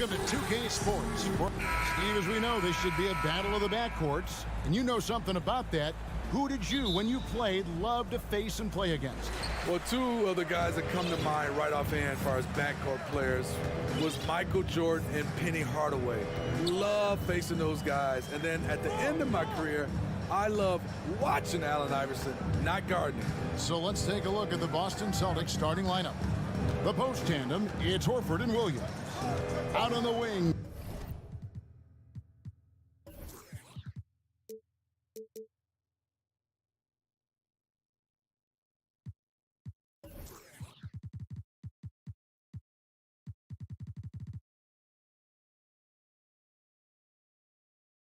Welcome to 2K Sports. Steve, as we know, this should be a battle of the backcourts, and you know something about that. Who did you, when you played, love to face and play against? Well, two of the guys that come to mind right offhand as far as backcourt players was Michael Jordan and Penny Hardaway. Love facing those guys. And then at the end of my career, I love watching Allen Iverson, not guarding him. So let's take a look at the Boston Celtics starting lineup. The post tandem, it's Horford and Williams. Out on the wing.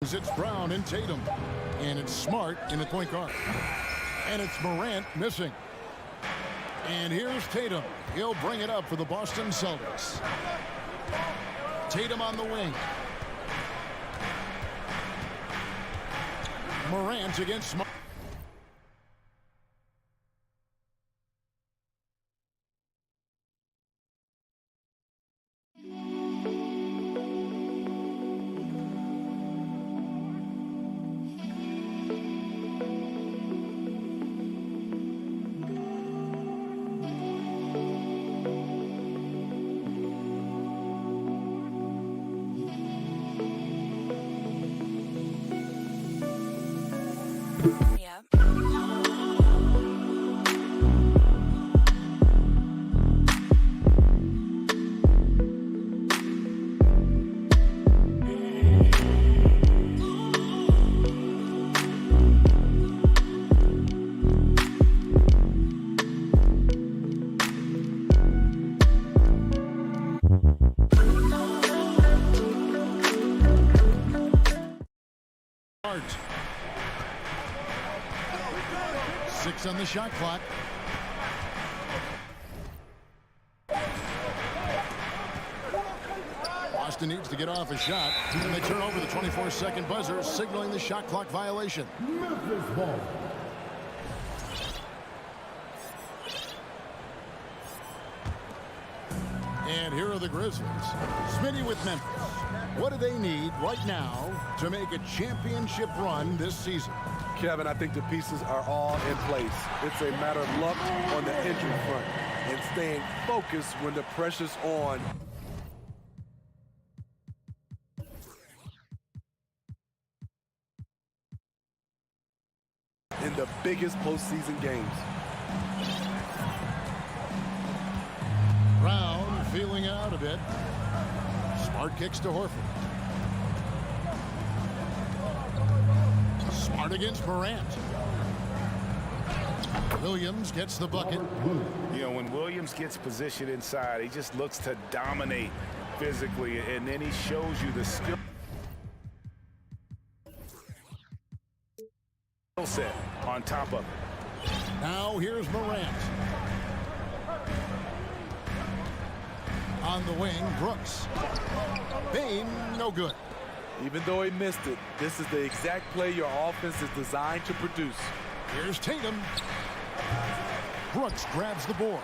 It's Brown and Tatum. And it's Smart in the point guard. And it's Morant missing. And here's Tatum. He'll bring it up for the Boston Celtics. Tatum on the wing. Morant against Smart. Six on the shot clock. Boston needs to get off a shot, and they turn over the 24-second buzzer, signaling the shot clock violation. Memphis ball. And here are the Grizzlies. Smitty with Memphis. What do they need right now to make a championship run this season? Kevin, I think the pieces are all in place. It's a matter of luck on the injury front and staying focused when the pressure's on. In the biggest postseason games. Brown feeling out a bit. Smart kicks to Horford. Smart against Morant. Williams gets the bucket. You know, when Williams gets positioned inside, he just looks to dominate physically, and then he shows you the skill set on top of it. Now here's Morant. On the wing, Brooks. Bain, no good. Even though he missed it, this is the exact play your offense is designed to produce. Here's Tatum. Brooks grabs the board.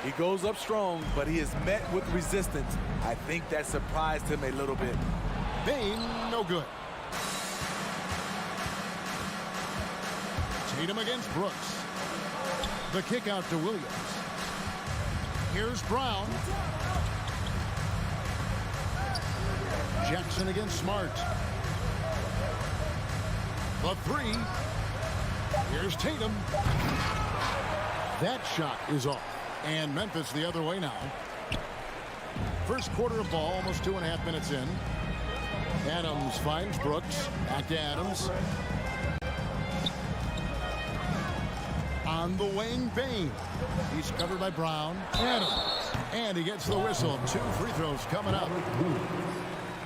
He goes up strong, but he is met with resistance. I think that surprised him a little bit. Bain, no good. Tatum against Brooks. The kick out to Williams. Here's Brown. Jackson against Smart. The three. Here's Tatum. That shot is off. And Memphis the other way now. First quarter of ball, almost 2.5 minutes in. Adams finds Brooks. Back to Adams. On the wing, Bain. He's covered by Brown. Adams. And he gets the whistle. 2 free throws coming up.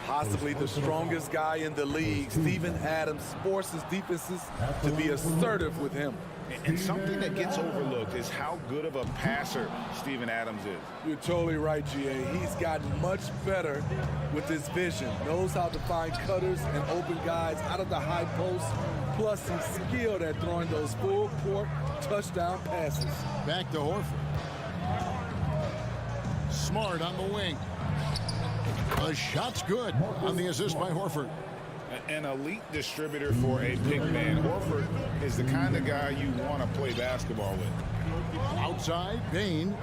Possibly the strongest guy in the league, Steven Adams, forces his defenses to be assertive with him. And something that gets overlooked is how good of a passer Steven Adams is. You're totally right, GA. He's gotten much better with his vision. Knows how to find cutters and open guys out of the high post. Plus, he's skilled at throwing those full-court touchdown passes. Back to Horford. Smart on the wing. The shot's good on the assist by Horford. An elite distributor for a big man. Horford is the kind of guy you want to play basketball with. Outside, Bain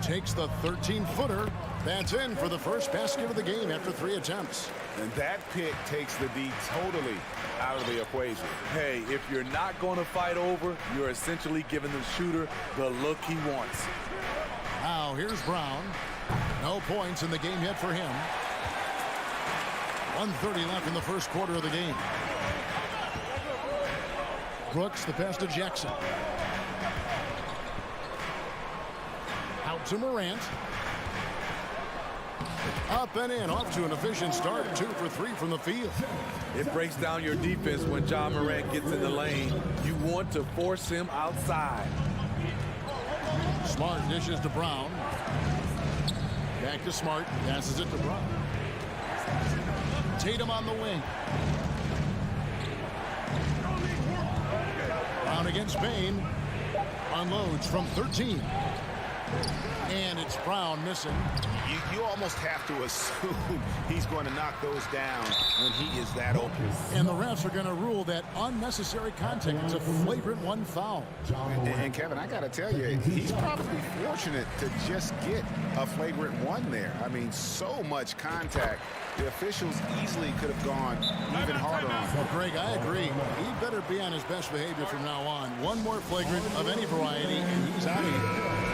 takes the 13-footer. That's in for the first basket of the game after 3 attempts. And that pick takes the D totally out of the equation. Hey, if you're not going to fight over, you're essentially giving the shooter the look he wants. Now here's Brown. No points in the game yet for him. 1:30 left in the first quarter of the game. Brooks, the pass to Jackson. Out to Morant. Up and in, off to an efficient start. 2 for 3 from the field. It breaks down your defense when John Morant gets in the lane. You want to force him outside. Smart dishes to Brown. Back to Smart. Passes it to Brown. Tatum on the wing. Brown against Bain. Unloads from 13. And it's Brown missing. You almost have to assume he's going to knock those down when he is that open. And the refs are going to rule that unnecessary contact. It's a flagrant 1 foul. And Kevin, I got to tell you, he's probably fortunate to just get a flagrant 1 there. I mean, so much contact. The officials easily could have gone even harder on him. Well, Greg, I agree. He better be on his best behavior from now on. One more flagrant of any variety, and he's out of here.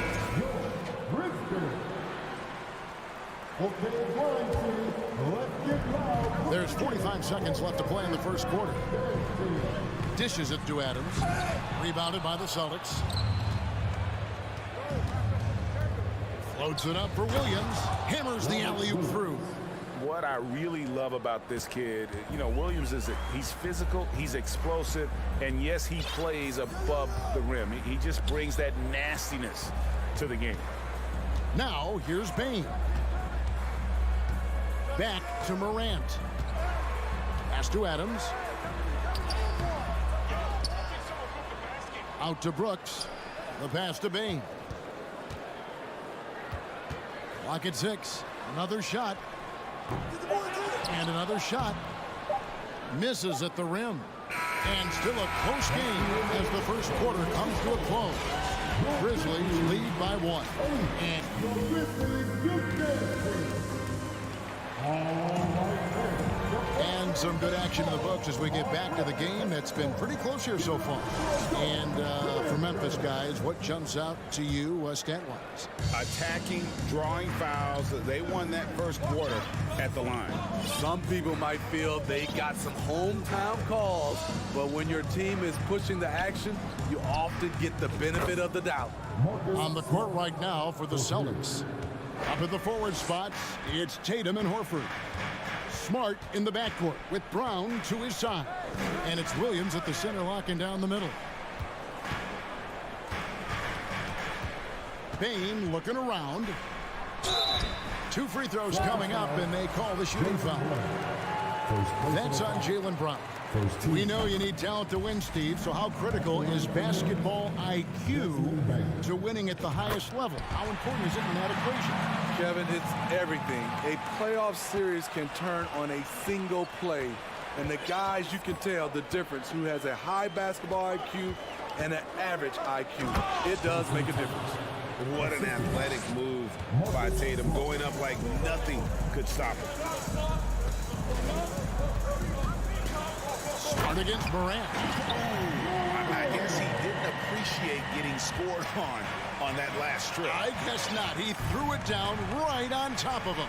There's 45 seconds left to play in the first quarter. Dishes it to Adams. Rebounded by the Celtics. Floats it up for Williams. Hammers the alley-oop through. What I really love about this kid, you know, Williams is he's physical, he's explosive, and yes, he plays above the rim. He just brings that nastiness to the game. Now, here's Bain. Back to Morant. Pass to Adams. Out to Brooks. The pass to Bain. Clock at 6. Another shot. And another shot. Misses at the rim. And still a close game as the first quarter comes to a close. Grizzlies lead by 1. And some good action in the books as we get back to the game that's been pretty close here so far. And for Memphis, guys, what jumps out to you stat-wise? Attacking, drawing fouls. They won that first quarter at the line. Some people might feel they got some hometown calls, but when your team is pushing the action, you often get the benefit of the doubt. On the court right now for the Celtics. Up at the forward spots, it's Tatum and Horford. Smart in the backcourt with Brown to his side. And it's Williams at the center locking down the middle. Bain looking around. 2 free throws coming up, and they call the shooting foul. That's on Jaylen Brown. We know you need talent to win, Steve, so how critical is basketball IQ to winning at the highest level? How important is it in that equation? Kevin, it's everything. A playoff series can turn on a single play. And the guys, you can tell the difference who has a high basketball IQ and an average IQ. It does make a difference. What an athletic move by Tatum, going up like nothing could stop him. Smart against Morant. I guess he didn't appreciate getting scored on that last strip. I guess not. He threw it down right on top of him.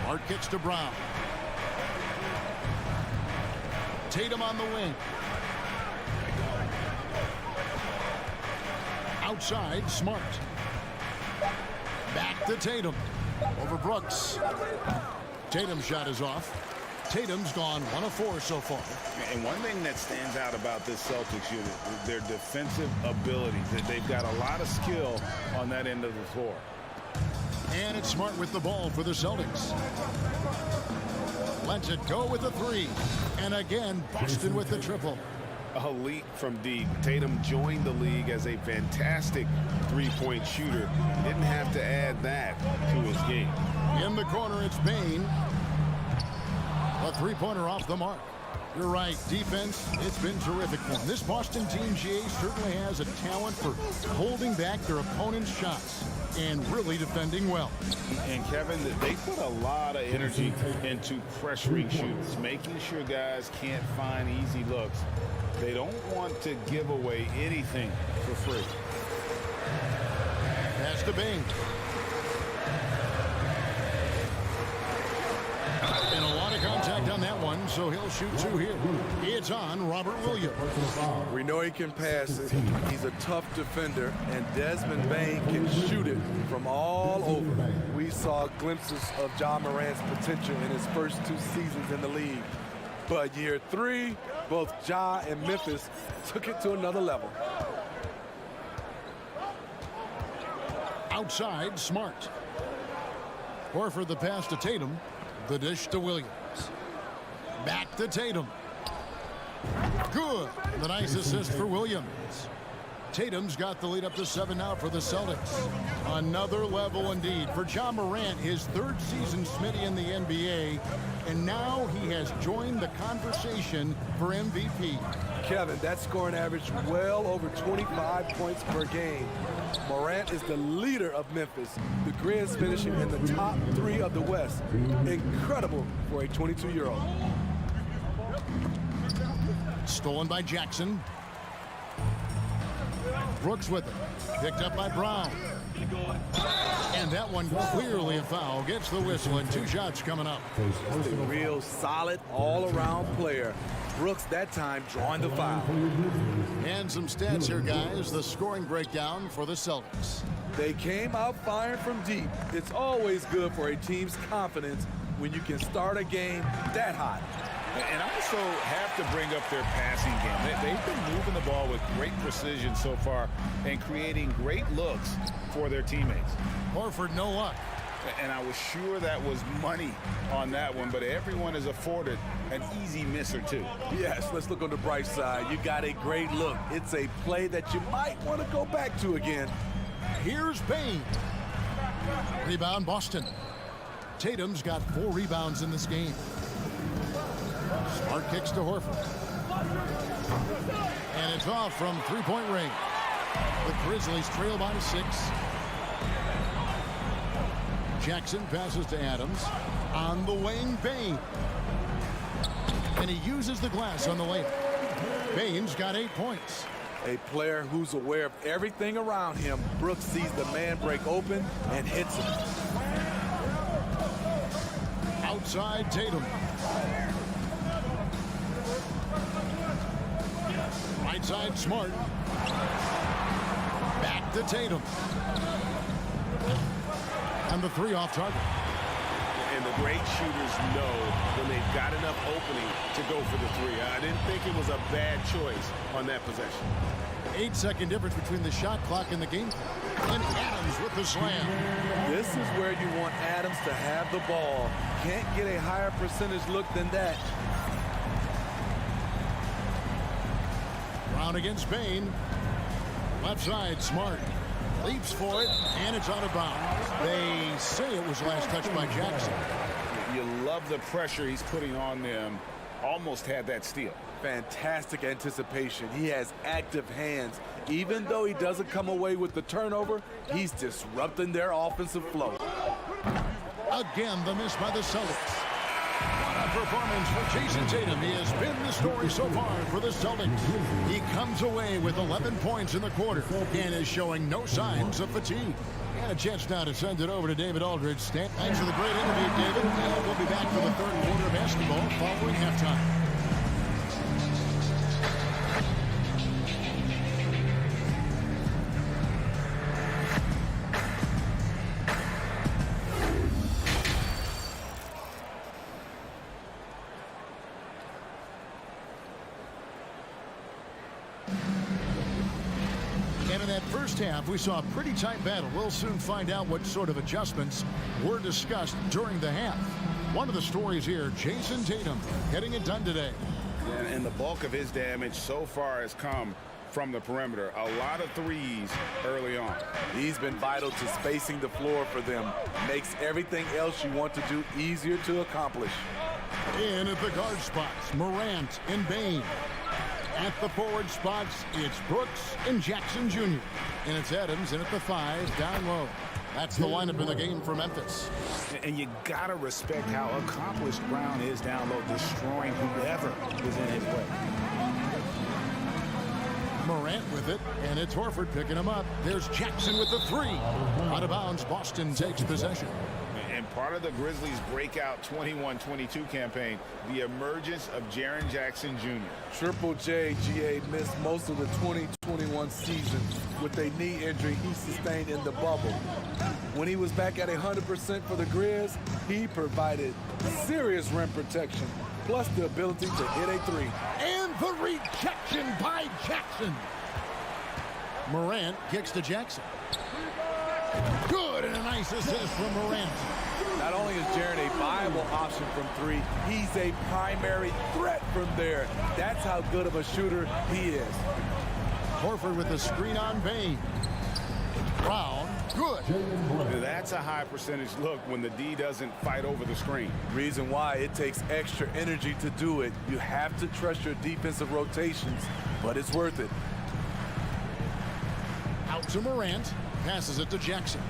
Smart kicks to Brown. Tatum on the wing. Outside, Smart. Back to Tatum. Over Brooks. Tatum's shot is off. Tatum's gone 1 of 4 so far. And one thing that stands out about this Celtics unit is their defensive abilities. They've got a lot of skill on that end of the floor. And it's Smart with the ball for the Celtics. Lets it go with the 3. And again, Boston with the triple. a leap from deep. Tatum joined the league as a fantastic three-point shooter. He didn't have to add that to his game. In the corner, it's Bain. A three-pointer off the mark. You're right. Defense, it's been terrific for them. This Boston team, GA, certainly has a talent for holding back their opponent's shots and really defending well. And, Kevin, they put a lot of energy into pressuring shoots, making sure guys can't find easy looks. They don't want to give away anything for free. Pass to Bain. And a lot of contact on that one, so he'll shoot two here. It's on Robert Williams. We know he can pass it. He's a tough defender, and Desmond Bain can shoot it from all over. We saw glimpses of Ja Morant's potential in his first 2 seasons in the league. But year 3, both Ja and Memphis took it to another level. Outside, Smart. Horford the pass to Tatum. The dish to Williams. Back to Tatum. Good. The nice assist for Williams. Tatum's got the lead up to 7 now for the Celtics. Another level indeed for Ja Morant, his 3rd season Smitty in the NBA, and now he has joined the conversation for MVP. Kevin, that scoring average well over 25 points per game. Morant is the leader of Memphis. The Grizz finishing in the top 3 of the West. Incredible for a 22-year-old. Stolen by Jackson. Brooks with it. Picked up by Brown. And that one clearly a foul. Gets the whistle and 2 shots coming up. Just a real solid all-around player. Brooks that time drawing the foul. And some stats here, guys. The scoring breakdown for the Celtics. They came out firing from deep. It's always good for a team's confidence when you can start a game that hot. And I also have to bring up their passing game. They've been moving the ball with great precision so far and creating great looks for their teammates. Horford, no luck. And I was sure that was money on that one, but everyone is afforded an easy miss or two. Yes, let's look on the bright side. You got a great look. It's a play that you might want to go back to again. Here's Bain. Rebound, Boston. Tatum's got 4 rebounds in this game. Smart kicks to Horford. And it's off from 3-point range. The Grizzlies trail by 6. Jackson passes to Adams. On the wing, Bain. And he uses the glass on the layup. Bain's got 8 points. A player who's aware of everything around him. Brooks sees the man break open and hits him. Outside, Tatum. Right side, Smart. Back to Tatum. And the 3 off target. And the great shooters know when they've got enough opening to go for the 3. I didn't think it was a bad choice on that possession. 8-second difference between the shot clock and the game. And Adams with the slam. This is where you want Adams to have the ball. Can't get a higher percentage look than that. Brown against Bain. Left side, Smart. Leaps for it, and it's out of bounds. They say it was last touched by Jackson. You love the pressure he's putting on them. Almost had that steal. Fantastic anticipation. He has active hands. Even though he doesn't come away with the turnover, he's disrupting their offensive flow. Again, the miss by the Celtics. What a performance for Jason Tatum. He has been the story so far for the Celtics. He comes away with 11 points in the quarter and is showing no signs of fatigue. And a chance now to send it over to David Aldridge. Thanks for the great interview, David. And we'll be back for the 3rd quarter of basketball following halftime. And in that first half, we saw a pretty tight battle. We'll soon find out what sort of adjustments were discussed during the half. One of the stories here, Jason Tatum getting it done today. And the bulk of his damage so far has come from the perimeter. A lot of threes early on. He's been vital to spacing the floor for them. Makes everything else you want to do easier to accomplish. In at the guard spots, Morant and Bain. At the forward spots, it's Brooks and Jackson Jr. And it's Adams in at the 5, down low. That's the lineup in the game for Memphis. And you got to respect how accomplished Brown is down low, destroying whoever is in his way. Morant with it, and it's Horford picking him up. There's Jackson with the 3. Out of bounds, Boston takes possession. And part of the Grizzlies' breakout 21-22 campaign, the emergence of Jaren Jackson Jr. Triple J, GA, missed most of the 2021 season with a knee injury he sustained in the bubble. When he was back at 100% for the Grizz, he provided serious rim protection, plus the ability to hit a 3. And the rejection by Jackson. Morant kicks to Jackson. Good, and a nice assist from Morant. Not only is Jaren a viable option from 3, he's a primary threat from there. That's how good of a shooter he is. Horford with the screen on Bain. Brown, good. That's a high percentage look when the D doesn't fight over the screen. Reason why it takes extra energy to do it. You have to trust your defensive rotations, but it's worth it. Out to Morant, passes it to Jackson.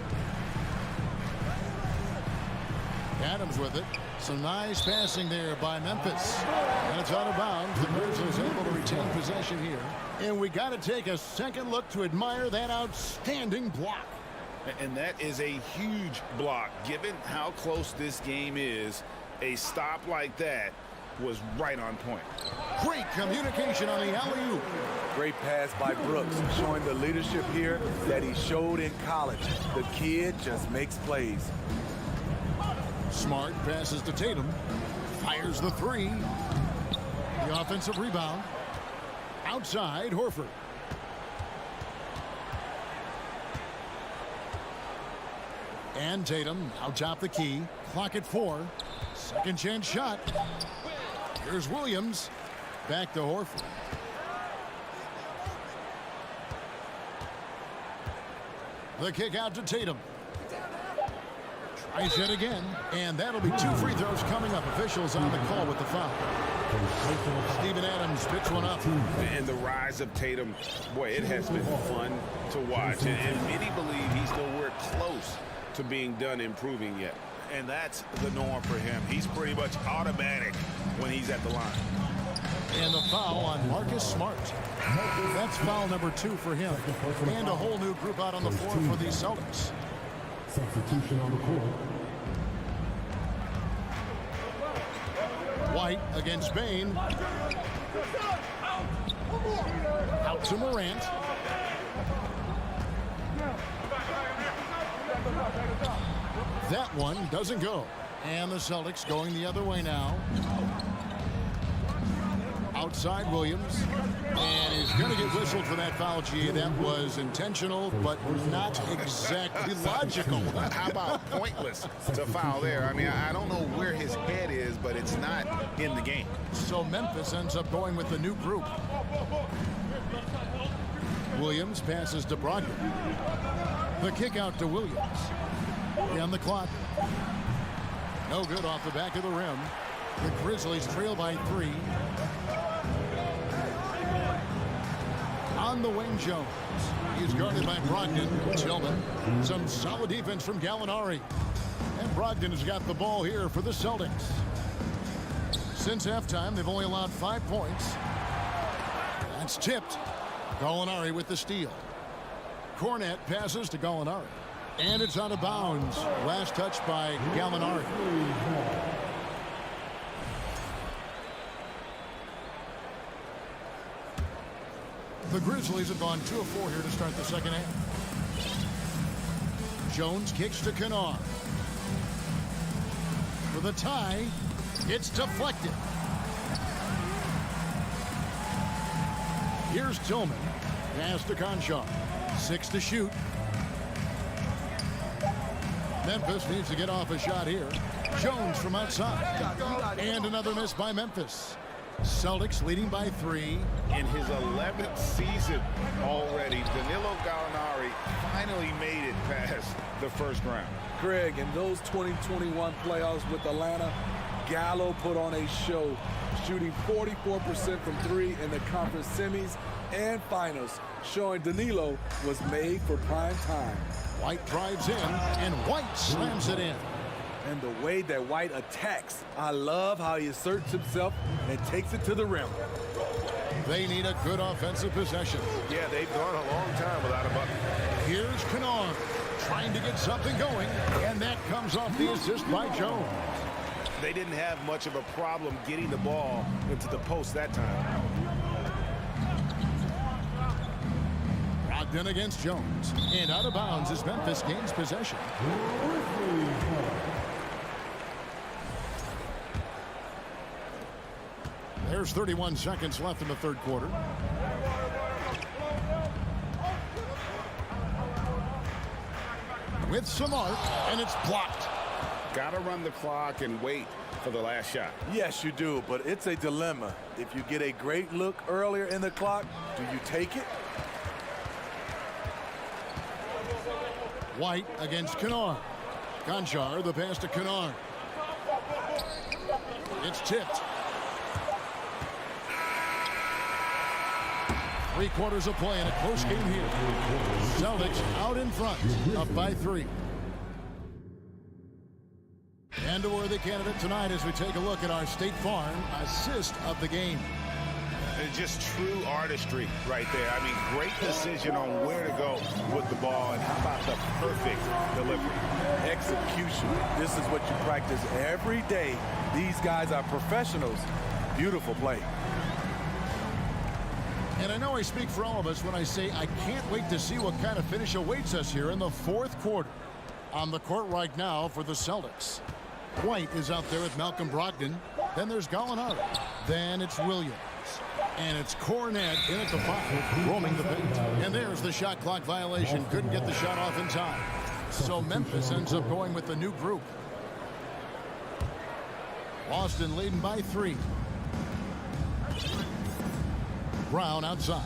Adams with it. Some nice passing there by Memphis. And it's out of bounds. The Grizzlies able to retain possession here. And we got to take a second look to admire that outstanding block. And that is a huge block. Given how close this game is, a stop like that was right on point. Great communication on the alley-oop. Great pass by Brooks, showing the leadership here that he showed in college. The kid just makes plays. Smart passes to Tatum. Fires the 3. The offensive rebound. Outside, Horford. And Tatum out top the key. Clock at 4. Second chance shot. Here's Williams. Back to Horford. The kick out to Tatum. Tries it again, and that'll be 2 free throws coming up. Officials on the call with the foul. Steven Adams picks one up. And the rise of Tatum, boy, it has been fun to watch. And many believe he's nowhere close to being done improving yet. And that's the norm for him. He's pretty much automatic when he's at the line. And the foul on Marcus Smart. That's foul number 2 for him. And a whole new group out on the floor for the Celtics. Substitution on the court. White against Bain. Out to Morant. That one doesn't go. And the Celtics going the other way now. Outside Williams. And he's going to get whistled for that foul, G. That was intentional, but not exactly logical. How about pointless to foul there? I mean, I don't know where his head is, but it's not in the game. So Memphis ends up going with the new group. Williams passes to Brogdon. The kick out to Williams. On the clock. No good off the back of the rim. The Grizzlies trail by 3. On the wing, Jones. He's guarded by Brogdon. Tillman. Some solid defense from Gallinari. And Brogdon has got the ball here for the Celtics. Since halftime, they've only allowed 5 points. That's tipped. Gallinari with the steal. Cornette passes to Gallinari. And it's out of bounds. Last touch by Gallinari. The Grizzlies have gone 2 of 4 here to start the second half. Jones kicks to Kennard. For the tie, it's deflected. Here's Tillman. Pass to Conchar. 6 to shoot. Memphis needs to get off a shot here. Jones from outside. And another miss by Memphis. Celtics leading by 3. In his 11th season already, Danilo Gallinari finally made it past the first round. Greg, in those 2021 playoffs with Atlanta, Gallo put on a show, shooting 44% from 3 in the conference semis and finals, showing Danilo was made for prime time. White drives in, and White slams it in. And the way that White attacks, I love how he asserts himself and takes it to the rim. They need a good offensive possession. Yeah, they've gone a long time without a bucket. Here's Kennard trying to get something going, and that comes off the assist by Jones. They didn't have much of a problem getting the ball into the post that time. Brogdon against Jones, and out of bounds as Memphis gains possession. There's 31 seconds left in the third quarter. With some arc, and it's blocked. Got to run the clock and wait for the last shot. Yes, you do, but it's a dilemma. If you get a great look earlier in the clock, do you take it? White against Kennard. Conchar, the pass to Kennard. It's tipped. 3 quarters of play in a close game here. Celtics out in front, up by 3. And a worthy candidate tonight as we take a look at our State Farm assist of the game. It's just true artistry right there. I mean, great decision on where to go with the ball, and how about the perfect delivery? Execution. This is what you practice every day. These guys are professionals. Beautiful play. And I know I speak for all of us when I say I can't wait to see what kind of finish awaits us here in the fourth quarter. On the court right now for the Celtics. White is out there with Malcolm Brogdon. Then there's Gallinari. Then it's Williams. And it's Cornet in at the 5, roaming the paint. And there's the shot clock violation. Couldn't get the shot off in time. So Memphis ends up going with the new group. Boston leading by 3. Brown outside.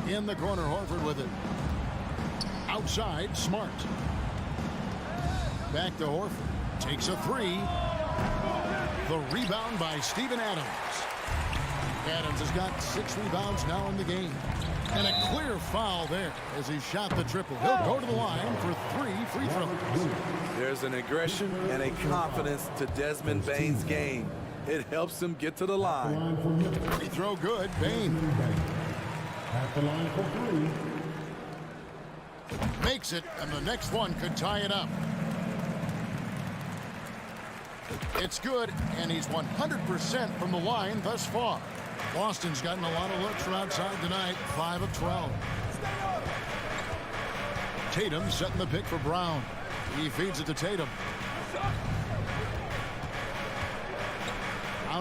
In the corner, Horford with it. Outside, Smart. Back to Horford. Takes a 3. The rebound by Steven Adams. Adams has got 6 rebounds now in the game. And a clear foul there as he shot the triple. He'll go to the line for 3 free throws. There's an aggression and a confidence to Desmond Bane's game. It helps him get to the line. Free throw good, Bane. At the line for 3. Makes it, and the next one could tie it up. It's good, and he's 100% from the line thus far. Boston's gotten a lot of looks from outside tonight, 5 of 12. Tatum setting the pick for Brown. He feeds it to Tatum.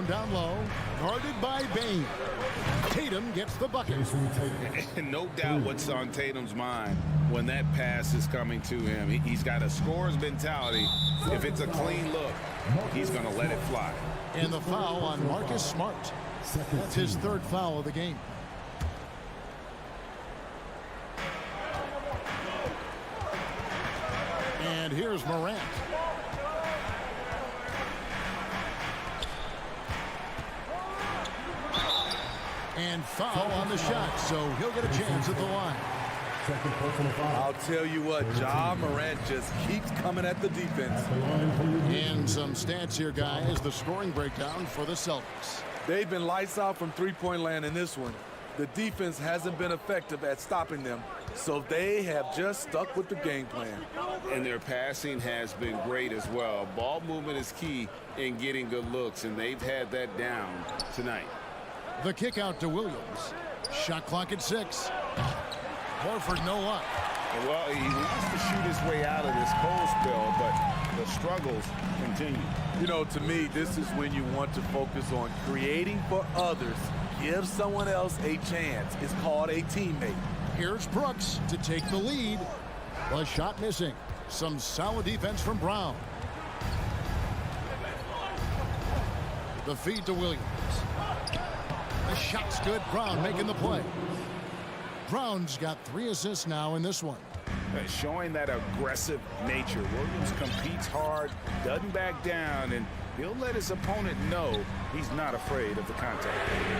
Down low, guarded by Bane. Tatum gets the bucket. And no doubt what's on Tatum's mind when that pass is coming to him. He's got a scorer's mentality. If it's a clean look, he's going to let it fly. And the foul on Marcus Smart. That's his 3rd foul of the game. And here's Morant. And foul on the shot, so he'll get a chance at the line. I'll tell you what, Ja Morant just keeps coming at the defense. And some stats here, guys. The scoring breakdown for the Celtics. They've been lights out from three-point land in this one. The defense hasn't been effective at stopping them, so they have just stuck with the game plan. And their passing has been great as well. Ball movement is key in getting good looks, and they've had that down tonight. The kick out to Williams. Shot clock at 6. Horford no luck. Well, he wants to shoot his way out of this cold spell, but the struggles continue. You know, to me, this is when you want to focus on creating for others. Give someone else a chance. It's called a teammate. Here's Brooks to take the lead. The shot missing. Some solid defense from Brown. The feed to Williams. The shot's good. Brown making the play. Brown's got 3 assists now in this one. Showing that aggressive nature. Williams competes hard, doesn't back down, and he'll let his opponent know he's not afraid of the contact.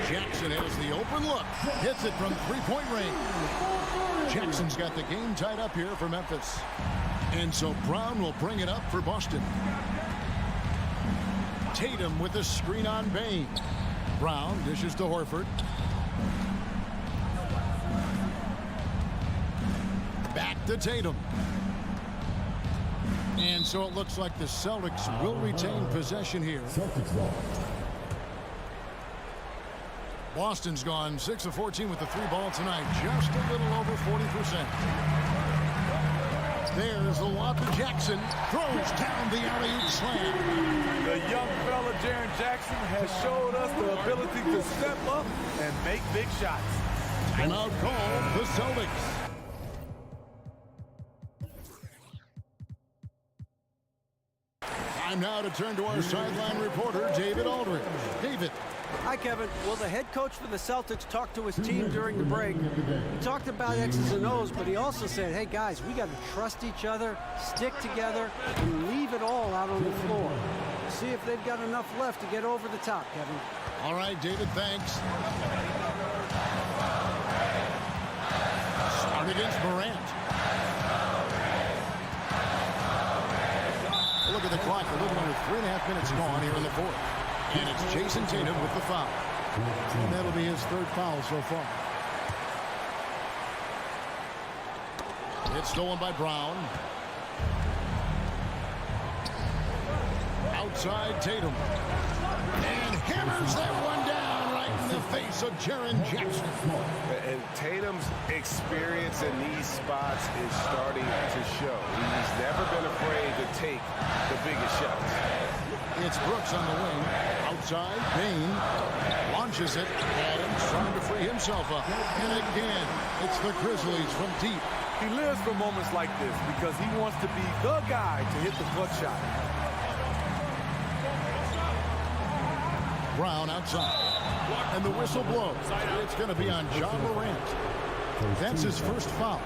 Jackson has the open look. Hits it from 3-point range. Jackson's got the game tied up here for Memphis. And so Brown will bring it up for Boston. Tatum with a screen on Bain. Brown dishes to Horford. Back to Tatum. And so it looks like the Celtics will retain possession here. Boston's gone 6 of 14 with the 3 ball tonight. Just a little over 40%. There's the lob to Jackson. Throws down the alley-oop slam. The young fella, Jaren Jackson, has showed us the ability to step up and make big shots. Timeout call, the Celtics. Time now to turn to our sideline reporter, David Aldridge. David. Hi, Kevin. Well, the head coach for the Celtics talked to his team during the break. He talked about X's and O's, but he also said, hey, guys, we got to trust each other, stick together, and leave it all out on the floor. See if they've got enough left to get over the top, Kevin. All right, David, thanks. Start against Morant. Look at the clock. A little under 3.5 minutes gone here in the fourth. And it's Jason Tatum with the foul. And that'll be his 3rd foul so far. It's stolen by Brown. Outside Tatum. And hammers that one down right in the face of Jaren Jackson. And Tatum's experience in these spots is starting to show. He's never been afraid to take the biggest shots. It's Brooks on the wing. Outside, Bain launches it. Adams trying to free himself up. And again, it's the Grizzlies from deep. He lives for moments like this because he wants to be the guy to hit the clutch shot. Brown outside. And the whistle blows. It's going to be on John Morant. That's his 1st foul.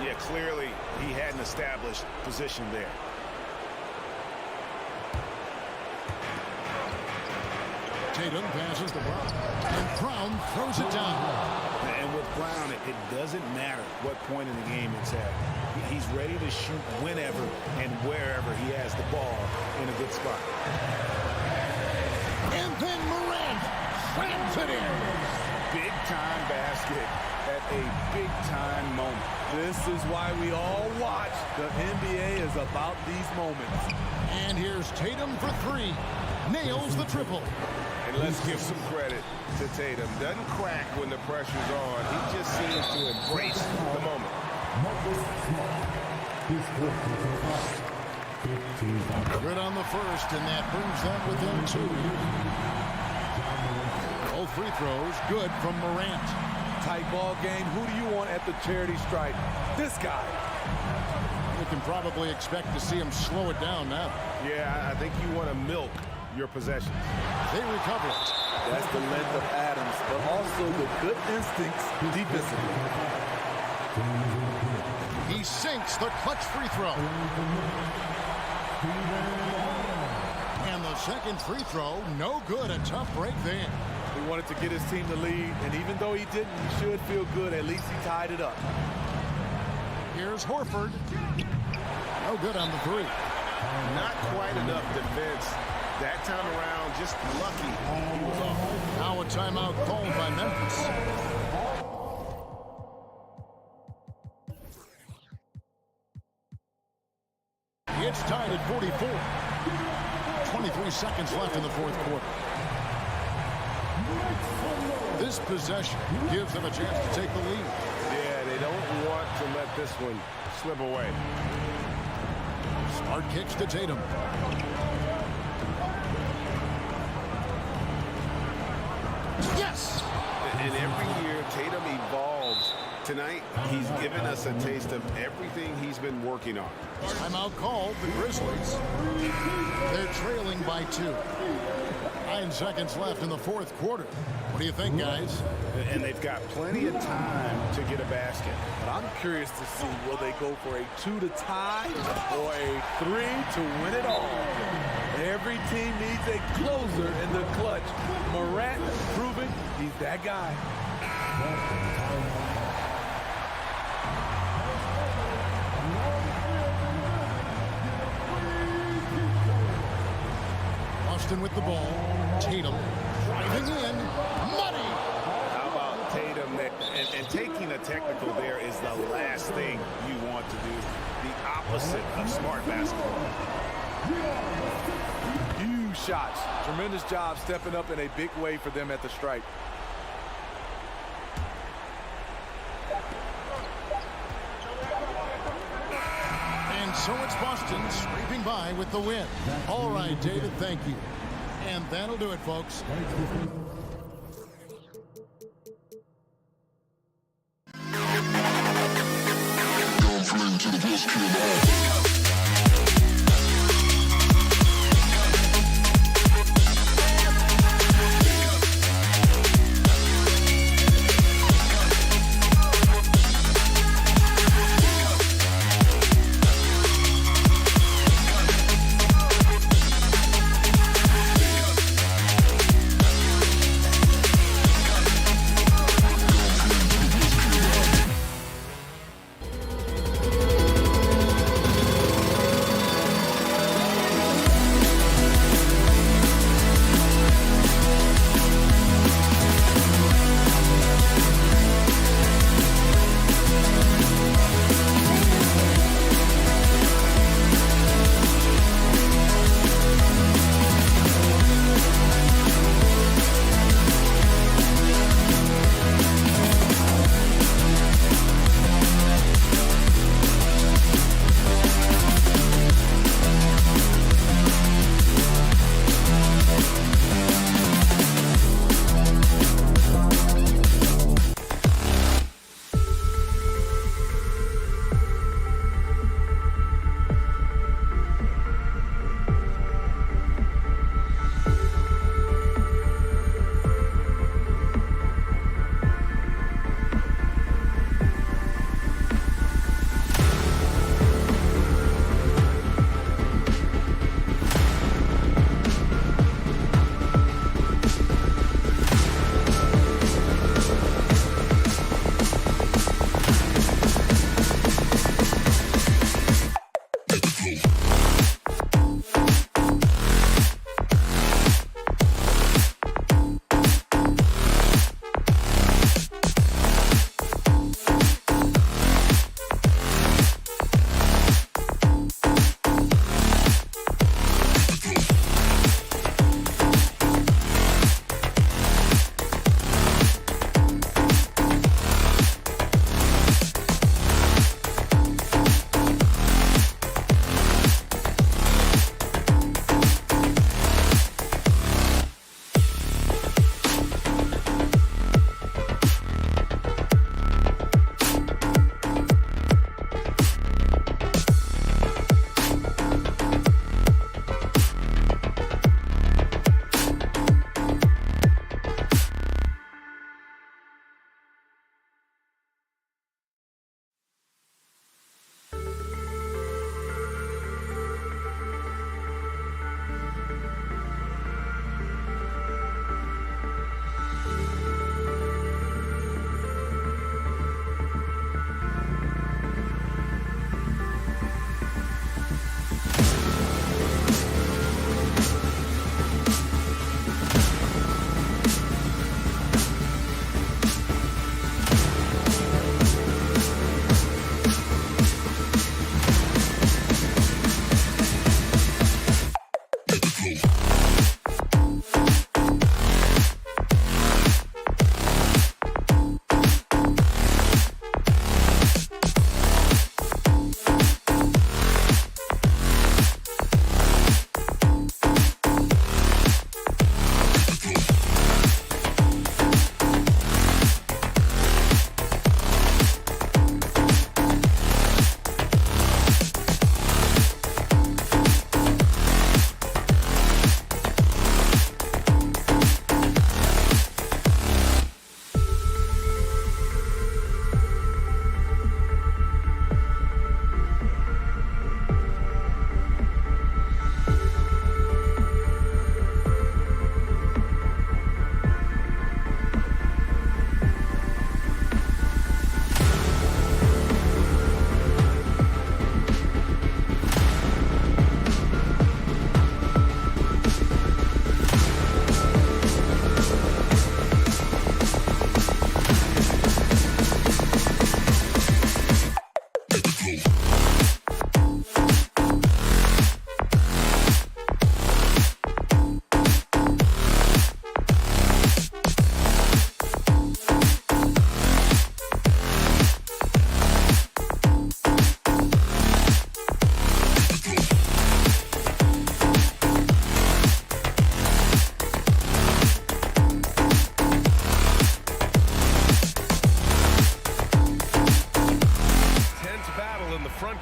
Yeah, clearly he hadn't established position there. Tatum passes to Brown. And Brown throws it down. And with Brown, it doesn't matter what point in the game it's at. He's ready to shoot whenever and wherever he has the ball in a good spot. And then Morant slams it in. Big-time basket at a big-time moment. This is why we all watch. The NBA is about these moments. And here's Tatum for 3. Nails the triple. And let's give some credit to Tatum. Doesn't crack when the pressure's on. He just seems to embrace the moment. Good on the first, and that brings them within 2. Both free throws good from Morant. Tight ball game. Who do you want at the charity stripe? This guy. You can probably expect to see him slow it down now. Yeah, I think you want to milk your possessions. They recover it. That's the length of Adams, but also the good instincts defensively. He sinks the clutch free throw. And the second free throw, no good. A tough break there. He wanted to get his team to lead, and even though he didn't, he should feel good. At least he tied it up. Here's Horford. No good on the 3. Not quite enough defense. That time around, just lucky he was off. Now a timeout called by Memphis. It's tied at 44. 23 seconds left in the 4th quarter. This possession gives them a chance to take the lead. Yeah, they don't want to let this one slip away. Smart kicks to Tatum. Yes! And every year, Tatum evolves. Tonight, he's given us a taste of everything he's been working on. Timeout called, the Grizzlies. They're trailing by 2. 9 seconds left in the fourth quarter. What do you think, guys? And they've got plenty of time to get a basket. But I'm curious to see, will they go for a 2 to tie or a 3 to win it all? Every team needs a closer in the clutch. Morant proving he's that guy. Boston with the ball. Tatum driving in. Money! How about Tatum? And taking a technical there is the last thing you want to do. The opposite of smart basketball. Huge shots. Tremendous job stepping up in a big way for them at the stripe. And so it's Boston scraping by with the win. All right, David, thank you. And that'll do it, folks.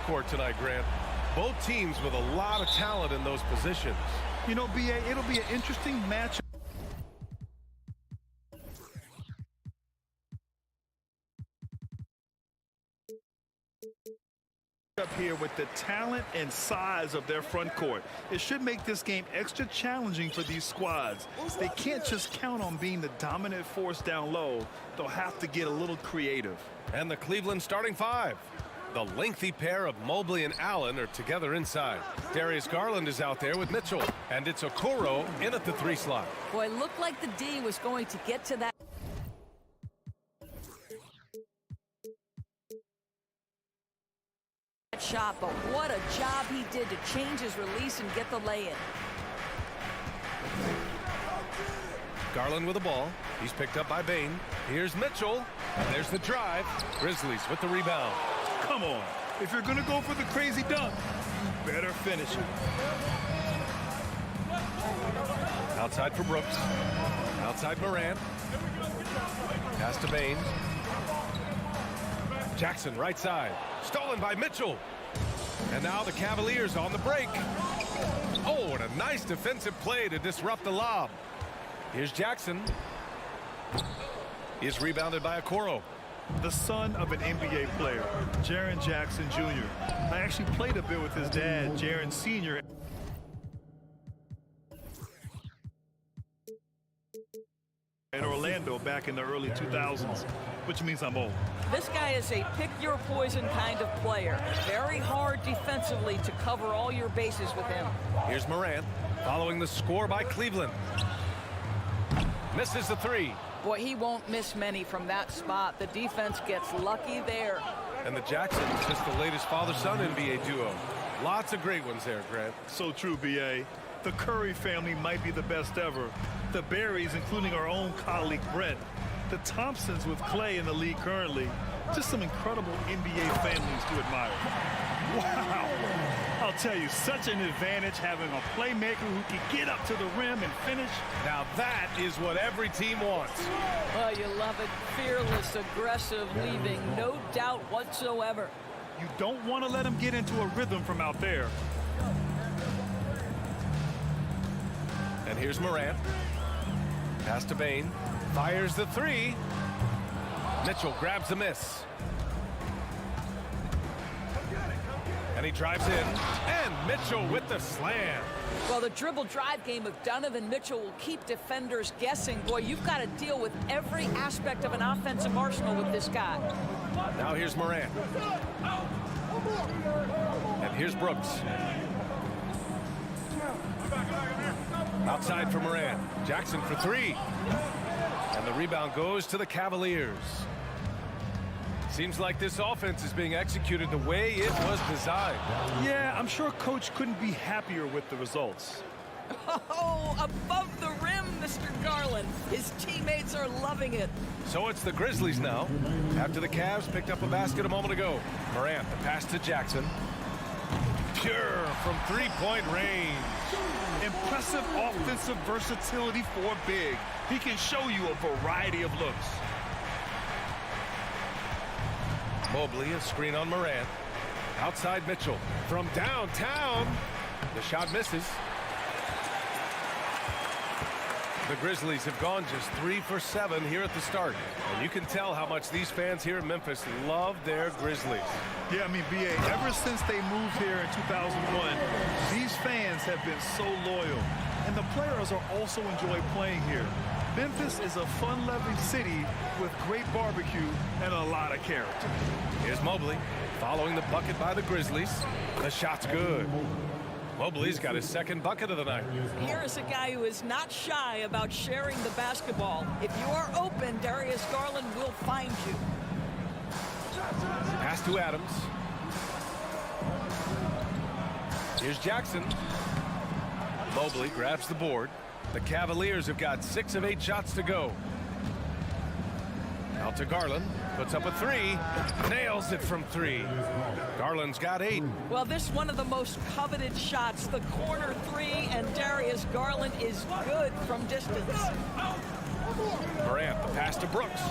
court tonight, Grant. Both teams with a lot of talent in those positions. You know, BA, it'll be an interesting match. Up here with the talent and size of their front court. It should make this game extra challenging for these squads. They can't just count on being the dominant force down low. They'll have to get a little creative. And the Cleveland starting five. The lengthy pair of Mobley and Allen are together inside. Darius Garland is out there with Mitchell. And it's Okoro in at the 3 slot. Boy, it looked like the D was going to get to that shot, but what a job he did to change his release and get the lay-in. Garland with the ball. He's picked up by Bain. Here's Mitchell. And there's the drive. Grizzlies with the rebound. Come on. If you're going to go for the crazy dunk, you better finish it. Outside for Brooks. Outside Morant. Pass to Bain. Jackson right side. Stolen by Mitchell. And now the Cavaliers on the break. Oh, and a nice defensive play to disrupt the lob. Here's Jackson. He is rebounded by Okoro. The son of an NBA player, Jaren Jackson Jr. I actually played a bit with his dad, Jaren Sr. in Orlando back in the early 2000s, which means I'm old. This guy is a pick-your-poison kind of player. Very hard defensively to cover all your bases with him. Here's Morant following the score by Cleveland. Misses the 3. Boy, he won't miss many from that spot. The defense gets lucky there. And the Jacksons, just the latest father-son NBA duo. Lots of great ones there, Grant. So true, BA. The Curry family might be the best ever. The Berries, including our own colleague Brent. The Thompsons with Clay in the league currently. Just some incredible NBA families to admire. Wow. I'll tell you, such an advantage having a playmaker who can get up to the rim and finish. Now that is what every team wants. Oh, you love it. Fearless, aggressive, leaving no doubt whatsoever. You don't want to let him get into a rhythm from out there. And here's Morant. Pass to Bain. Fires the 3. Mitchell grabs the miss. And he drives in. And Mitchell with the slam. Well, the dribble drive game of Donovan Mitchell will keep defenders guessing. Boy, you've got to deal with every aspect of an offensive arsenal with this guy. Now here's Morant. And here's Brooks. Outside for Morant. Jackson for 3. And the rebound goes to the Cavaliers. Seems like this offense is being executed the way it was designed. Yeah, I'm sure Coach couldn't be happier with the results. Oh, above the rim, Mr. Garland. His teammates are loving it. So it's the Grizzlies now. After the Cavs picked up a basket a moment ago. Morant, the pass to Jackson. Pure from 3-point range. Impressive offensive versatility for big. He can show you a variety of looks. Mobley, a screen on Morant. Outside Mitchell. From downtown. The shot misses. The Grizzlies have gone just 3 for 7 here at the start. And you can tell how much these fans here in Memphis love their Grizzlies. Yeah, I mean, BA, ever since they moved here in 2001, these fans have been so loyal. And the players are also enjoy playing here. Memphis is a fun-loving city with great barbecue and a lot of character. Here's Mobley following the bucket by the Grizzlies. The shot's good. Mobley's got his second bucket of the night. Here is a guy who is not shy about sharing the basketball. If you are open, Darius Garland will find you. Pass to Adams. Here's Jackson. Mobley grabs the board. The Cavaliers have got 6 of 8 shots to go. Out to Garland. Puts up a 3. Nails it from 3. Garland's got 8. Well, this one of the most coveted shots, the corner 3, and Darius Garland is good from distance. Morant, the pass to Brooks.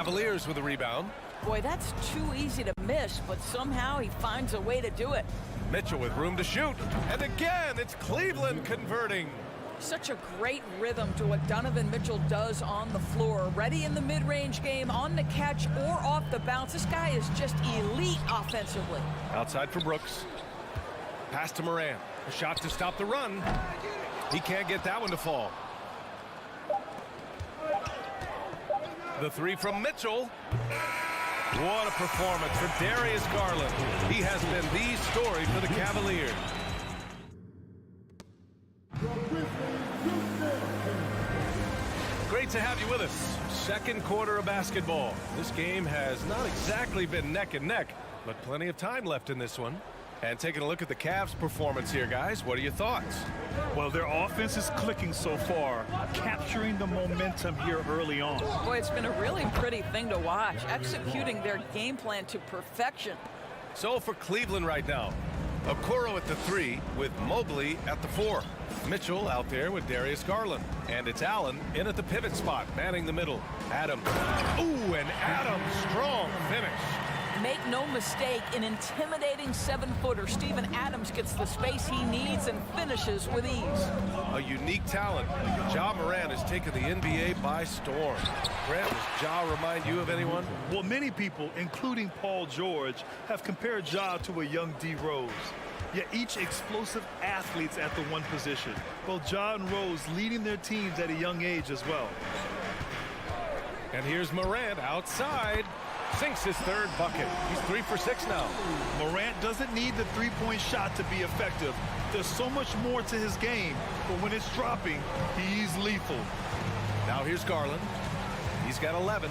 Cavaliers with a rebound. Boy, that's too easy to miss, but somehow he finds a way to do it. Mitchell with room to shoot. And again, it's Cleveland converting. Such a great rhythm to what Donovan Mitchell does on the floor. Ready in the mid-range game, on the catch, or off the bounce. This guy is just elite offensively. Outside for Brooks. Pass to Morant. A shot to stop the run. He can't get that one to fall. The three from Mitchell. What a performance for Darius Garland. He has been the story for the Cavaliers. Great to have you with us. Second quarter of basketball. This game has not exactly been neck and neck, but plenty of time left in this one. And taking a look at the Cavs' performance here, guys, what are your thoughts? Well, their offense is clicking so far, capturing the momentum here early on. Boy, it's been a really pretty thing to watch, executing their game plan to perfection. So for Cleveland right now, Okoro at the 3 with Mobley at the 4. Mitchell out there with Darius Garland. And it's Allen in at the pivot spot, manning the middle. Adams. Ooh, and Adams, strong finish. Make no mistake, an intimidating 7-footer. Steven Adams gets the space he needs and finishes with ease. A unique talent. Ja Morant has taken the NBA by storm. Grant, does Ja remind you of anyone? Well, many people, including Paul George, have compared Ja to a young D. Rose. Yet each explosive athletes at the one position. Both Ja and Rose leading their teams at a young age as well. And here's Morant outside. Sinks his third bucket. He's 3 for 6 now. Morant doesn't need the three-point shot to be effective. There's so much more to his game, but when it's dropping, he's lethal. Now here's Garland. He's got 11.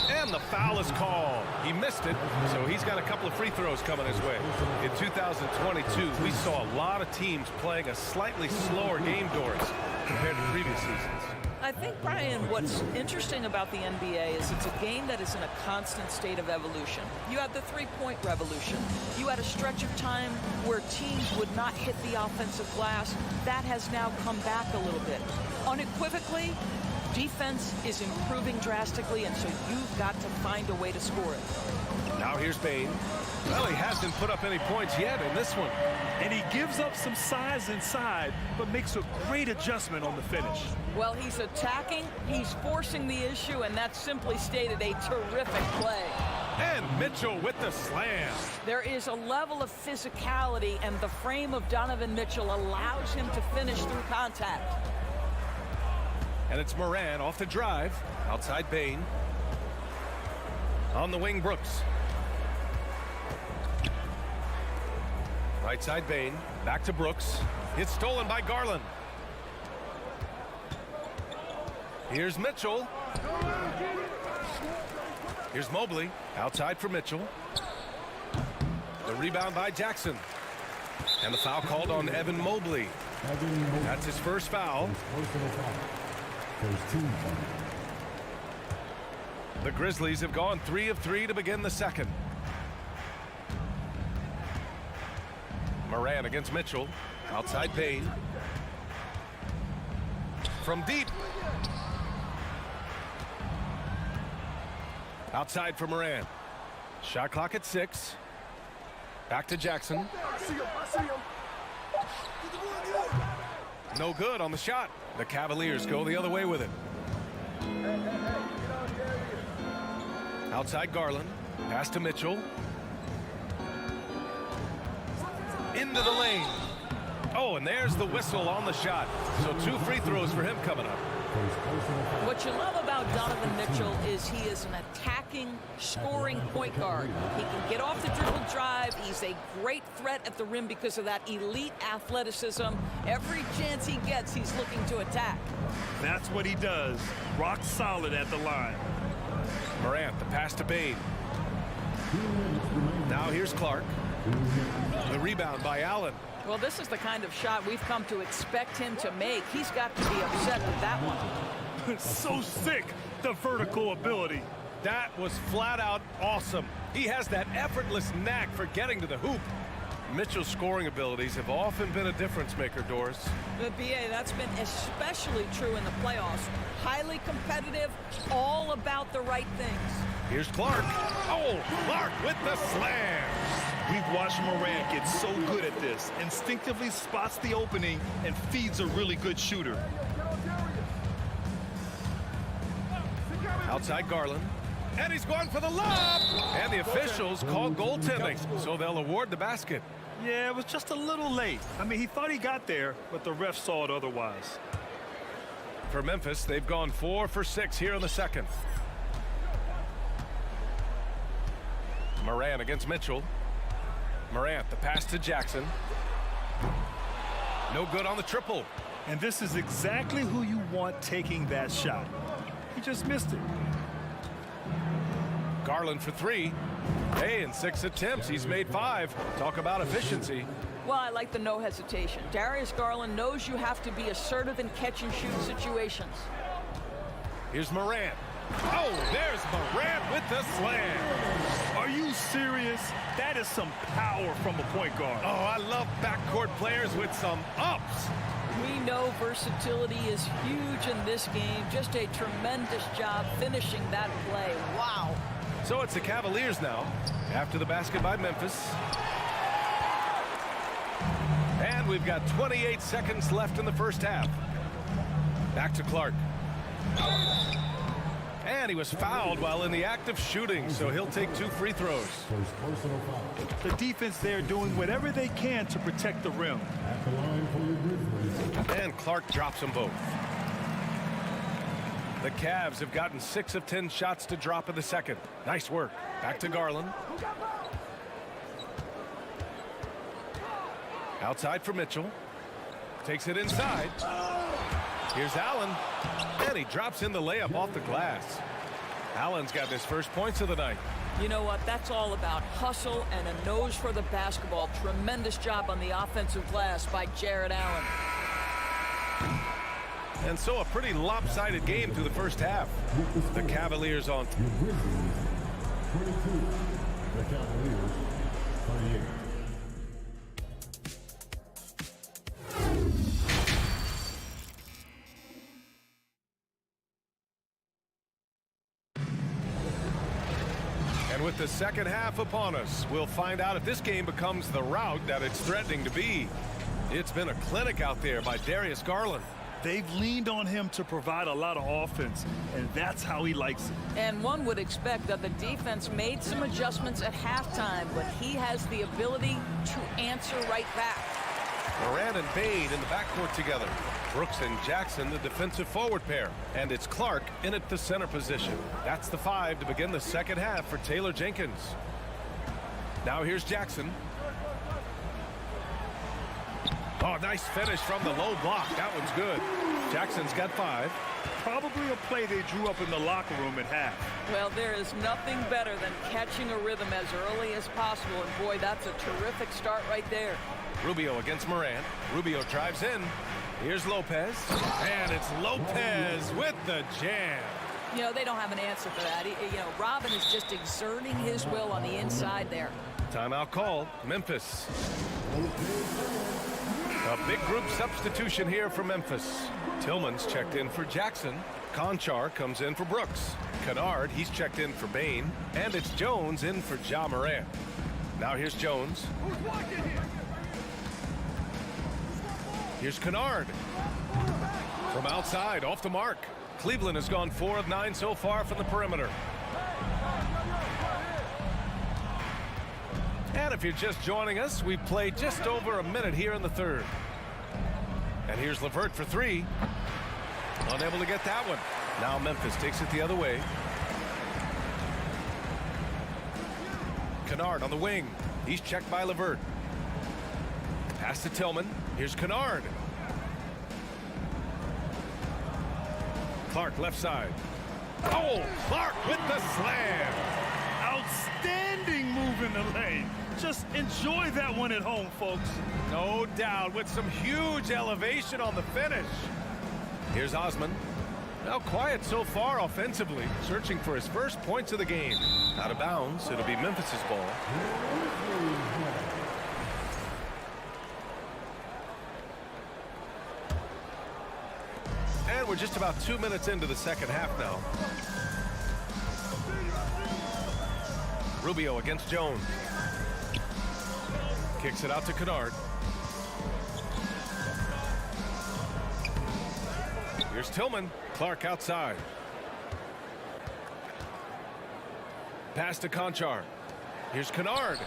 And the foul is called. He missed it, so he's got a couple of free throws coming his way. In 2022, we saw a lot of teams playing a slightly slower game, Doris, compared to previous seasons. I think, Brian, what's interesting about the NBA is it's a game that is in a constant state of evolution. You had the three-point revolution. You had a stretch of time where teams would not hit the offensive glass. That has now come back a little bit. Unequivocally, defense is improving drastically, and so you've got to find a way to score it. Now here's Bane. Well, he hasn't put up any points yet in this one. And he gives up some size inside, but makes a great adjustment on the finish. Well, he's attacking, he's forcing the issue, and that's simply stated a terrific play. And Mitchell with the slam. There is a level of physicality, and the frame of Donovan Mitchell allows him to finish through contact. And it's Morant off the drive. Outside Bane. On the wing, Brooks. Right side Bane. Back to Brooks. It's stolen by Garland. Here's Mitchell. Here's Mobley. Outside for Mitchell. The rebound by Jackson. And the foul called on Evan Mobley. That's his first foul. The Grizzlies have gone 3 of 3 to begin the second. Morant against Mitchell. Outside Bane. From deep. Outside for Morant. Shot clock at 6. Back to Jackson. No good on the shot. The Cavaliers go the other way with it. Outside Garland. Pass to Mitchell. Into the lane. Oh, and there's the whistle on the shot. So 2 free throws for him coming up. What you love about Donovan Mitchell is he is an attacking, scoring point guard. He can get off the dribble drive. He's a great threat at the rim because of that elite athleticism. Every chance he gets, he's looking to attack. That's what he does. Rock solid at the line. Morant, the pass to Bane. Now here's Clark. The rebound by Allen. Well, this is the kind of shot we've come to expect him to make. He's got to be upset with that one. So sick, the vertical ability. That was flat out awesome. He has that effortless knack for getting to the hoop. Mitchell's scoring abilities have often been a difference maker, Doris. The BA, that's been especially true in the playoffs. Highly competitive, all about the right things. Here's Clark. Oh, Clark with the slam. We've watched Morant get so good at this. Instinctively spots the opening and feeds a really good shooter. Outside Garland. And he's going for the lob. And the officials call goaltending, so they'll award the basket. Yeah, it was just a little late. I mean, he thought he got there, but the ref saw it otherwise. For Memphis, they've gone 4 for 6 here in the second. Morant against Mitchell. Morant, the pass to Jackson. No good on the triple. And this is exactly who you want taking that shot. He just missed it. Garland for 3. Hey, in 6 attempts, he's made 5. Talk about efficiency. Well, I like the no hesitation. Darius Garland knows you have to be assertive in catch-and-shoot situations. Here's Morant. Oh, there's Morant with the slam. Are you serious? That is some power from a point guard. Oh, I love backcourt players with some ups. We know versatility is huge in this game. Just a tremendous job finishing that play. Wow. So it's the Cavaliers now, after the basket by Memphis. And we've got 28 seconds left in the first half. Back to Clark. And he was fouled while in the act of shooting, so he'll take 2 free throws. The defense there doing whatever they can to protect the rim. At the line for your Grizzlies. And Clark drops them both. The Cavs have gotten 6 of 10 shots to drop in the second. Nice work. Back to Garland. Outside for Mitchell. Takes it inside. Here's Allen. And he drops in the layup off the glass. Allen's got his first points of the night. You know what? That's all about hustle and a nose for the basketball. Tremendous job on the offensive glass by Jared Allen. And so a pretty lopsided game through the first half. The Cavaliers on. Your Grizzlies, 22. The Cavaliers, 28. And with the second half upon us, we'll find out if this game becomes the rout that it's threatening to be. It's been a clinic out there by Darius Garland. They've leaned on him to provide a lot of offense, and that's how he likes it. And one would expect that the defense made some adjustments at halftime, but he has the ability to answer right back. Morant and Bade in the backcourt together. Brooks and Jackson, the defensive forward pair. And it's Clark in at the center position. That's the 5 to begin the second half for Taylor Jenkins. Now here's Jackson. Oh, nice finish from the low block. That one's good. Jackson's got 5. Probably a play they drew up in the locker room at half. Well, there is nothing better than catching a rhythm as early as possible. And boy, that's a terrific start right there. Rubio against Morant. Rubio drives in. Here's Lopez. And it's Lopez with the jam. You know, they don't have an answer for that. Robin is just exerting his will on the inside there. Timeout call. Memphis. A big group substitution here for Memphis. Tillman's checked in for Jackson. Conchar comes in for Brooks. Kennard, he's checked in for Bain. And it's Jones in for Ja Morant. Now here's Jones. Here's Kennard. From outside, off the mark. Cleveland has gone 4 of 9 so far from the perimeter. And if you're just joining us, we've played just over a minute here in the third. And here's LeVert for 3. Unable to get that one. Now Memphis takes it the other way. Kennard on the wing. He's checked by LeVert. Pass to Tillman. Here's Kennard. Clark left side. Oh, Clark with the slam. Outstanding move in the lane. Just enjoy that one at home, folks. No doubt, with some huge elevation on the finish. Here's Osman. Now quiet so far offensively, searching for his first points of the game. Out of bounds, it'll be Memphis's ball. we're just about 2 minutes into the second half now. Rubio against Jones. Kicks it out to Kennard. Here's Tillman. Clark outside. Pass to Conchar. Here's Kennard.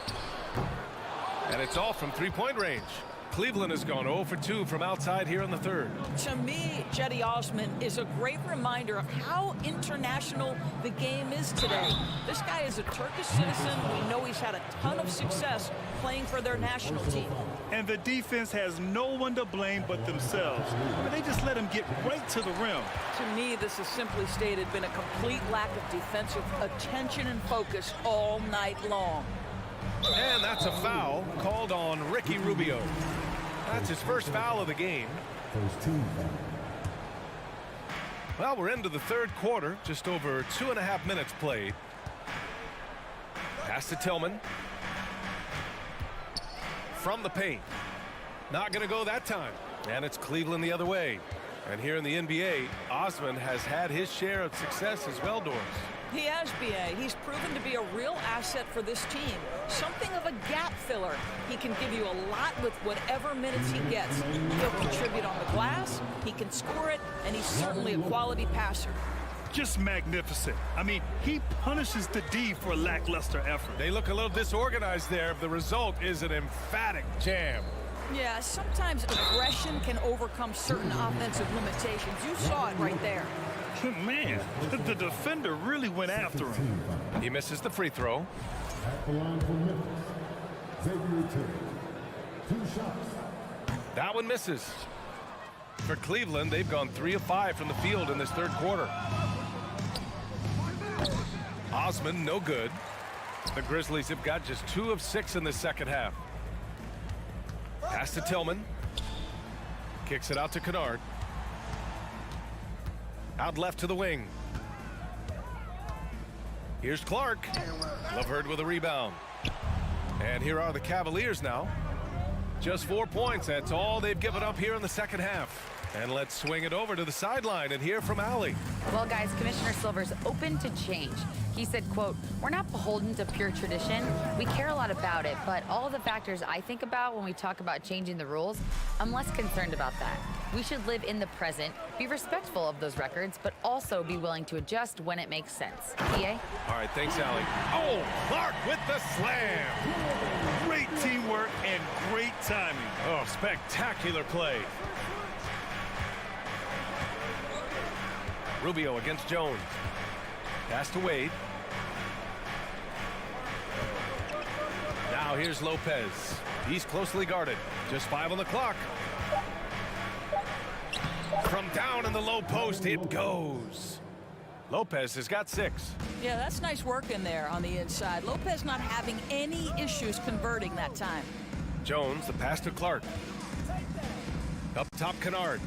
And it's off from three-point range. Cleveland has gone 0 for 2 from outside here in the third. To me, Cedi Osman is a great reminder of how international the game is today. This guy is a Turkish citizen. We know he's had a ton of success playing for their national team. And the defense has no one to blame but themselves. I mean, they just let him get right to the rim. To me, this has simply stated been a complete lack of defensive attention and focus all night long. And that's a foul called on Ricky Rubio. That's his first foul of the game. First team foul. Well, we're into the third quarter, just over 2.5 minutes played. Pass to Tillman. From the paint. Not going to go that time. And it's Cleveland the other way. And here in the NBA, Osman has had his share of success as well, Doris. He has, B.A. He's proven to be a real asset for this team. Something of a gap filler. He can give you a lot with whatever minutes he gets. He'll contribute on the glass, he can score it, and he's certainly a quality passer. Just magnificent. I mean, he punishes the D for lackluster effort. They look a little disorganized there. The result is an emphatic jam. Yeah, sometimes aggression can overcome certain offensive limitations. You saw it right there. Man, the defender really went after him. He misses the free throw. At the line for Memphis, Xavier Tillman. 2 shots. That one misses. For Cleveland, they've gone 3 of 5 from the field in this third quarter. Osman, no good. The Grizzlies have got just 2 of 6 in the second half. Pass to Tillman. Kicks it out to Kennard. Out left to the wing. Here's Clark. LeVert with a rebound. And here are the Cavaliers now. Just 4 points. That's all they've given up here in the second half. And let's swing it over to the sideline and hear from Allie. Well, guys, Commissioner Silver's open to change. He said, quote, "We're not beholden to pure tradition. We care a lot about it, but all the factors I think about when we talk about changing the rules, I'm less concerned about that. We should live in the present, be respectful of those records, but also be willing to adjust when it makes sense." PA? All right, thanks, Allie. Oh, Clark with the slam. Great teamwork and great timing. Oh, spectacular play. Rubio against Jones. Pass to Wade. Now here's Lopez. He's closely guarded. Just 5 on the clock. From down in the low post, it goes. Lopez has got 6. Yeah, that's nice work in there on the inside. Lopez not having any issues converting that time. Jones, the pass to Clark. Up top, Kennard.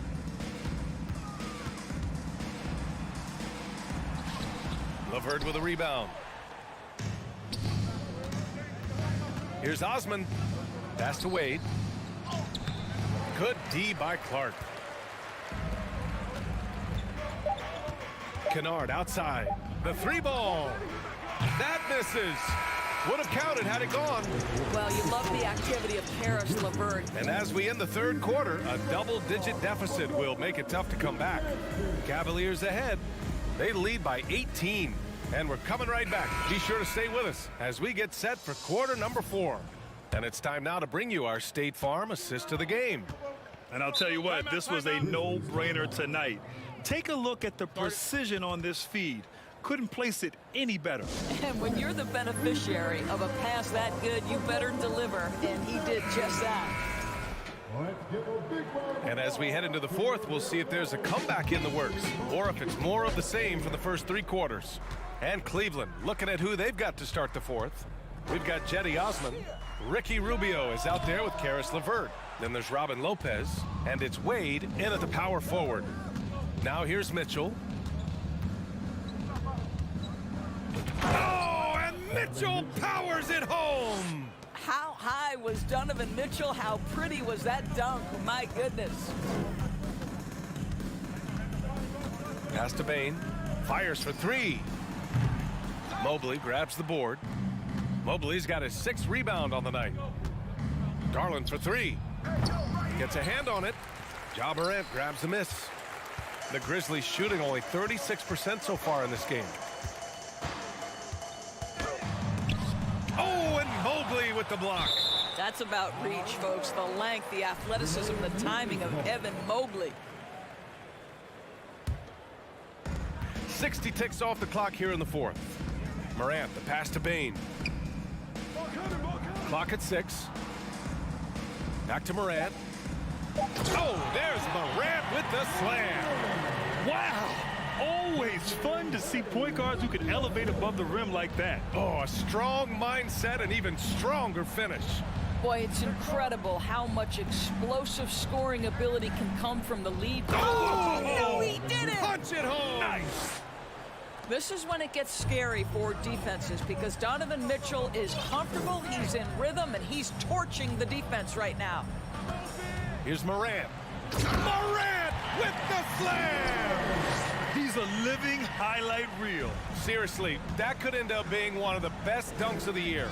LeVert with a rebound. Here's Osman. Pass to Wade. Good D by Clark. Kennard outside. The 3-ball. That misses. Would have counted had it gone. Well, you love the activity of Pharos, LeVert. And as we end the third quarter, a double-digit deficit will make it tough to come back. Cavaliers ahead. They lead by 18. And we're coming right back. Be sure to stay with us as we get set for quarter number 4. And it's time now to bring you our State Farm assist to the game. And I'll tell you what, this was a no-brainer tonight. Take a look at the precision on this feed. Couldn't place it any better. And when you're the beneficiary of a pass that good, you better deliver. And he did just that. And as we head into the fourth, we'll see if there's a comeback in the works or if it's more of the same for the first 3 quarters. And Cleveland looking at who they've got to start the fourth. We've got Cedi Osman. Ricky Rubio is out there with Caris LeVert. Then there's Robin Lopez. And it's Wade in at the power forward. Now here's Mitchell. Oh, and Mitchell powers it home. How high was Donovan Mitchell? How pretty was that dunk? My goodness. Pass to Bane. Fires for three. Mobley grabs the board. Mobley's got his 6th rebound on the night. Garland for three. Gets a hand on it. Ja Morant grabs the miss. The Grizzlies shooting only 36% so far in this game. Oh, and Mobley with the block. That's about reach, folks. The length, the athleticism, the timing of Evan Mobley. 60 ticks off the clock here in the 4th. Morant, the pass to Bane. Clock at 6. Back to Morant. Oh, there's Morant with the slam. Wow. Always fun to see point guards who can elevate above the rim like that. Oh, a strong mindset and even stronger finish. Boy, it's incredible how much explosive scoring ability can come from the lead. Oh, no, he did it! Punch it home! Nice! This is when it gets scary for defenses because Donovan Mitchell is comfortable, he's in rhythm, and he's torching the defense right now. Here's Morant. Morant with the slam! He's a living highlight reel. Seriously, that could end up being one of the best dunks of the year.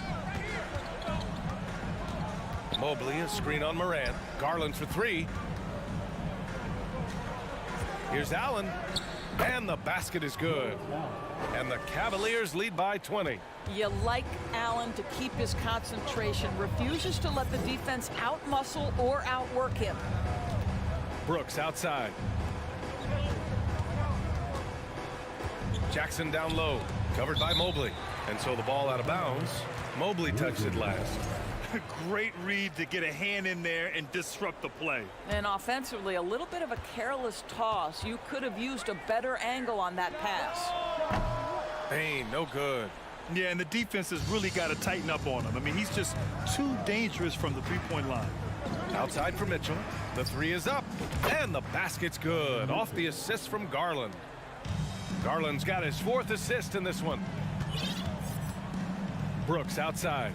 Mobley, a screen on Morant. Garland for three. Here's Allen. And the basket is good. And the Cavaliers lead by 20. You like Allen to keep his concentration, refuses to let the defense outmuscle or outwork him. Brooks outside. Jackson down low, covered by Mobley. And so the ball out of bounds. Mobley touched it last. Great read to get a hand in there and disrupt the play. And offensively, a little bit of a careless toss. You could have used a better angle on that pass. Bane, no good. Yeah, and the defense has really got to tighten up on him. I mean, he's just too dangerous from the three-point line. Outside for Mitchell. The three is up. And the basket's good. Off the assist from Garland. Garland's got his 4th assist in this one. Brooks outside.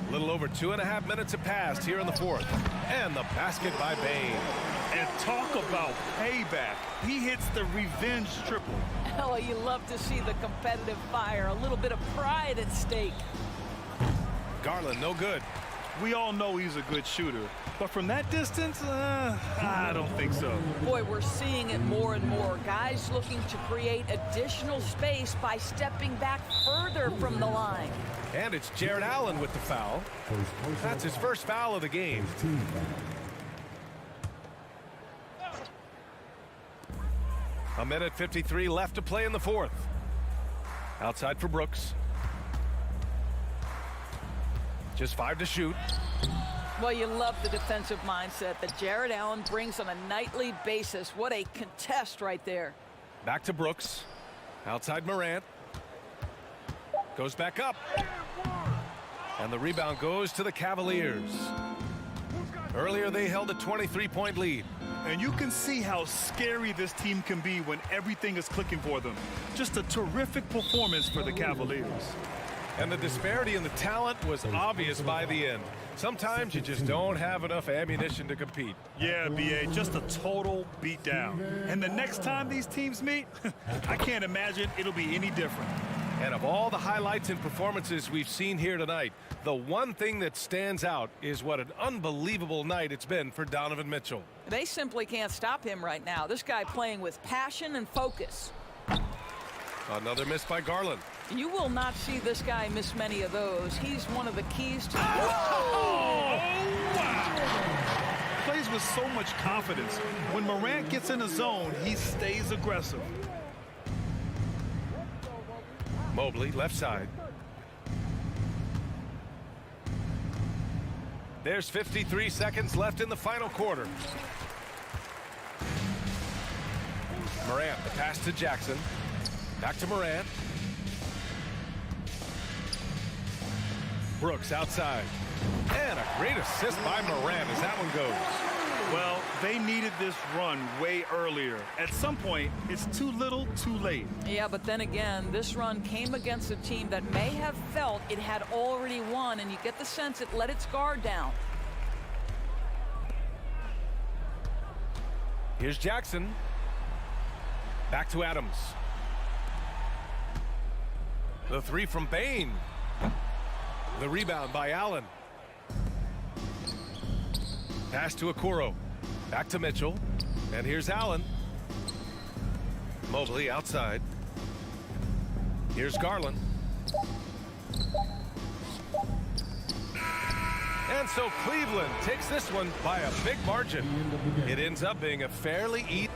A little over 2.5 minutes have passed here in the 4th. And the basket by Bane. And talk about payback. He hits the revenge triple. Oh, you love to see the competitive fire. A little bit of pride at stake. Garland, no good. We all know he's a good shooter. But from that distance, I don't think so. Boy, we're seeing it more and more. Guys looking to create additional space by stepping back further from the line. And it's Jared Allen with the foul. That's his first foul of the game. A minute 53 left to play in the 4th. Outside for Brooks. Just 5 to shoot. Well, you love the defensive mindset that Jared Allen brings on a nightly basis. What a contest right there. Back to Brooks. Outside Morant. Goes back up. And the rebound goes to the Cavaliers. Earlier they held a 23-point lead. And you can see how scary this team can be when everything is clicking for them. Just a terrific performance for the Cavaliers. And the disparity in the talent was obvious by the end. Sometimes you just don't have enough ammunition to compete. Yeah, B.A., just a total beatdown. And the next time these teams meet, I can't imagine it'll be any different. And of all the highlights and performances we've seen here tonight, the one thing that stands out is what an unbelievable night it's been for Donovan Mitchell. They simply can't stop him right now. This guy playing with passion and focus. Another miss by Garland. You will not see this guy miss many of those. He's one of the keys to... Oh, wow! Plays with so much confidence. When Morant gets in the zone, he stays aggressive. Mobley, left side. There's 53 seconds left in the final quarter. Morant, the pass to Jackson. Back to Morant. Brooks outside. And a great assist by Morant as that one goes. Well, they needed this run way earlier. At some point, it's too little, too late. Yeah, but then again, this run came against a team that may have felt it had already won, and you get the sense it let its guard down. Here's Jackson. Back to Adams. The three from Bain. The rebound by Allen. Pass to Okoro. Back to Mitchell. And here's Allen. Mobley outside. Here's Garland. And so Cleveland takes this one by a big margin. It ends up being a fairly easy.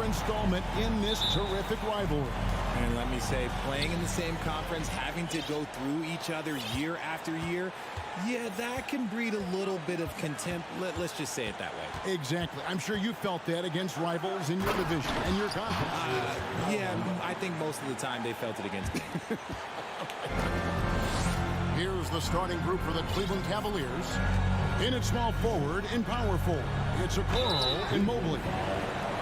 installment in this terrific rivalry. And let me say, playing in the same conference, having to go through each other year after year, yeah, that can breed a little bit of contempt. Let's just say it that way. Exactly. I'm sure you felt that against rivals in your division and your conference. Yeah, I think most of the time they felt it against me. Here's the starting group for the Cleveland Cavaliers. In at small forward, in power forward, it's Okoro and Mobley.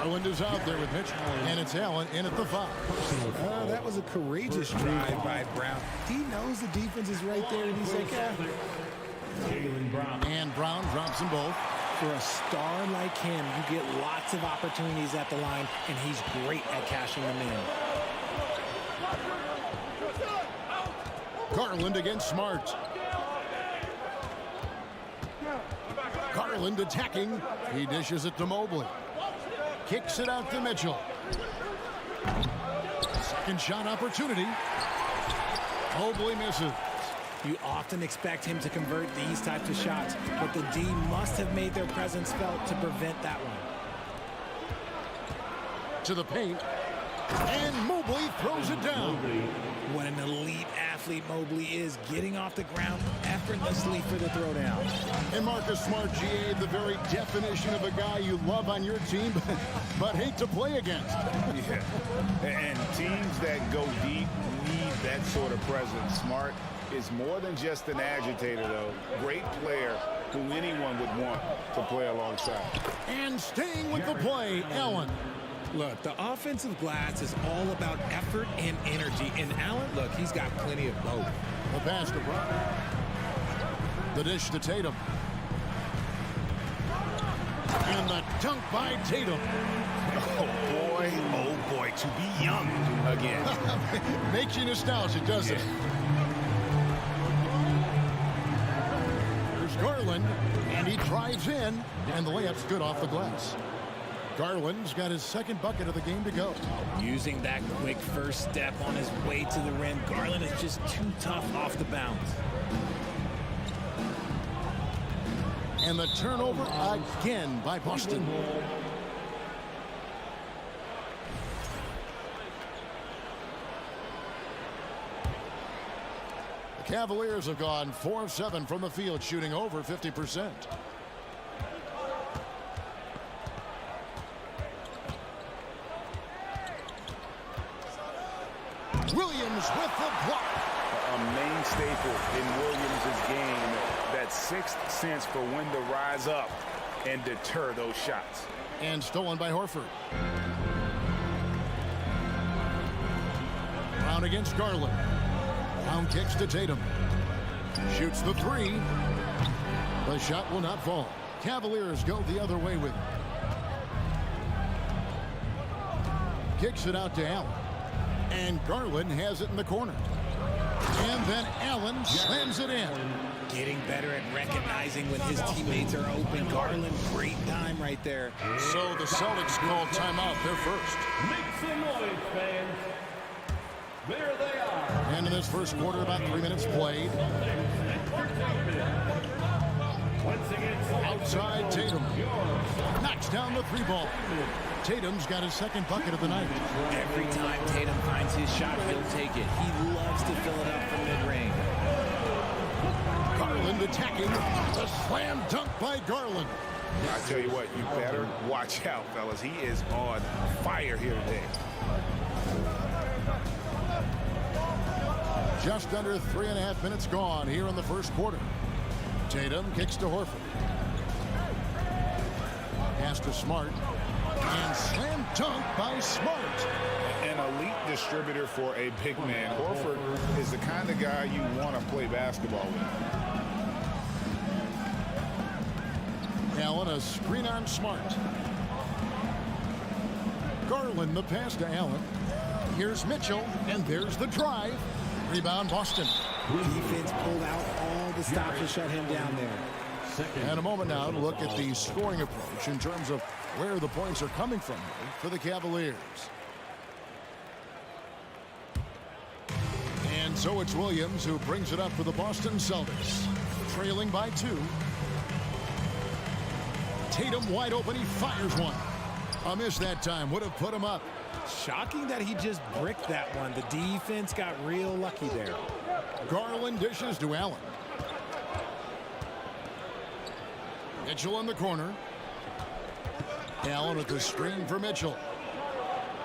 Garland is out there with Mitch, and it's Allen in at the 5. That was a courageous drive by Brown. He knows the defense is right there, and he's like, And Brown drops them both. For a star like him, you get lots of opportunities at the line, and he's great at cashing them in. Garland against Smart. Garland attacking. He dishes it to Mobley. Kicks it out to Mitchell. Second shot opportunity. Mobley misses. You often expect him to convert these types of shots, but the D must have made their presence felt to prevent that one. To the paint. And Mobley throws it down. What an elite athlete Mobley is, getting off the ground effortlessly for the throwdown. And Marcus Smart, GA, the very definition of a guy you love on your team, but hate to play against. Yeah, and teams that go deep need that sort of presence. Smart is more than just an agitator, though. Great player who anyone would want to play alongside. And staying with the play, Allen. Look, the offensive glass is all about effort and energy. And Allen, look, he's got plenty of both. The pass to Brown. The dish to Tatum. And the dunk by Tatum. Oh boy, to be young again. Makes you nostalgic, doesn't it? There's Garland, and he drives in, and the layup's good off the glass. Garland's got his second bucket of the game to go. Using that quick first step on his way to the rim, Garland is just too tough off the bounce. And the turnover again by Boston. The Cavaliers have gone 4 of 7 from the field, shooting over 50%. Williams with the block. A main staple in Williams' game, that sixth sense for when to rise up and deter those shots. And stolen by Horford. Brown against Garland. Brown kicks to Tatum. Shoots the three. The shot will not fall. Cavaliers go the other way with it. Kicks it out to Allen. And Garland has it in the corner. And then Allen slams it in. Getting better at recognizing when his teammates are open. Garland, great time right there. So the Celtics call timeout. They're first. Make some noise, fans. There they are. And in this first quarter, about 3 minutes played. Outside Tatum. Knocks down the three ball. Tatum's got his second bucket of the night. Every time Tatum finds his shot, he'll take it. He loves to fill it up from mid-range. Garland attacking. The slam dunk by Garland. I tell you what, you better watch out, fellas. He is on fire here today. Just under 3.5 minutes gone here in the first quarter. Tatum kicks to Horford. Pass to Smart. And slam dunk by Smart. An elite distributor for a big man. Horford is the kind of guy you want to play basketball with. Allen, a screen on Smart. Garland, the pass to Allen. Here's Mitchell, and there's the drive. Rebound, Boston. Defense pulled out all the stops to shut him down there. And a moment now to look at the scoring approach in terms of where the points are coming from for the Cavaliers. And so it's Williams who brings it up for the Boston Celtics. Trailing by 2. Tatum wide open. He fires one. A miss that time. Would have put him up. Shocking that he just bricked that one. The defense got real lucky there. Garland dishes to Allen. Mitchell in the corner. Allen with the screen for Mitchell.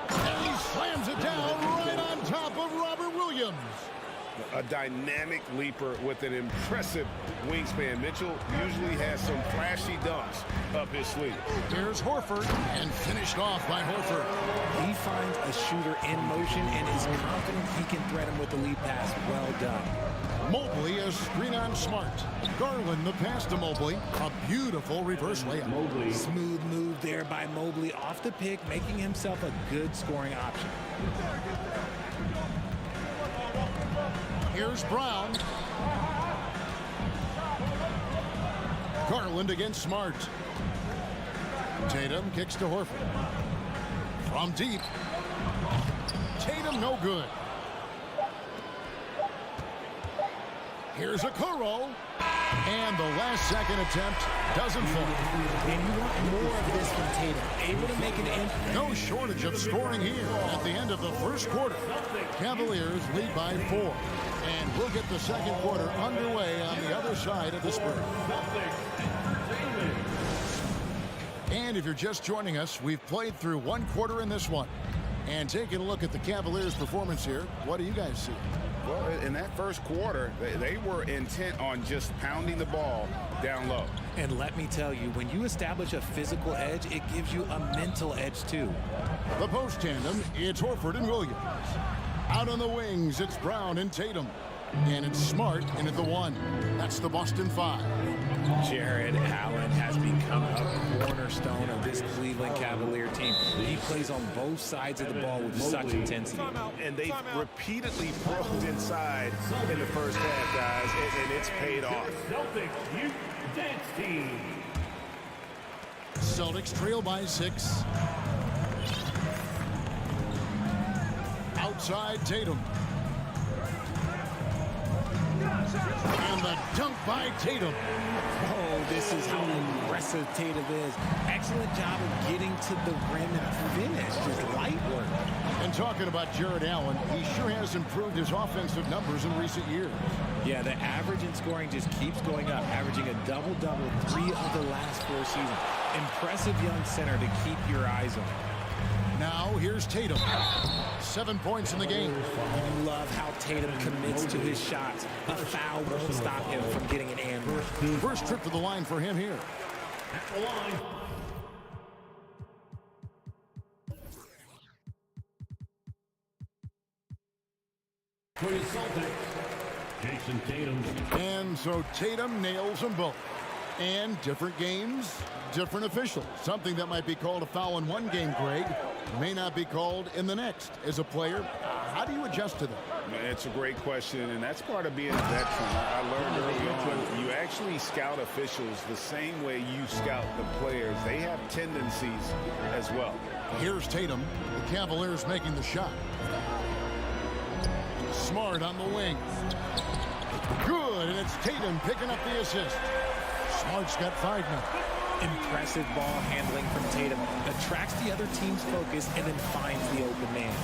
And he slams it down right on top of Robert Williams. A dynamic leaper with an impressive wingspan. Mitchell usually has some flashy dunks up his sleeve. Here's Horford, and finished off by Horford. He finds a shooter in motion and is confident he can thread him with the lead pass. Well done. Mobley a screen on Smart. Garland the pass to Mobley. A beautiful reverse layup. Smooth move there by Mobley off the pick, making himself a good scoring option. Here's Brown. Garland against Smart. Tatum kicks to Horford. From deep. Tatum no good. Here's a Kuro. And the last second attempt doesn't fall. And you want more of this from Tatum. Able to make an impact. No shortage of scoring here at the end of the first quarter. Cavaliers lead by 4. And we'll get the second quarter underway on the other side of the Spurs. And if you're just joining us, we've played through one quarter in this one. And taking a look at the Cavaliers' performance here, what do you guys see? Well, in that first quarter, they were intent on just pounding the ball down low. And let me tell you, when you establish a physical edge, it gives you a mental edge too. The post tandem, it's Horford and Williams. Out on the wings, it's Brown and Tatum. And it's Smart in at the 1. That's the Boston 5. Jared Allen has become a cornerstone of this Cleveland Cavalier team. He plays on both sides of the ball with such intensity. And they've repeatedly probed inside in the first half, guys, and it's paid off. Celtics Youth Dance Team. Celtics trail by 6. Outside Tatum. And the dunk by Tatum. Oh, this is how aggressive Tatum is. Excellent job of getting to the rim and finish. Just light work. And talking about Jared Allen, he sure has improved his offensive numbers in recent years. Yeah, the average in scoring just keeps going up, averaging a double-double 3 of the last 4 seasons. Impressive young center to keep your eyes on. Now here's Tatum. 7 points in the game. You love how Tatum commits to his shots. A foul won't stop him from getting an and one. First trip to the line for him here. At the line. For the Celtics, Jason Tatum. And so Tatum nails them both. And different games, different officials. Something that might be called a foul in one game, Greg, may not be called in the next. As a player, how do you adjust to that? It's a great question, and that's part of being a veteran. I learned early on, you actually scout officials the same way you scout the players. They have tendencies as well. Here's Tatum. The Cavaliers making the shot. Smart on the wing. Good, and it's Tatum picking up the assist. Smart's got 5 now. Impressive ball handling from Tatum. Attracts the other team's focus and then finds the open man.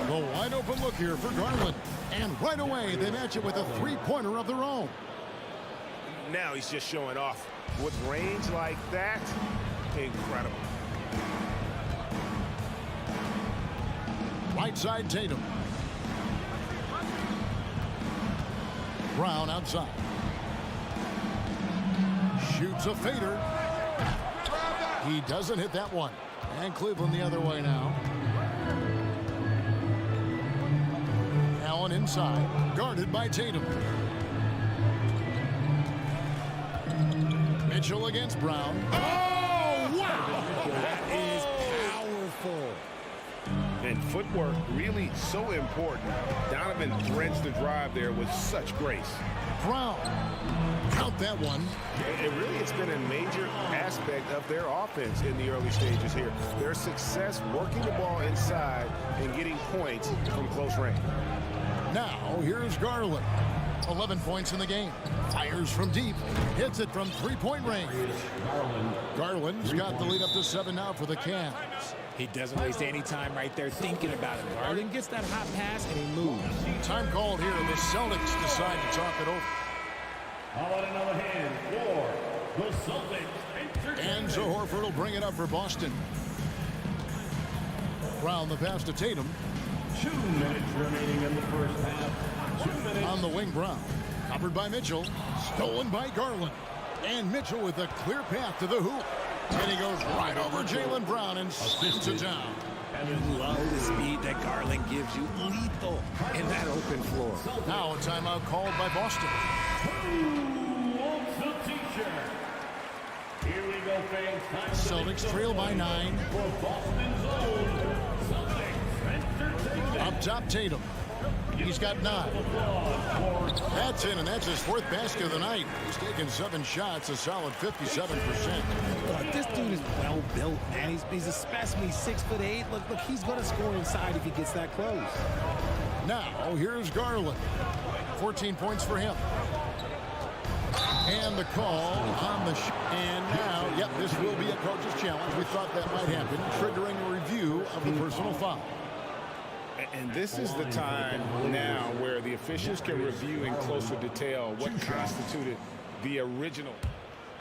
The wide open look here for Garland. And right away, they match it with a 3-pointer of their own. Now he's just showing off. With range like that, incredible. Right side Tatum. Brown outside. Shoots a fader. He doesn't hit that one. And Cleveland the other way now. Allen inside. Guarded by Tatum. Mitchell against Brown. Oh, wow! That is powerful. And footwork really so important. Donovan threads the drive there with such grace. Brown. Count that one. It's been a major aspect of their offense in the early stages here. Their success working the ball inside and getting points from close range. Now, here's Garland. 11 points in the game. Fires from deep. Hits it from 3-point range. Garland's got the lead up to 7 now for the Cavs. He doesn't waste any time right there thinking about it. Garland gets that hot pass and he moves. Time called here. The Celtics decide to talk it over. How about another hand for the Celtics? And so Horford will bring it up for Boston. Brown the pass to Tatum. 2 minutes remaining in the first half. 2 minutes. On the wing, Brown. Covered by Mitchell. Stolen by Garland. And Mitchell with a clear path to the hoop. And he goes right over Jaylen Brown and slams it down. You love the speed that Garland gives you. Lethal in that open floor. Now a timeout called by Boston. Here we go, fans. Celtics trail by 9. Up top, Tatum. He's got 9. That's in, and that's his 4th basket of the night. He's taken 7 shots, a solid 57%. Look, this dude is well built, man. He's a specimen. He's 6'8". Look, he's going to score inside if he gets that close. Now, here's Garland. 14 points for him. And the call on the and now, yep, this will be a coach's challenge. We thought that might happen, triggering a review of the personal foul. And this is the time now where the officials can review in closer detail what constituted the original.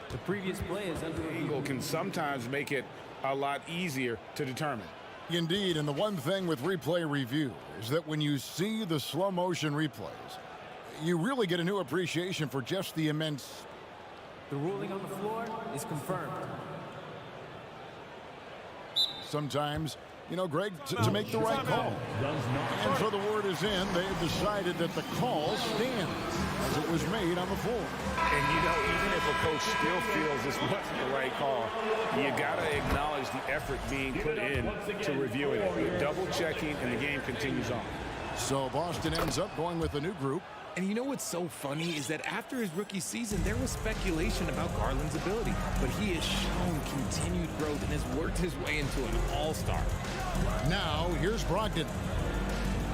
The previous play is under Angle can sometimes make it a lot easier to determine. Indeed, and the one thing with replay review is that when you see the slow motion replays, you really get a new appreciation for just the immense. The ruling on the floor is confirmed. Sometimes, you know, Greg, to make the right call. And so the word is in. They've decided that the call stands as it was made on the floor. And, you know, even if a coach still feels this wasn't the right call, you got to acknowledge the effort being put in to reviewing it. You're double-checking, and the game continues on. So Boston ends up going with a new group. And you know what's so funny is that after his rookie season, there was speculation about Garland's ability. But he has shown continued growth and has worked his way into an all-star. Now, here's Brogdon.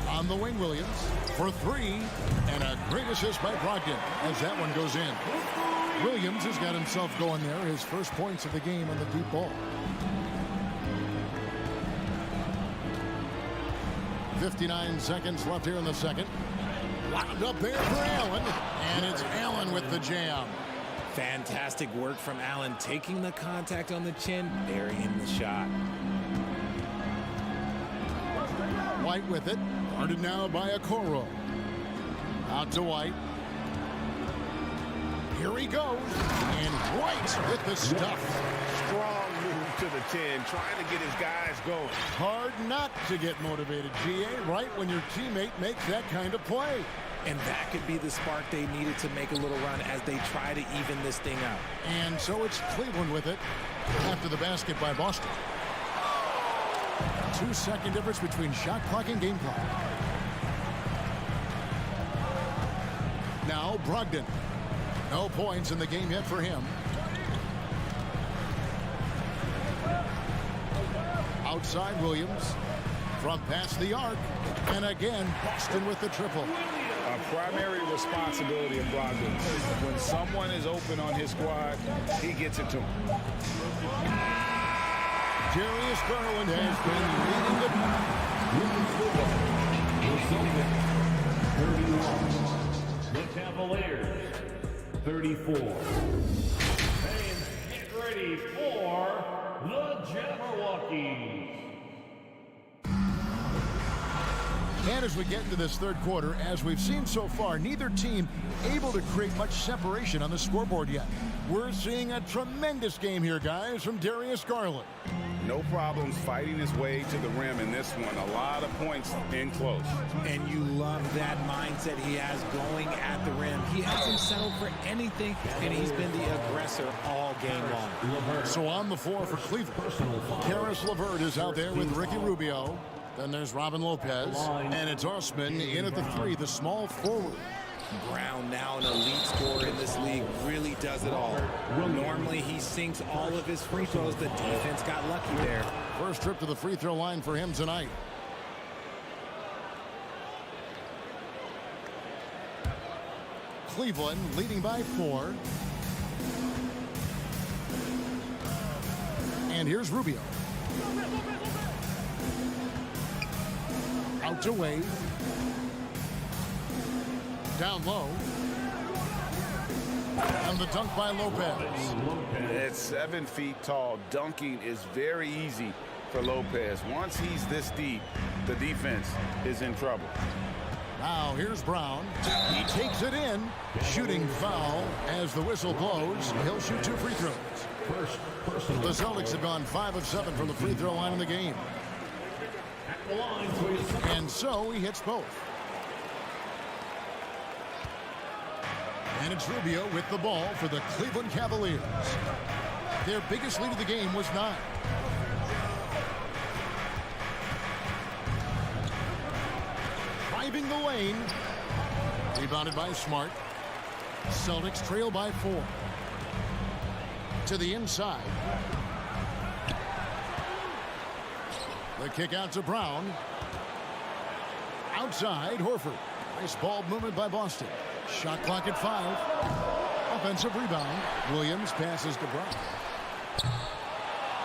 On the wing, Williams for 3. And a great assist by Brogdon as that one goes in. Williams has got himself going there. His first points of the game on the deep ball. 59 seconds left here in the second. Locked up there for Allen, and it's Allen with the jam. Fantastic work from Allen, taking the contact on the chin, burying the shot. White with it, guarded now by Okoro. Out to White. Here he goes, and White with the stuff. Strong move to the 10, trying to get his guys going. Hard not to get motivated, GA, right when your teammate makes that kind of play. And that could be the spark they needed to make a little run as they try to even this thing out. And so it's Cleveland with it after the basket by Boston. 2-second difference between shot clock and game clock. Now Brogdon. No points in the game yet for him. Outside Williams from past the arc. And again, Boston with the triple. A primary responsibility of Brogdon. When someone is open on his squad, he gets it to him. Darius Garland has The Cavaliers, 34. Fans, get ready for the Jabberwockies. And as we get into this third quarter, as we've seen so far, neither team able to create much separation on the scoreboard yet. We're seeing a tremendous game here, guys, from Darius Garland. No problems fighting his way to the rim in this one. A lot of points in close. And you love that mindset he has going at the rim. He hasn't settled for anything, and he's been the aggressor all game long. So on the floor for Cleveland, Karis LeVert is out there with Ricky Rubio. Then there's Robin Lopez, and it's Osman in at the 3, the small forward. Brown, now an elite scorer in this league, really does it all. Normally he sinks all of his free throws. The defense got lucky there. First trip to the free throw line for him tonight. Cleveland leading by 4. And here's Rubio. Out to Wade. Down low. And the dunk by Lopez. At 7 feet tall, dunking is very easy for Lopez. Once he's this deep, the defense is in trouble. Now here's Brown. He takes it in. Shooting foul as the whistle blows. He'll shoot 2 free throws. The Celtics have gone 5 of 7 from the free throw line in the game. And so he hits both. And it's Rubio with the ball for the Cleveland Cavaliers. Their biggest lead of the game was 9. Driving the lane. Rebounded by Smart. Celtics trail by 4. To the inside. The kick out to Brown. Outside, Horford. Nice ball movement by Boston. Shot clock at 5. Offensive rebound. Williams passes to Brown.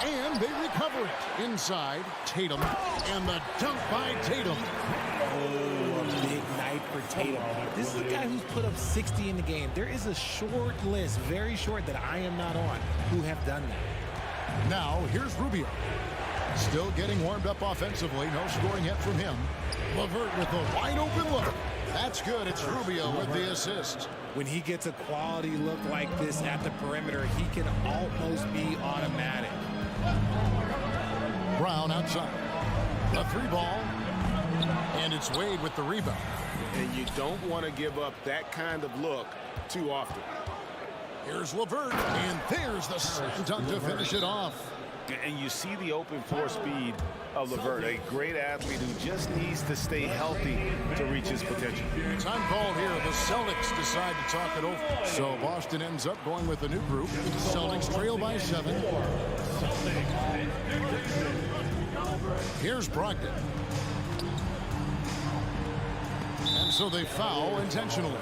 And they recover it. Inside, Tatum. And the dunk by Tatum. Oh, a big night for Tatum. This is a guy who's put up 60 in the game. There is a short list, very short, that I am not on, who have done that. Now, here's Rubio. Still getting warmed up offensively. No scoring yet from him. LeVert with a wide open look. That's good. It's Rubio with the assist. When he gets a quality look like this at the perimeter, he can almost be automatic. Brown outside. The 3 ball. And it's Wade with the rebound. And you don't want to give up that kind of look too often. Here's LeVert. And there's the slam dunk to finish it off. And you see the open floor speed of LeVert, a great athlete who just needs to stay healthy to reach his potential. Time called here. The Celtics decide to talk it over. So Boston ends up going with a new group. Celtics trail by 7. Here's Brogdon. And so they foul intentionally.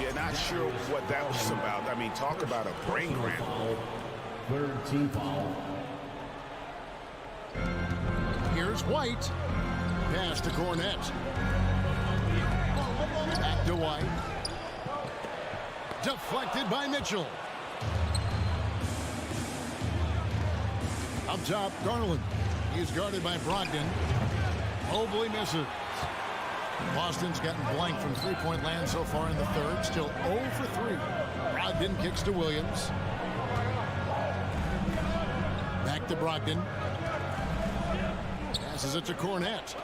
Yeah, not sure what that was about. I mean, talk about a brain cramp. Third team foul. Here's White. Pass to Cornette. Back to White. Deflected by Mitchell. Up top, Garland. He's guarded by Brogdon. Mobley misses. Boston's gotten blank from three-point land so far in the third. Still 0 for 3. Brogdon kicks to Williams. Back to Brogdon. Passes it to Cornette.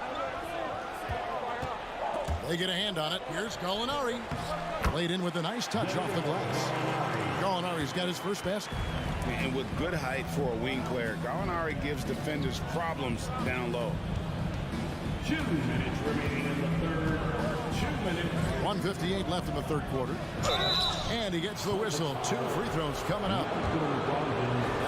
They get a hand on it. Here's Gallinari. Laid in with a nice touch off the glass. Gallinari's got his first basket. And with good height for a wing player, Gallinari gives defenders problems down low. 2 minutes remaining in the third. 2 minutes. 1:58 left in the third quarter. And he gets the whistle. 2 free throws coming up.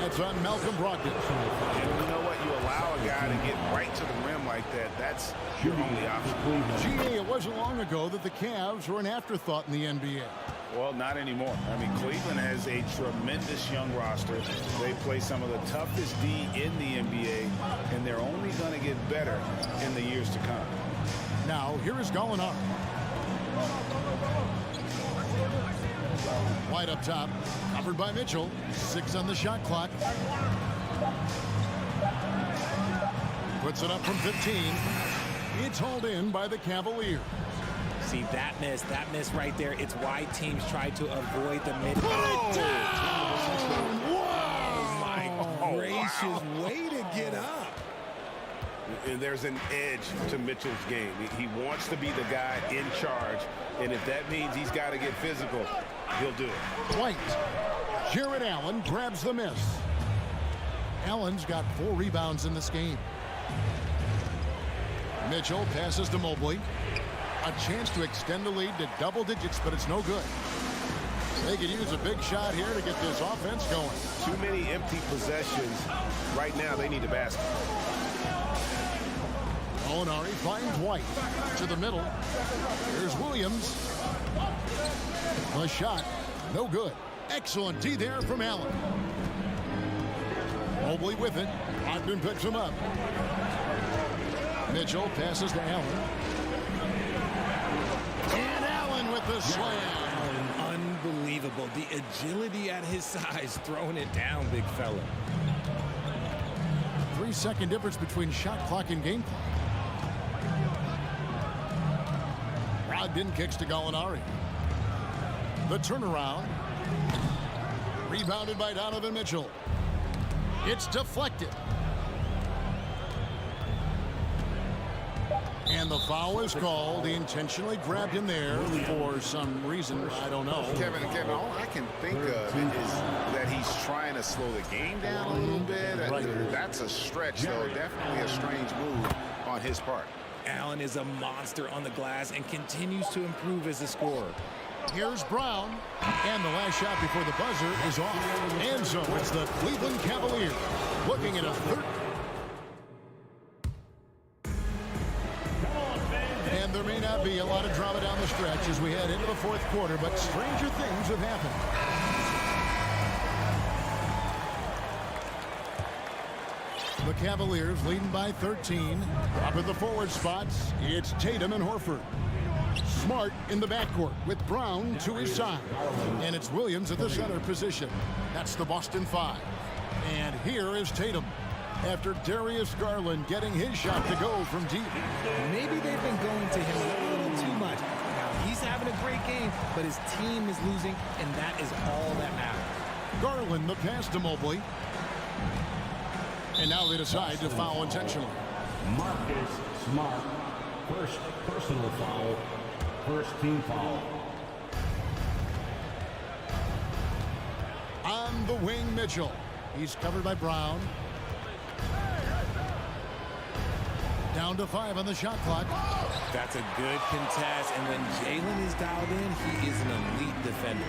That's on Malcolm Brogdon. And you know what? You allow a guy to get right to the rim like that. That's your only option. GA, it wasn't long ago that the Cavs were an afterthought in the NBA. Well, not anymore. I mean, Cleveland has a tremendous young roster. They play some of the toughest D in the NBA, and they're only going to get better in the years to come. Now, here is Gallinari. White up top, covered by Mitchell. 6 on the shot clock. Puts it up from 15. It's hauled in by the Cavaliers. See, that miss right there, it's why teams try to avoid the mid. Oh, my gracious, way to get up. And there's an edge to Mitchell's game. He wants to be the guy in charge, and if that means he's got to get physical, he'll do it. White. Jared Allen grabs the miss. Allen's got 4 rebounds in this game. Mitchell passes to Mobley. A chance to extend the lead to double digits, but it's no good. They could use a big shot here to get this offense going. Too many empty possessions. Right now, they need a basket. Gallinari finds White to the middle. Here's Williams. The shot, no good. Excellent D there from Allen. Mobley with it. Brogdon picks him up. Mitchell passes to Allen. And Allen with the slam. Unbelievable. The agility at his size, throwing it down, big fella. 3-second difference between shot clock and game clock. Brogdon kicks to Gallinari. The turnaround. Rebounded by Donovan Mitchell. It's deflected. And the foul is called. He intentionally grabbed him there for some reason. I don't know. Kevin, all I can think of is that he's trying to slow the game down a little bit. That's a stretch, though. Definitely a strange move on his part. Allen is a monster on the glass and continues to improve as a scorer. Here's Brown, and the last shot before the buzzer is off. And so it's the Cleveland Cavaliers looking at a third. And there may not be a lot of drama down the stretch as we head into the fourth quarter, but stranger things have happened. The Cavaliers leading by 13. Up at the forward spots, it's Tatum and Horford. Smart in the backcourt with Brown to his side. And it's Williams at the center position. That's the Boston Five. And here is Tatum after Darius Garland getting his shot to go from deep. Maybe they've been going to him a little too much. Now, he's having a great game, but his team is losing, and that is all that matters. Garland the pass to Mobley. And now they decide to foul intentionally. Marcus Smart, first personal foul, first team foul. On the wing, Mitchell. He's covered by Brown. Down to 5 on the shot clock. That's a good contest, and when Jalen is dialed in, he is an elite defender.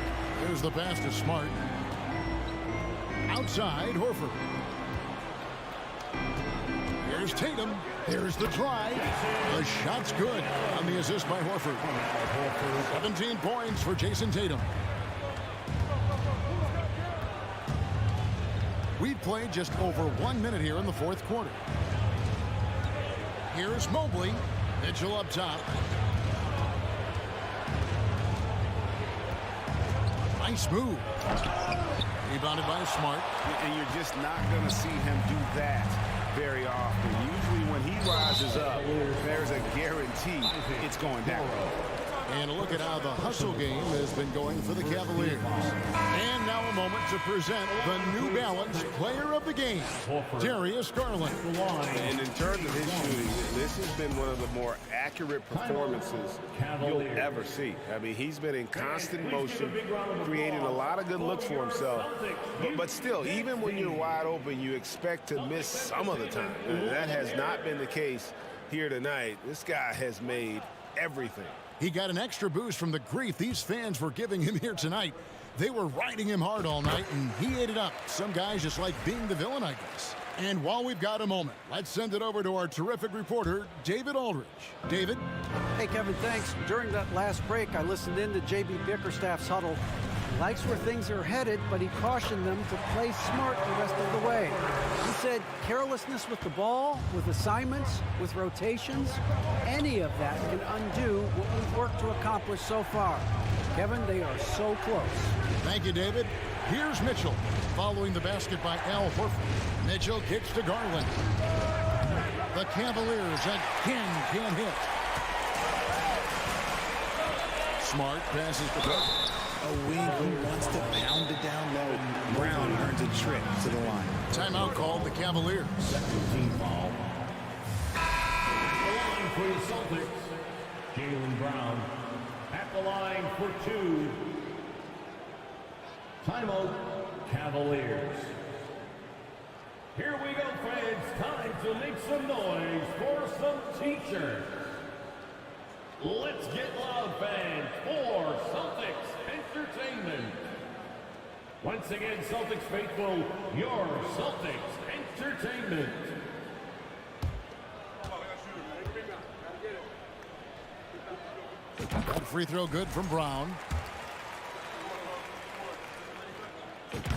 Here's the pass to Smart. Outside, Horford. Here's Tatum. Here's the drive. The shot's good on the assist by Horford. 17 points for Jason Tatum. We've played just over 1 minute here in the fourth quarter. Here's Mobley. Mitchell up top. Nice move. Rebounded by Smart. And you're just not going to see him do that very often. Usually when he rises up, there's a guarantee it's going down. And a look at how the hustle game has been going for the Cavaliers. And now a moment to present the New Balance Player of the Game, Darius Garland. And in terms of his shooting, this has been one of the more accurate performances you'll ever see. I mean, he's been in constant motion, creating a lot of good looks for himself. But still, even when you're wide open, you expect to miss some of the time. And that has not been the case here tonight. This guy has made everything. He got an extra boost from the grief these fans were giving him here tonight. They were riding him hard all night, and he ate it up. Some guys just like being the villain, I guess. And while we've got a moment, let's send it over to our terrific reporter, David Aldridge. David? Hey, Kevin, thanks. During that last break, I listened in to J.B. Bickerstaff's huddle. He likes where things are headed, but he cautioned them to play smart the rest of the way. He said carelessness with the ball, with assignments, with rotations, any of that can undo what we've worked to accomplish so far. Kevin, they are so close. Thank you, David. Here's Mitchell, following the basket by Al Horford. Mitchell kicks to Garland. The Cavaliers again can't hit. Smart passes to Brown. A wing who wants to pound it down low. Brown earns a trip to the line. Timeout called the Cavaliers. Second team foul. The line for the Celtics, Jalen Brown. At the line for 2. Timeout, Cavaliers. Here we go, fans. Time to make some noise for some teachers. Let's get loud, fans, for Celtics Entertainment. Once again, Celtics faithful, your Celtics Entertainment. That free throw good from Brown.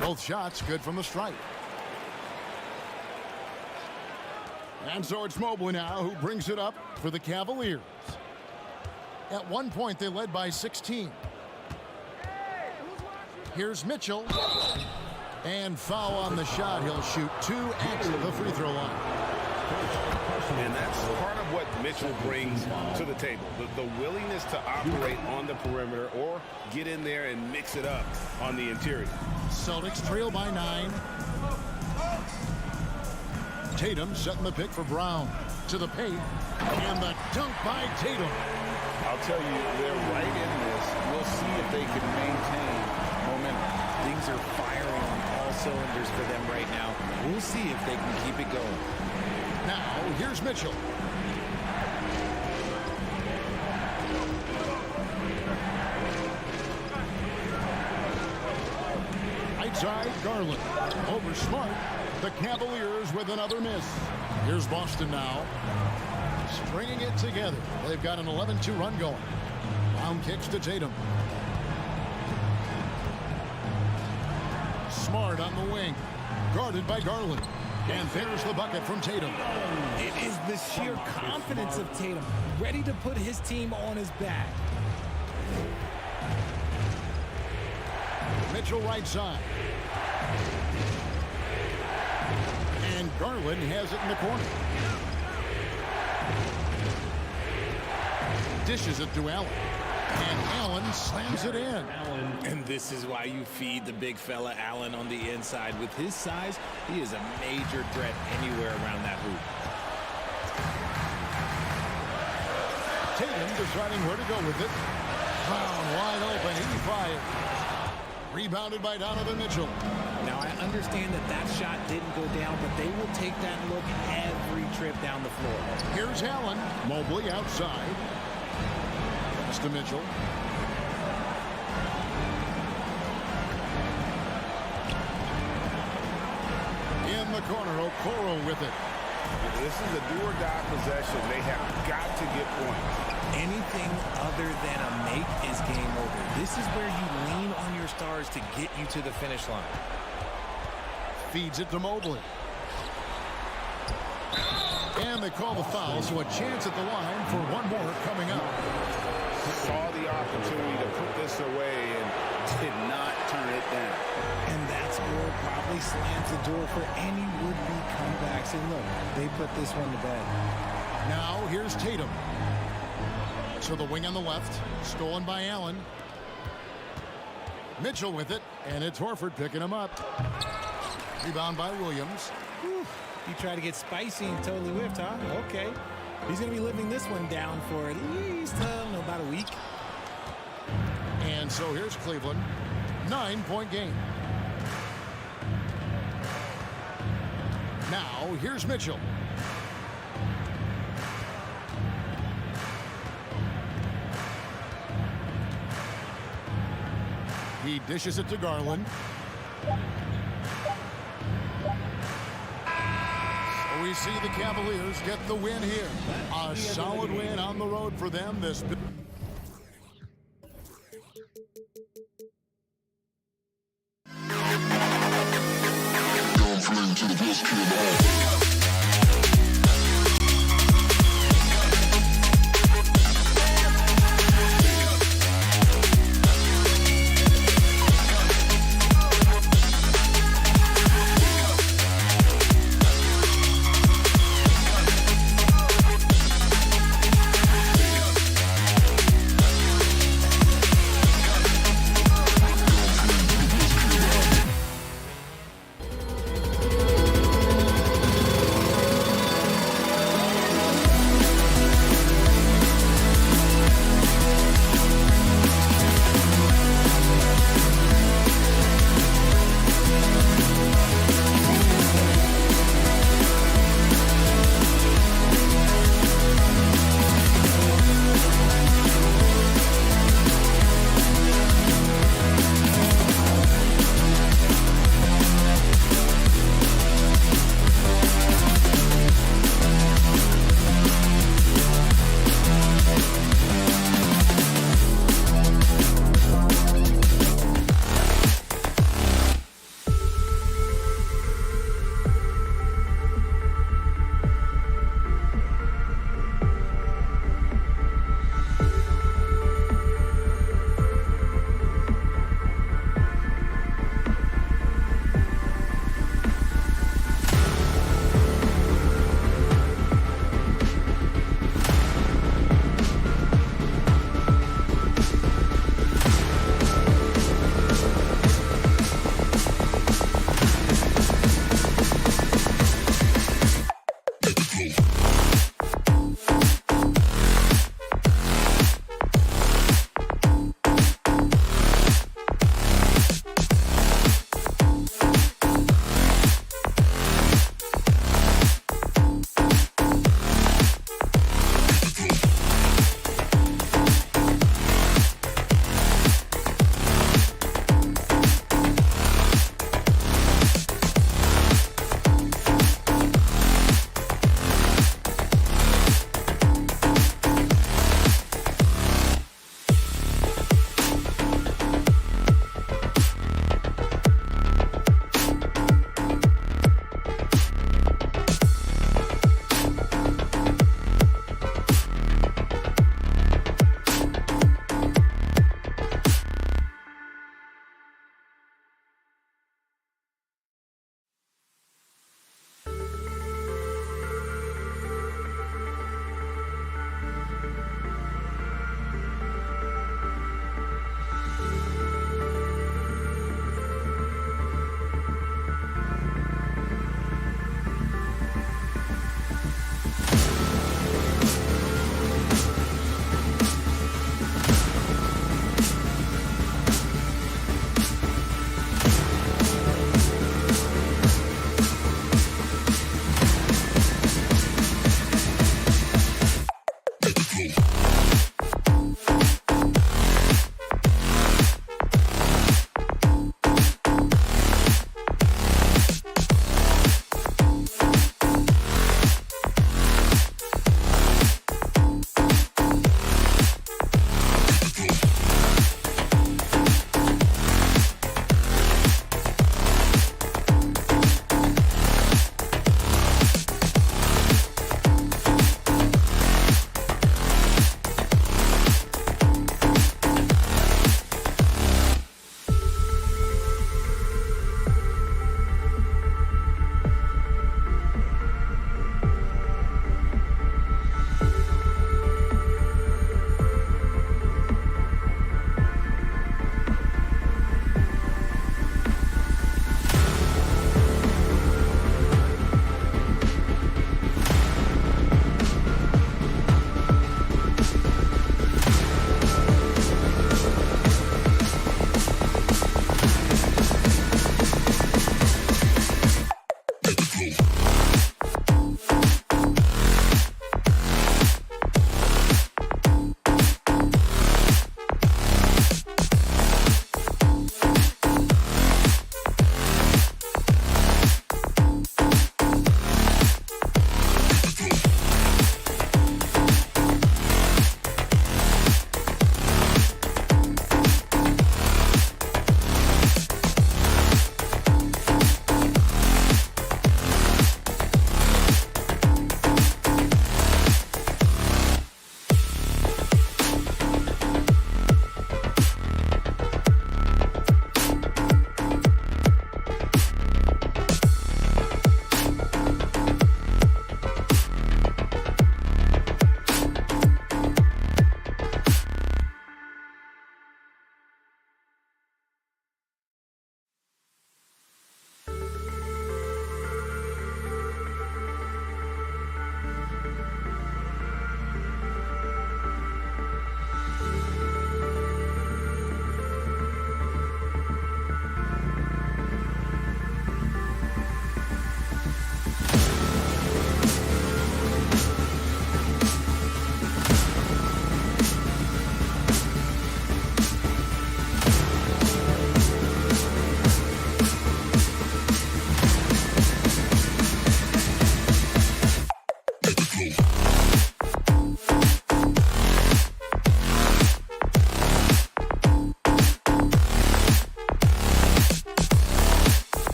Both shots good from the stripe. And so it's Mobley now who brings it up for the Cavaliers. At one point, they led by 16. Here's Mitchell. And foul on the shot. He'll shoot 2 at the free throw line. And that's part of what Mitchell brings to the table. The willingness to operate on the perimeter or get in there and mix it up on the interior. Celtics trail by 9. Tatum setting the pick for Brown. to the paint. And the dunk by Tatum. I'll tell you, they're right in this. We'll see if they can maintain momentum. Things are firing on all cylinders for them right now. We'll see if they can keep it going. Now, here's Mitchell. Right side, Garland. Over Smart. The Cavaliers with another miss. Here's Boston now. Stringing it together. They've got an 11-2 run going. Round kicks to Tatum. Smart on the wing. Guarded by Garland. And there's the bucket from Tatum. It is the sheer confidence of Tatum, ready to put his team on his back. Mitchell right side. And Garland has it in the corner. Dishes it to Allen. And Allen slams it in. And this is why you feed the big fella Allen on the inside. With his size, he is a major threat anywhere around that hoop. Tatum deciding where to go with it. Found wide open. He fires. Rebounded by Donovan Mitchell. Now, I understand that that shot didn't go down, but they will take that look every trip down the floor. Here's Allen. Mobley outside. Pass to Mitchell. In the corner, Okoro with it. This is a do-or-die possession. They have got to get points. Anything other than a make is game over. This is where you lean on your stars to get you to the finish line. Feeds it to Mobley. And they call the foul, so a chance at the line for one more coming up. Saw the opportunity to put this away and did not turn it down. And that score probably slams the door for any would-be comebacks. And look, they put this one to bed. Now here's Tatum. So the wing on the left, stolen by Allen. Mitchell with it, and it's Horford picking him up. Rebound by Williams. Whew. He tried to get spicy and totally whiffed, huh? Okay. He's going to be living this one down for at least, about a week. And so here's Cleveland. 9-point game. Now here's Mitchell. He dishes it to Garland. So we see the Cavaliers get the win here. A solid win on the road for them this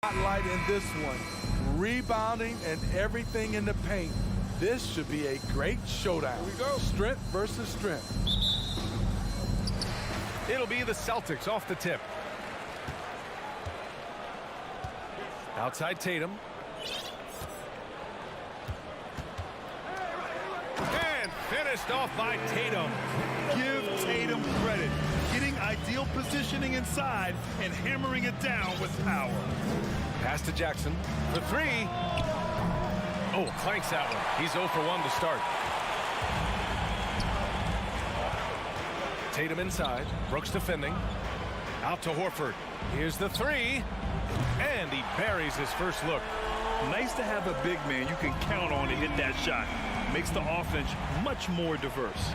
Spotlight in this one. Rebounding and everything in the paint. This should be a great showdown. Here we go. Strength versus strength. It'll be the Celtics off the tip. Outside Tatum. And finished off by Tatum. Give Tatum credit. Getting ideal positioning inside and hammering it down with power. Pass to Jackson for three. Oh, clanks that one. He's 0 for 1 to start. Tatum inside. Brooks defending. Out to Horford. Here's the three. And he buries his first look. Nice to have a big man you can count on to hit that shot. Makes the offense much more diverse.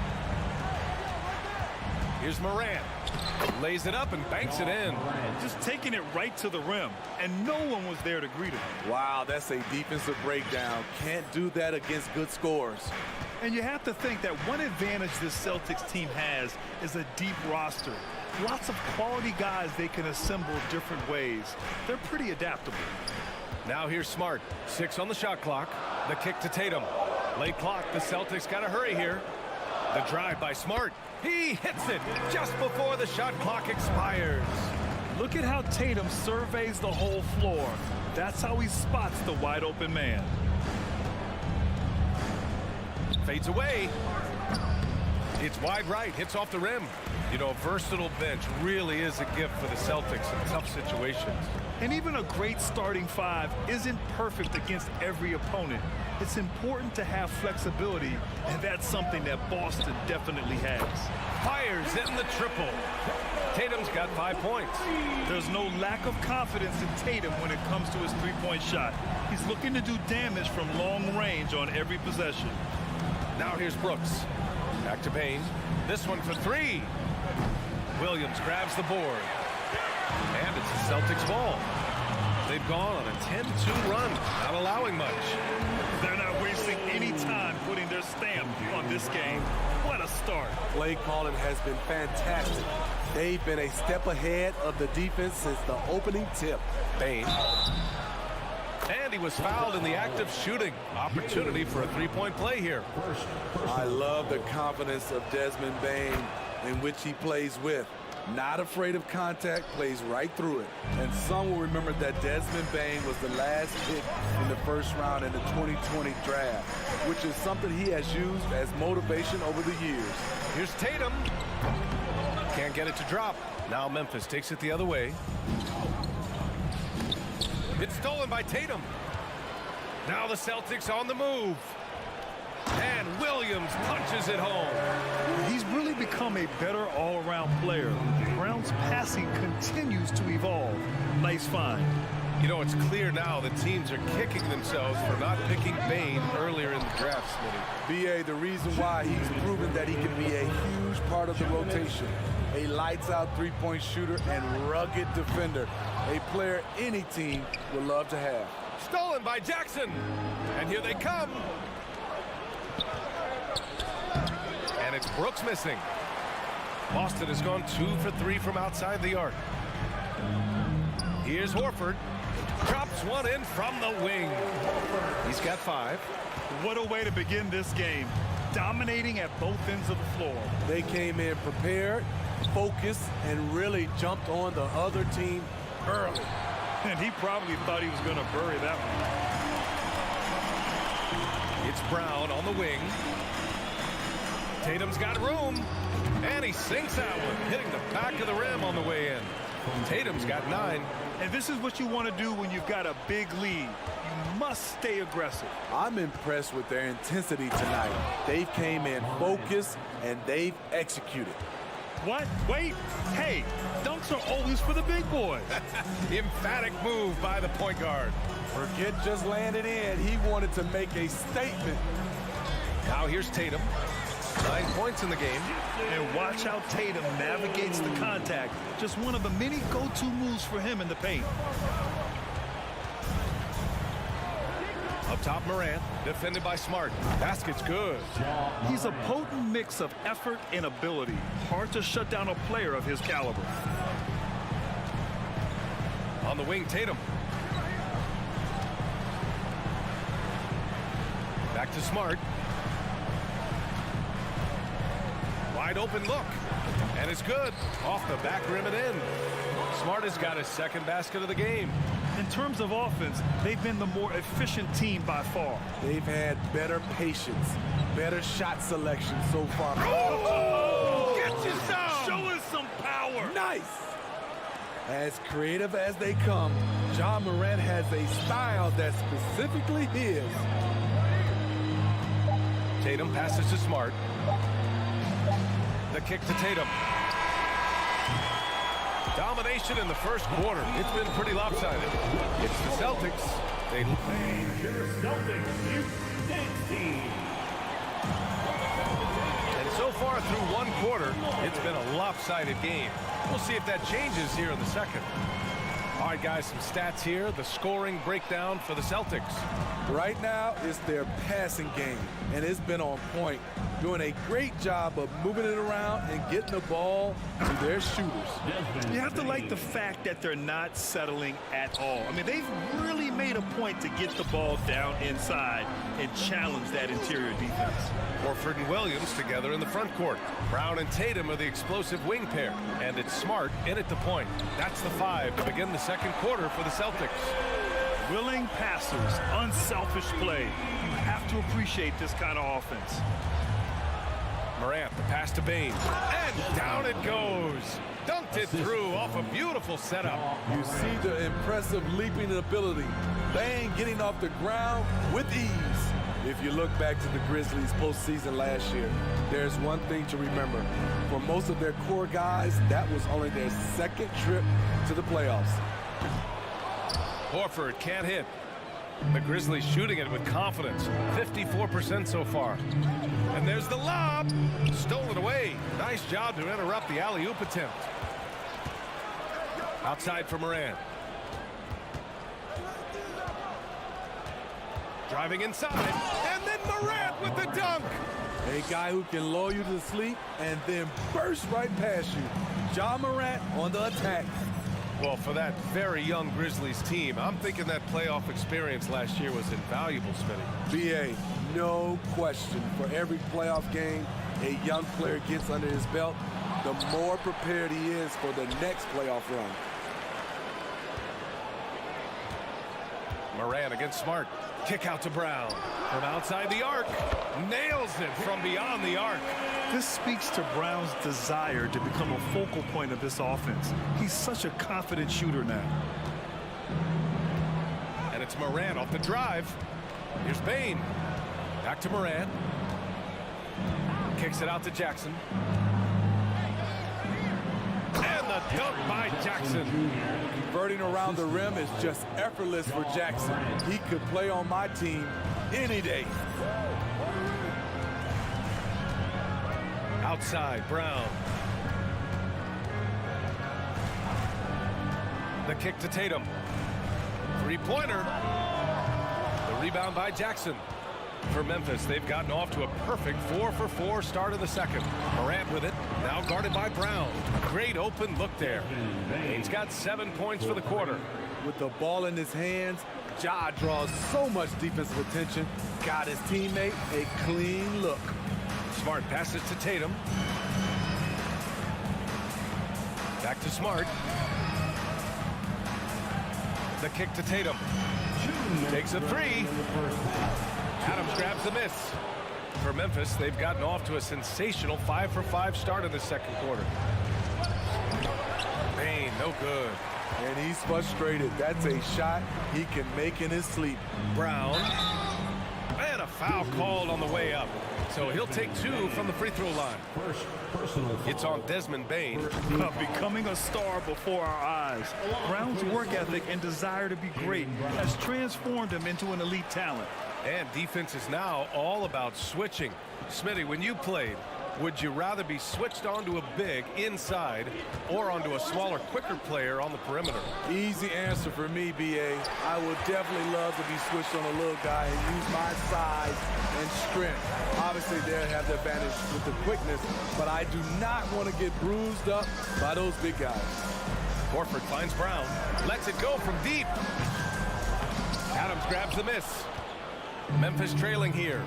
Here's Morant. Lays it up and banks it in. Just taking it right to the rim, and no one was there to greet him. Wow, that's a defensive breakdown. Can't do that against good scores. And you have to think that one advantage this Celtics team has is a deep roster. Lots of quality guys they can assemble different ways. They're pretty adaptable. Now here's Smart. 6 on the shot clock. The kick to Tatum. Late clock. The Celtics got to hurry here. The drive by Smart. He hits it just before the shot clock expires. Look at how Tatum surveys the whole floor. That's how he spots the wide open man. Fades away. It's wide right. Hits off the rim. You know, a versatile bench really is a gift for the Celtics in tough situations. And even a great starting five isn't perfect against every opponent. It's important to have flexibility, and that's something that Boston definitely has. Fires in the triple. Tatum's got 5 points. There's no lack of confidence in Tatum when it comes to his three-point shot. He's looking to do damage from long range on every possession. Now here's Brooks. Back to Payne. This one for three. Williams grabs the board. And it's the Celtics ball. They've gone on a 10-2 run, not allowing much. They're not wasting any time putting their stamp on this game. What a start. Play calling has been fantastic. They've been a step ahead of the defense since the opening tip. Payne. And he was fouled in the act of shooting. Opportunity for a three-point play here. I love the confidence of Desmond Bane in which he plays with. Not afraid of contact, plays right through it. And some will remember that Desmond Bane was the last pick in the first round in the 2020 draft, which is something he has used as motivation over the years. Here's Tatum. Can't get it to drop. Now Memphis takes it the other way. It's stolen by Tatum. Now the Celtics on the move. And Williams punches it home. He's really become a better all-around player. Brown's passing continues to evolve. Nice find. You know, it's clear now that teams are kicking themselves for not picking Bane earlier in the draft, Smitty. B.A., the reason why he's proven that he can be a huge part of the rotation. A lights-out three-point shooter and rugged defender. A player any team would love to have. Stolen by Jackson. And here they come. And it's Brooks missing. Boston has gone 2 for 3 from outside the arc. Here's Horford. Drops one in from the wing. He's got 5. What a way to begin this game. Dominating at both ends of the floor. They came in prepared, focused, and really jumped on the other team early. And he probably thought he was going to bury that one. It's Brown on the wing. Tatum's got room. And he sinks that one, hitting the back of the rim on the way in. Tatum's got 9. And this is what you want to do when you've got a big lead. You must stay aggressive. I'm impressed with their intensity tonight. They came in focused, and they've executed. What? Wait. Hey, dunks are always for the big boys. Emphatic move by the point guard. Forget just landed in. He wanted to make a statement. Now here's Tatum. 9 points in the game. And watch how Tatum navigates the contact. Just one of the many go-to moves for him in the paint. Up top, Morant, defended by Smart. Basket's good. He's a potent mix of effort and ability. Hard to shut down a player of his caliber. On the wing, Tatum. Back to Smart. Wide open look. And it's good. Off the back rim and in. Smart has got his second basket of the game. In terms of offense, they've been the more efficient team by far. They've had better patience, better shot selection so far. Oh! Get you some! Show us some power! Nice! As creative as they come, Ja Morant has a style that's specifically his. Tatum passes to Smart. The kick to Tatum. Domination in the first quarter. It's been pretty lopsided. It's the Celtics. They And so far through one quarter, it's been a lopsided game. We'll see if that changes here in the second. All right, guys, some stats here. The scoring breakdown for the Celtics. Right now, it's their passing game, and it's been on point. Doing a great job of moving it around and getting the ball to their shooters. You have to like the fact that they're not settling at all. I mean, they've really made a point to get the ball down inside and challenge that interior defense. Horford and Williams together in the front court. Brown and Tatum are the explosive wing pair. And it's Smart in at the point. That's the 5 to begin the second quarter for the Celtics. Willing passers, unselfish play. You have to appreciate this kind of offense. Morant, the pass to Bane. And down it goes. Dunked it through off a beautiful setup. You see the impressive leaping ability. Bane getting off the ground with ease. If you look back to the Grizzlies postseason last year, there's one thing to remember. For most of their core guys, that was only their second trip to the playoffs. Horford can't hit. The Grizzlies shooting it with confidence. 54% so far. And there's the lob. Stolen away. Nice job to interrupt the alley-oop attempt. Outside for Morant. Driving inside. And then Morant with the dunk. A guy who can lull you to sleep and then burst right past you. Ja Morant on the attack. Well, for that very young Grizzlies team, I'm thinking that playoff experience last year was invaluable, Smitty. BA, no question. For every playoff game a young player gets under his belt, the more prepared he is for the next playoff run. Morant against Smart. Kick out to Brown. From outside the arc. Nails it from beyond the arc. This speaks to Brown's desire to become a focal point of this offense. He's such a confident shooter now. And it's Morant off the drive. Here's Bane. Back to Morant. Kicks it out to Jackson. And the dunk by Jackson. Converting around the rim is just effortless for Jackson. He could play on my team any day. Outside, Brown. The kick to Tatum. Three-pointer. The rebound by Jackson. For Memphis, they've gotten off to a perfect 4-for-4 start of the second. Morant with it, now guarded by Brown. Great open look there. He's got 7 points for the quarter. With the ball in his hands, Ja draws so much defensive attention. Got his teammate a clean look. Smart passes to Tatum. Back to Smart. The kick to Tatum. Takes a three. Adams grabs the miss. For Memphis, they've gotten off to a sensational 5-for-5 start in the second quarter. Bane, no good. And he's frustrated. That's a shot he can make in his sleep. Brown. And a foul called on the way up. So he'll take 2 from the free throw line. It's on Desmond Bane. Becoming a star before our eyes. Brown's work ethic and desire to be great has transformed him into an elite talent. And defense is now all about switching. Smitty, when you played, would you rather be switched onto a big inside or onto a smaller, quicker player on the perimeter? Easy answer for me, BA. I would definitely love to be switched on a little guy and use my size and strength. Obviously, they'll have the advantage with the quickness, but I do not want to get bruised up by those big guys. Horford finds Brown, lets it go from deep. Adams grabs the miss. Memphis trailing here.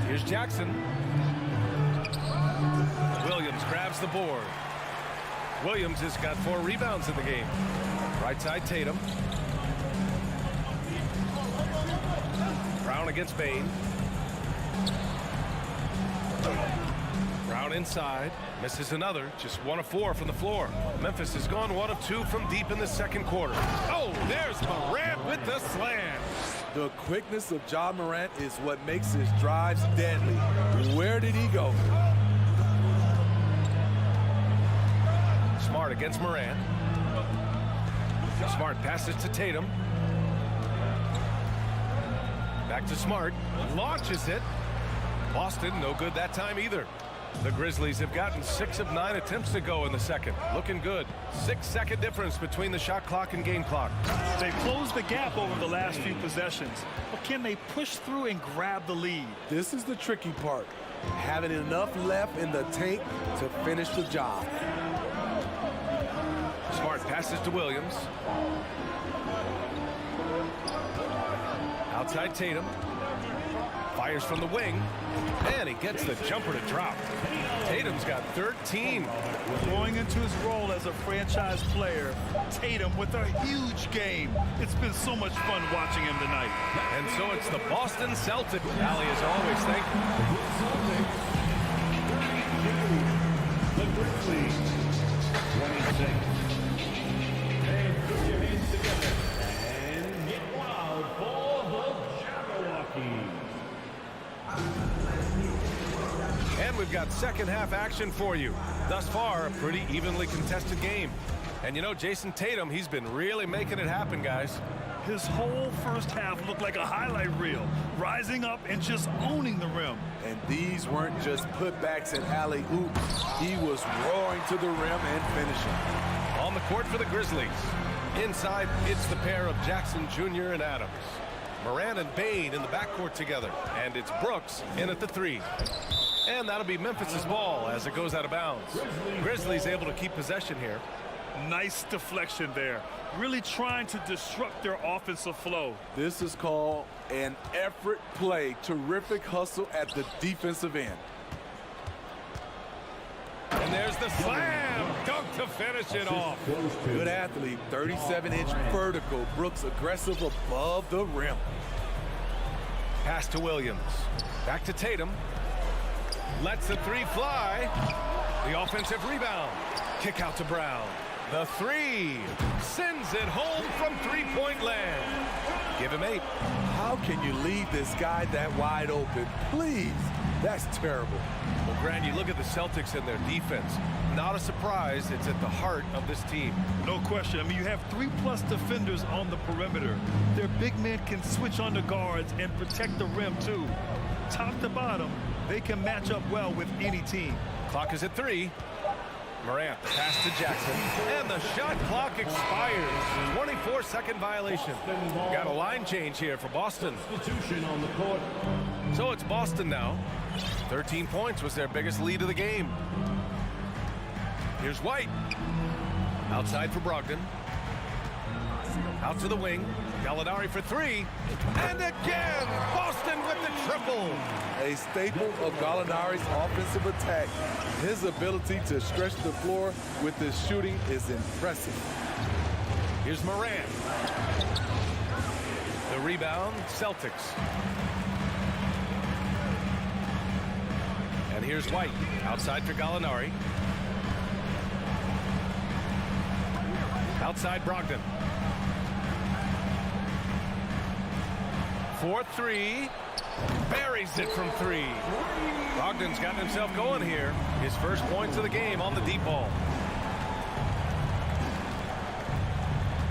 Here's Jackson. Williams grabs the board. Williams has got 4 rebounds in the game. Right side, Tatum. Brown against Bain. Brown inside. Misses another. Just 1 of 4 from the floor. Memphis has gone 1 of 2 from deep in the second quarter. Oh, there's Morant with the slam. The quickness of Ja Morant is what makes his drives deadly. Where did he go? Smart against Morant. Smart passes to Tatum. Back to Smart. Launches it. Boston, no good that time either. The Grizzlies have gotten 6 of 9 attempts to go in the second. Looking good. 6-second difference between the shot clock and game clock. They closed the gap over the last few possessions, but can they push through and grab the lead? This is the tricky part. Having enough left in the tank to finish the job. Smart passes to Williams. Outside Tatum. Fires from the wing. And he gets the jumper to drop. Tatum's got 13. Going into his role as a franchise player, Tatum with a huge game. It's been so much fun watching him tonight. And so it's the Boston Celtics. Allie, as always, thank The Grizzlies, 26. And put your hands together and get wild for the Jabberwockies. And we've got second half action for you. Thus far, a pretty evenly contested game. And you know, Jason Tatum, he's been really making it happen, guys. His whole first half looked like a highlight reel, rising up and just owning the rim. And these weren't just putbacks and alley-oops. He was roaring to the rim and finishing. On the court for the Grizzlies. Inside, it's the pair of Jackson Jr. and Adams. Morant and Bain in the backcourt together. And it's Brooks in at the 3. And that'll be Memphis's ball as it goes out of bounds. Grizzlies able to keep possession here. Nice deflection there. Really trying to disrupt their offensive flow. This is called an effort play. Terrific hustle at the defensive end. And there's the slam. Dunk to finish it off. Good athlete. 37-inch vertical. Brooks aggressive above the rim. Pass to Williams. Back to Tatum. Lets the 3 fly. The offensive rebound. Kick out to Brown. The 3 sends it home from three-point land. Give him 8. How can you leave this guy that wide open? Please. That's terrible. Well, Grant, you look at the Celtics and their defense. Not a surprise. It's at the heart of this team. No question. I mean, you have 3+ defenders on the perimeter. Their big men can switch on the guards and protect the rim, too. Top to bottom, they can match up well with any team. Clock is at 3. Morant, the pass to Jackson, and the shot clock expires. 24-second violation. Got a line change here for Boston. Substitution on the court. So it's Boston now. 13 points was their biggest lead of the game. Here's White. Outside for Brogdon. Out to the wing. Gallinari for 3. And again, Boston with the triple. A staple of Gallinari's offensive attack. His ability to stretch the floor with his shooting is impressive. Here's Morant. The rebound, Celtics. And here's White. Outside for Gallinari. Outside Brogdon. 4-3. Buries it from 3. Brogdon's gotten himself going here. His first points of the game on the deep ball.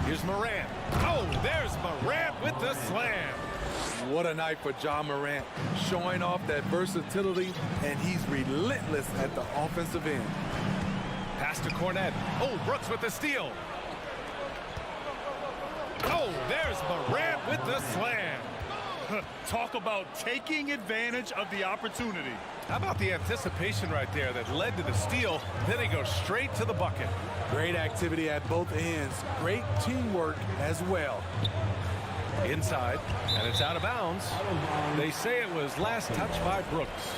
Here's Morant. Oh, there's Morant with the slam. What a night for Ja Morant. Showing off that versatility, and he's relentless at the offensive end. Pass to Cornet. Oh, Brooks with the steal. Oh, there's Morant with the slam. Talk about taking advantage of the opportunity. How about the anticipation right there that led to the steal? Then he goes straight to the bucket. Great activity at both ends. Great teamwork as well. Inside, and it's out of bounds. They say it was last touched by Brooks.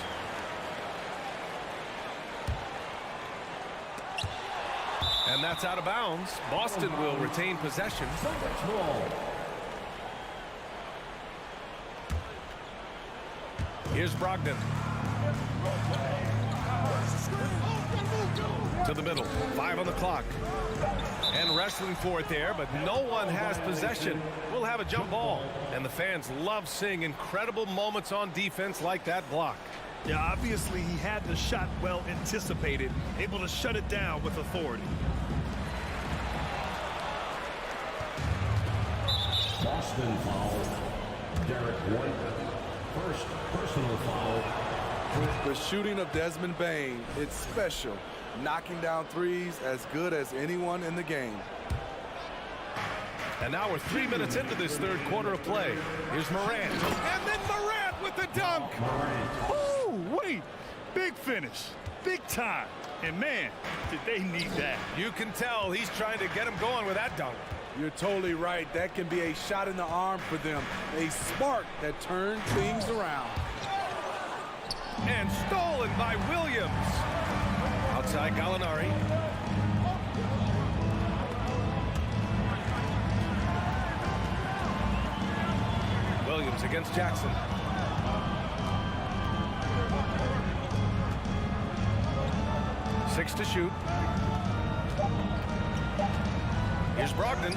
And that's out of bounds. Boston will retain possession. Here's Brogdon. To the middle. 5 on the clock. And wrestling for it there, but no one has possession. We'll have a jump ball. And the fans love seeing incredible moments on defense like that block. Yeah, obviously he had the shot well anticipated, able to shut it down with authority. Boston foul. Derek White. First personal foul. The shooting of Desmond Bane, it's special. Knocking down threes as good as anyone in the game. And now we're 3 minutes into this third quarter of play. Here's Morant. And then Morant with the dunk. Oh, wait. Big finish. Big time. And man, did they need that. You can tell he's trying to get him going with that dunk. You're totally right. That can be a shot in the arm for them. A spark that turns things around. And stolen by Williams. Outside Gallinari. Williams against Jackson. Six to shoot. Here's Brogdon.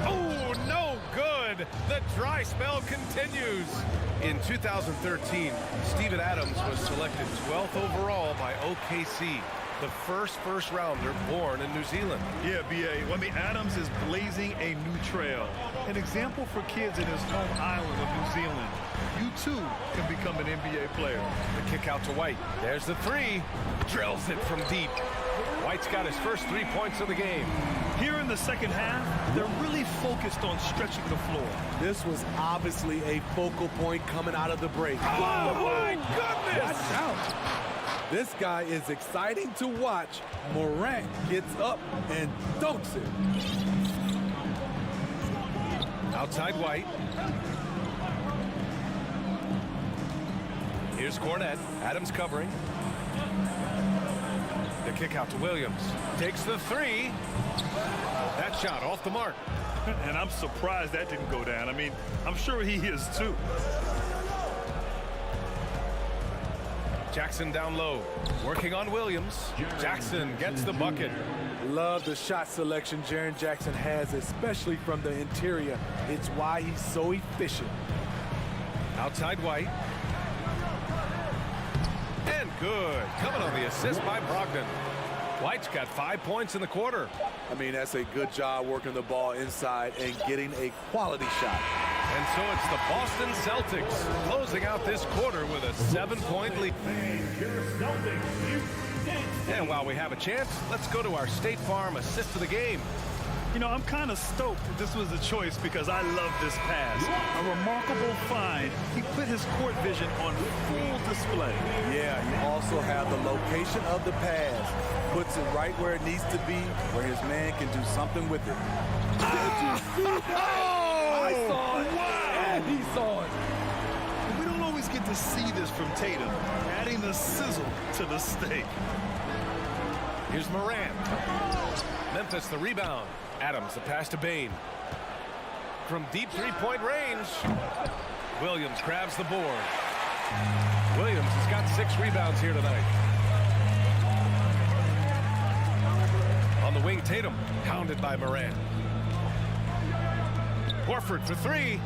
Oh, no good. The dry spell continues. In 2013, Steven Adams was selected 12th overall by OKC, the first rounder born in New Zealand. Yeah, B.A. I mean, Adams is blazing a new trail. An example for kids in his home island of New Zealand. You, too, can become an NBA player. The kick out to White. There's the three. Drills it from deep. White's got his first 3 points of the game. Here in the second half, they're really focused on stretching the floor. This was obviously a focal point coming out of the break. Oh, my goodness! Watch out. This guy is exciting to watch. Morant gets up and dunks it. Outside White. Here's Cornette. Adams covering. The kick out to Williams. Takes the three. That shot off the mark. And I'm surprised that didn't go down. I mean, I'm sure he is too. Jackson down low. Working on Williams. Jackson gets the bucket. Love the shot selection Jaren Jackson has, especially from the interior. It's why he's so efficient. Outside White. And good. Coming on the assist by Brogdon. White's got 5 points in the quarter. I mean, that's a good job working the ball inside and getting a quality shot. And so it's the Boston Celtics closing out this quarter with a 7-point lead. And while we have a chance, let's go to our State Farm assist of the game. You know, I'm kind of stoked that this was a choice because I love this pass. A remarkable find. He put his court vision on full display. Yeah, you also have the location of the pass. Puts it right where it needs to be, where his man can do something with it. I saw it. Wow. And he saw it. We don't always get to see this from Tatum, adding the sizzle to the steak. Here's Morant. Memphis the rebound. Adams the pass to Bane. From deep three-point range. Williams grabs the board. Williams has got 6 rebounds here tonight. On the wing, Tatum, pounded by Morant. Horford for 3.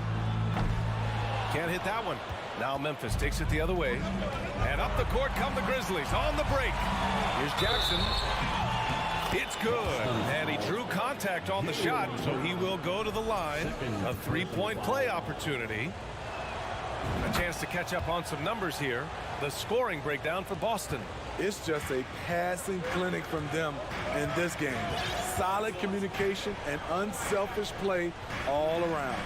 Can't hit that one. Now Memphis takes it the other way. And up the court come the Grizzlies on the break. Here's Jackson. It's good. And he drew contact on the shot, so he will go to the line. A 3-point play opportunity. A chance to catch up on some numbers here. The scoring breakdown for Boston. It's just a passing clinic from them in this game. Solid communication and unselfish play all around.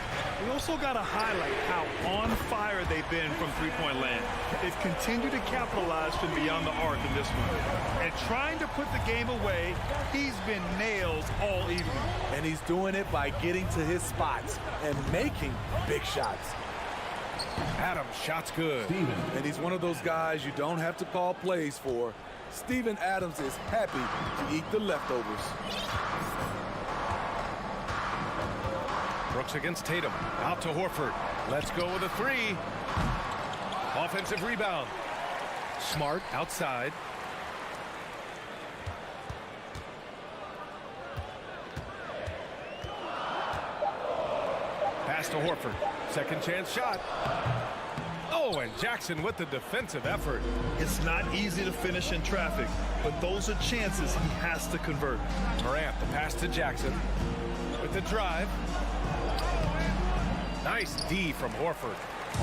We also got to highlight how on fire they've been from three-point land. They've continued to capitalize from beyond the arc in this one. And trying to put the game away, he's been nails all evening. And he's doing it by getting to his spots and making big shots. Adams, shot's good. And he's one of those guys you don't have to call plays for. Steven Adams is happy to eat the leftovers. Brooks against Tatum. Out to Horford. Let's go with a three. Offensive rebound. Smart outside. Pass to Horford. Second chance shot. Oh, and Jackson with the defensive effort. It's not easy to finish in traffic, but those are chances he has to convert. Morant, the pass to Jackson. With the drive. Nice D from Horford.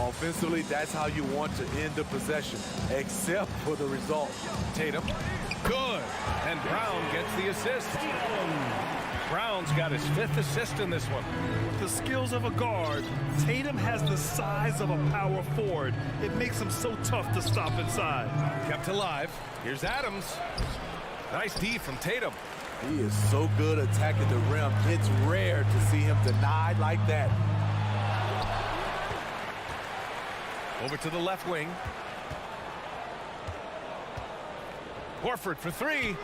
Offensively, that's how you want to end the possession, except for the result. Tatum. Good. And Brown gets the assist. Brown's got his 5th assist in this one. With the skills of a guard, Tatum has the size of a power forward. It makes him so tough to stop inside. Kept alive. Here's Adams. Nice D from Tatum. He is so good attacking the rim. It's rare to see him denied like that. Over to the left wing. Horford for three.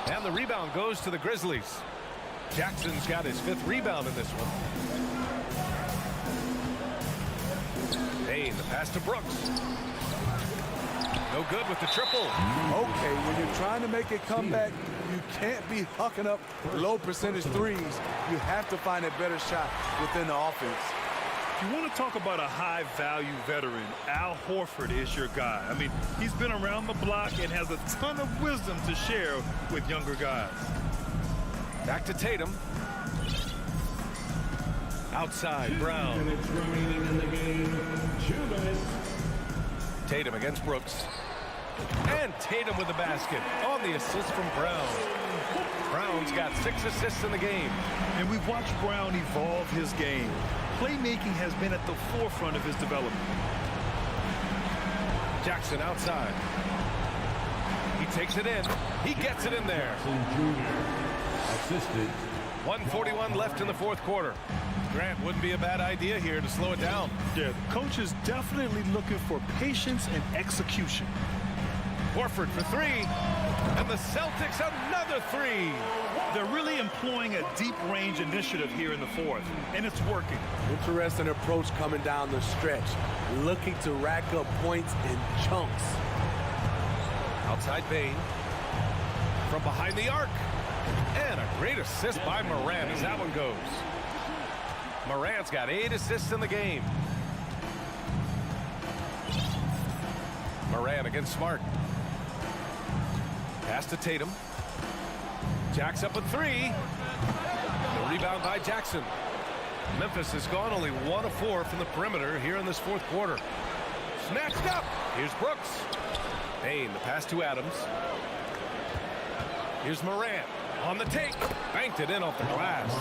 And the rebound goes to the Grizzlies. Jackson's got his 5th rebound in this one. Payne, the pass to Brooks. No good with the triple. Okay, when you're trying to make a comeback, you can't be hucking up low percentage threes. You have to find a better shot within the offense. If you want to talk about a high-value veteran, Al Horford is your guy. I mean, he's been around the block and has a ton of wisdom to share with younger guys. Back to Tatum. Outside, Brown. Tatum against Brooks. And Tatum with the basket on the assist from Brown. Brown's got 6 assists in the game. And we've watched Brown evolve his game. Playmaking has been at the forefront of his development. Jackson outside. He takes it in. He gets it in there. 1:41 left in the 4th quarter. Grant, wouldn't be a bad idea here to slow it down. Yeah, the coach is definitely looking for patience and execution. Horford for three. And the Celtics another three. They're really employing a deep range initiative here in the 4th, and it's working. Interesting approach coming down the stretch, looking to rack up points in chunks. Outside Payne. From behind the arc. And a great assist by Morant as that one goes. Morant's got 8 assists in the game. Morant against Smart. Pass to Tatum. Jacks up a three. The rebound by Jackson. Memphis has gone only 1 of 4 from the perimeter here in this 4th quarter. Snatched up. Here's Brooks. Payne, the pass to Adams. Here's Morant on the take. Banked it in off the glass.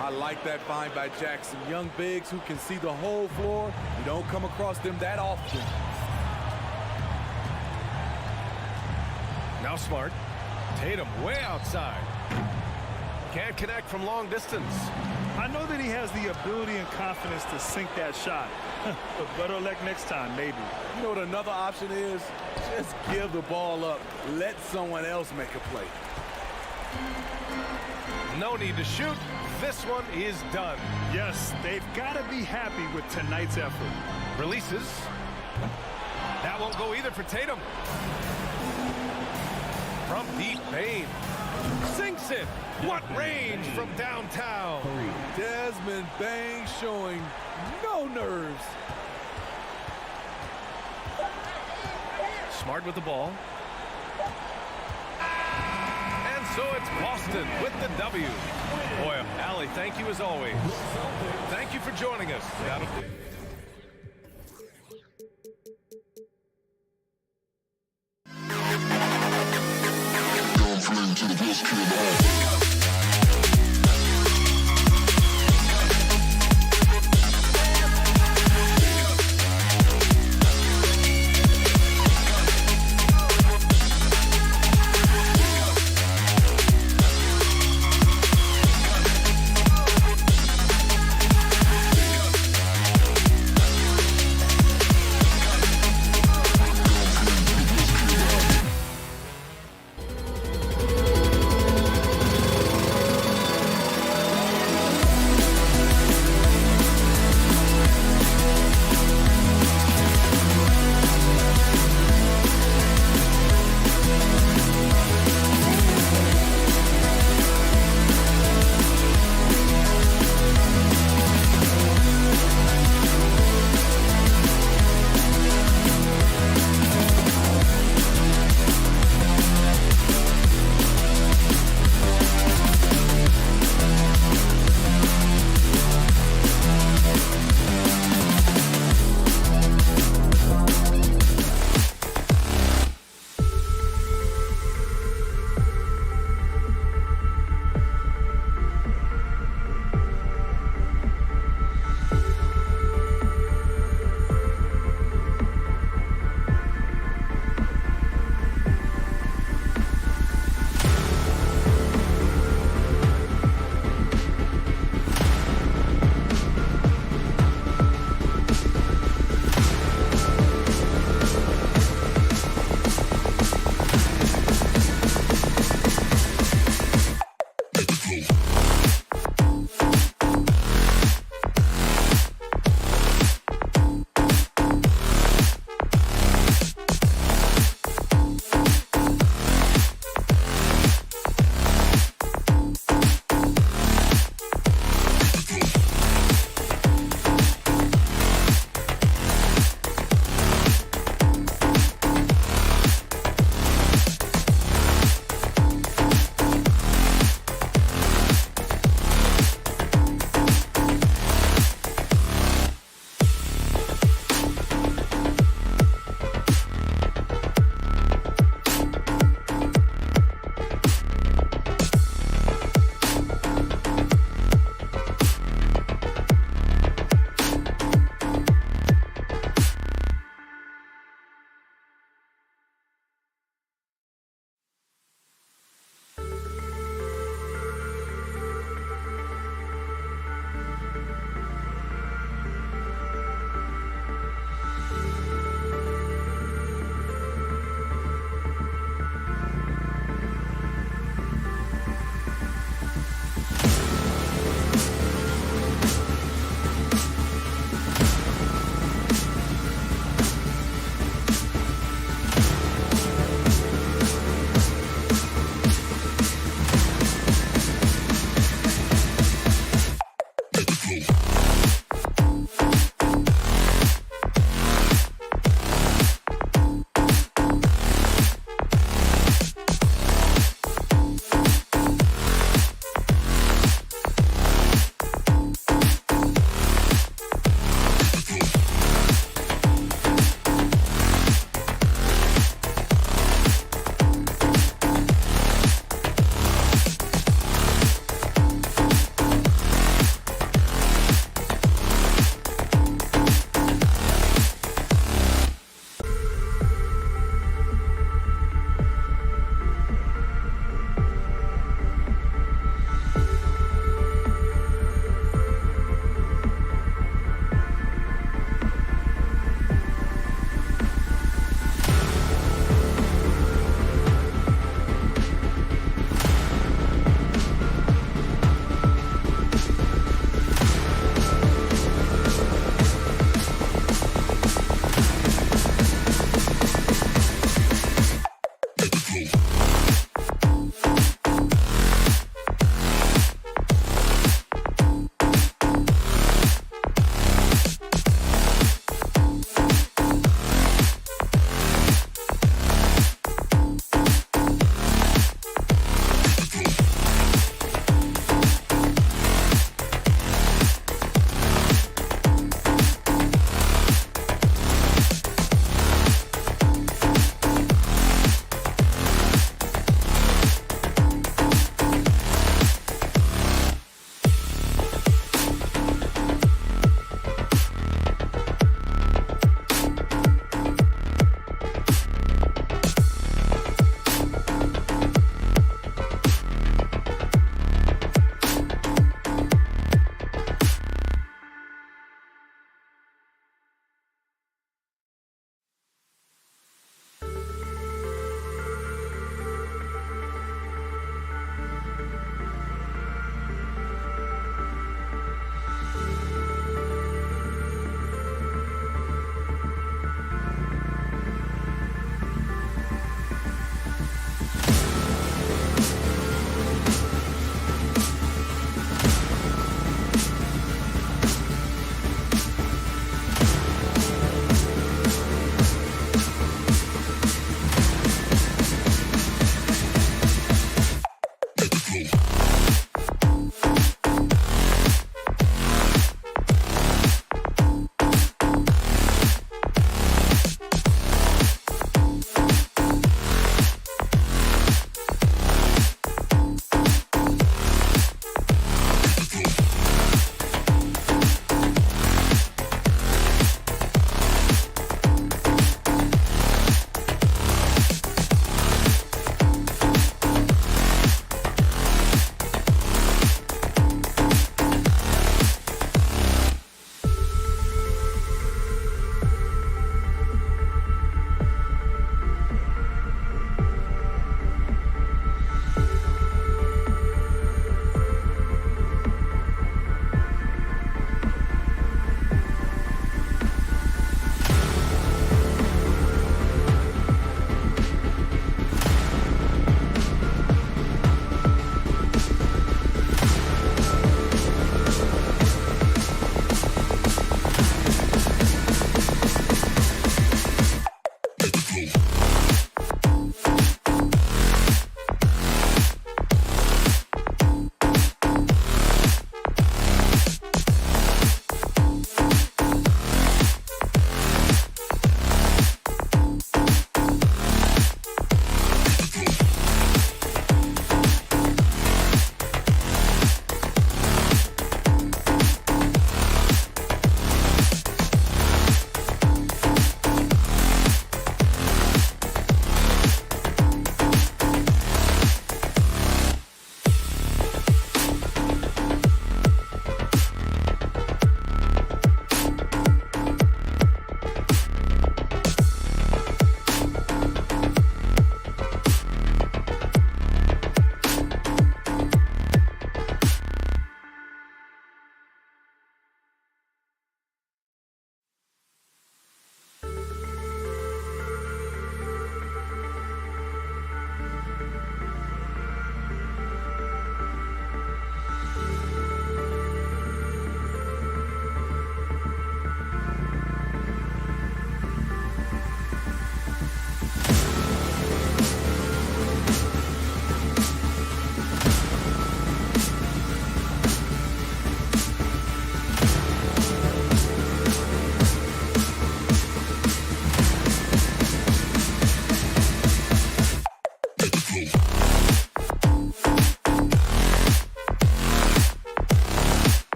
I like that find by Jackson. Young bigs who can see the whole floor. You don't come across them that often. Now Smart. Tatum way outside. Can't connect from long distance. I know that he has the ability and confidence to sink that shot. But better luck next time, maybe. You know what another option is? Just give the ball up. Let someone else make a play. No need to shoot. This one is done. Yes, they've got to be happy with tonight's effort. Releases. That won't go either for Tatum. From deep, Payne sinks it. What range from downtown? Desmond Bane showing no nerves. Smart with the ball. And so it's Boston with the W. Boy, Allie, thank you as always. Thank you for joining us.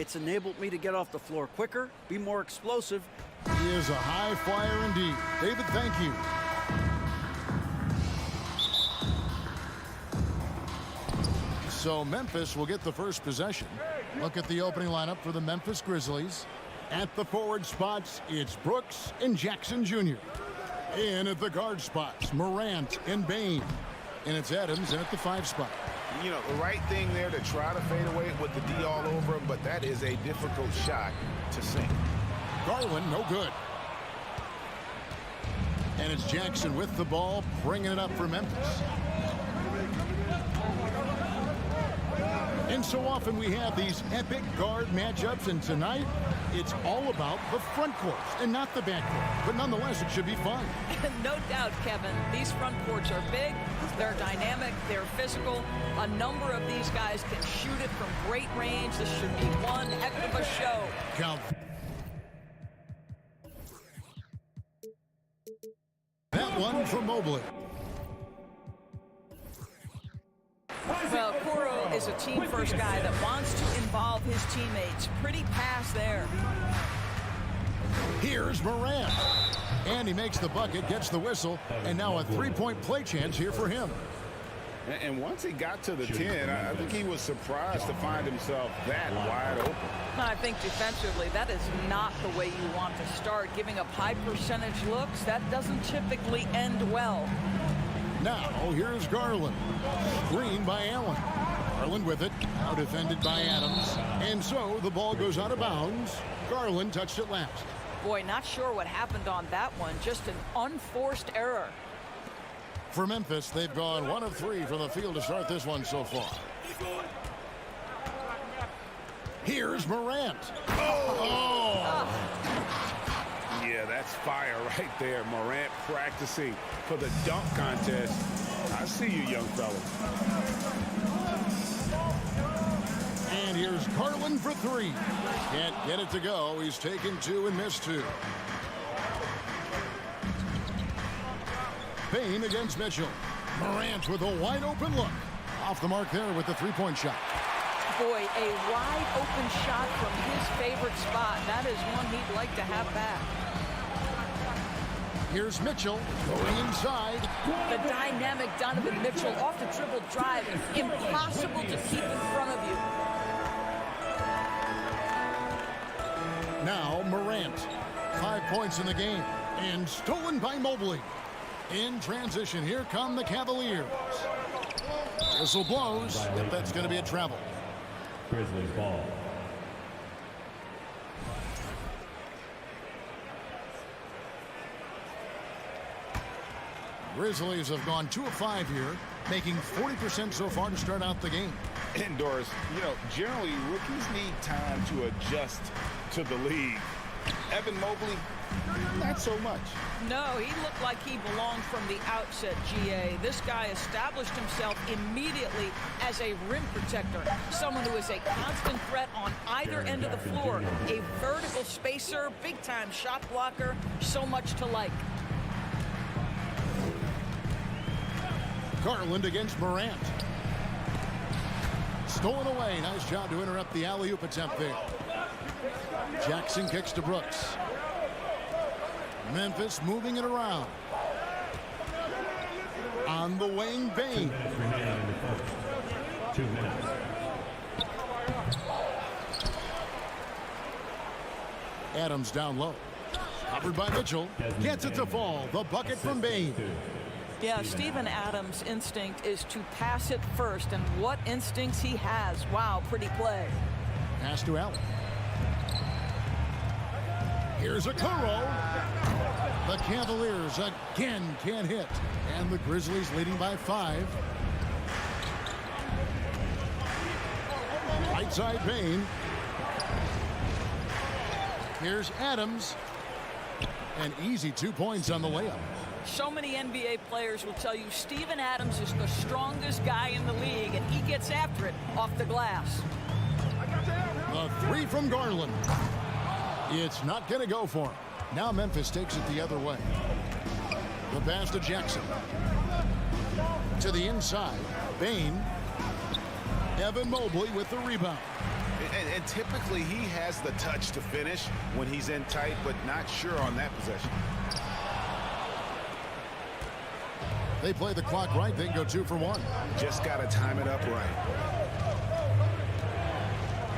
It's enabled me to get off the floor quicker, be more explosive. He is a high flyer indeed. David, thank you. So Memphis will get the first possession. Look at the opening lineup for the Memphis Grizzlies. At the forward spots, it's Brooks and Jackson Jr. In at the guard spots, Morant and Bane. And it's Adams at the 5 spot. You know, the right thing there to try to fade away with the D all over him, but that is a difficult shot to sink. Garland, no good. And it's Jackson with the ball, bringing it up for Memphis. And so often we have these epic guard matchups, and tonight it's all about the front court and not the back court. But nonetheless, it should be fun. No doubt, Kevin. These front courts are big, they're dynamic, they're physical. A number of these guys can shoot it from great range. This should be one heck of a show. Count. That one from Mobley. Well, Koro is a team-first guy that wants to involve his teammates. Pretty pass there. Here's Morant. And he makes the bucket, gets the whistle, and now a three-point play chance here for him. And once he got to the 10, I think he was surprised to find himself that wide open. I think defensively, that is not the way you want to start. Giving up high percentage looks, that doesn't typically end well. Now, here's Garland. Screen by Allen. Garland with it. Now defended by Adams. And so the ball goes out of bounds. Garland touched it last. Boy, not sure what happened on that one. Just an unforced error. For Memphis, they've gone 1 of 3 from the field to start this one so far. Here's Morant. Oh! Yeah, that's fire right there. Morant practicing for the dunk contest. I see you, young fella. And here's Garland for 3. Can't get it to go. He's taken 2 and missed 2. Bane against Mitchell. Morant with a wide open look. Off the mark there with the 3-point shot. Boy, a wide open shot from his favorite spot. That is one he'd like to have back. Here's Mitchell going inside. The dynamic Donovan Mitchell off the dribble drive. Impossible to keep in front of you. Now Morant. 5 points in the game. And stolen by Mobley. In transition, here come the Cavaliers. Whistle blows. If that's going to be a travel. Grizzlies ball. Grizzlies have gone 2 of 5 here, making 40% so far to start out the game. And Doris, you know, generally rookies need time to adjust to the league. Evan Mobley, not so much. No, he looked like he belonged from the outset, GA. This guy established himself immediately as a rim protector, someone who is a constant threat on either end of the floor, a vertical spacer, big-time shot blocker, so much to like. Garland against Morant. Stolen away. Nice job to interrupt the alley-oop attempt there. Jackson kicks to Brooks. Memphis moving it around. On the wing, Bane. 2 minutes. Adams down low. Covered by Mitchell. Gets it to fall. The bucket from Bane. Yeah, Steven Adams' instinct is to pass it first, and what instincts he has. Wow, pretty play. Pass to Allen. Here's a Kuro. The Cavaliers again can't hit. And the Grizzlies leading by 5. Right side Bane. Here's Adams. An easy 2 points on the layup. So many NBA players will tell you Steven Adams is the strongest guy in the league, and he gets after it off the glass. The 3 from Garland. It's not going to go for him. Now Memphis takes it the other way. The pass to Jackson. To the inside. Bane. Evan Mobley with the rebound. And typically he has the touch to finish when he's in tight, but not sure on that possession. They play the clock right. They can go 2 for 1. Just got to time it up right.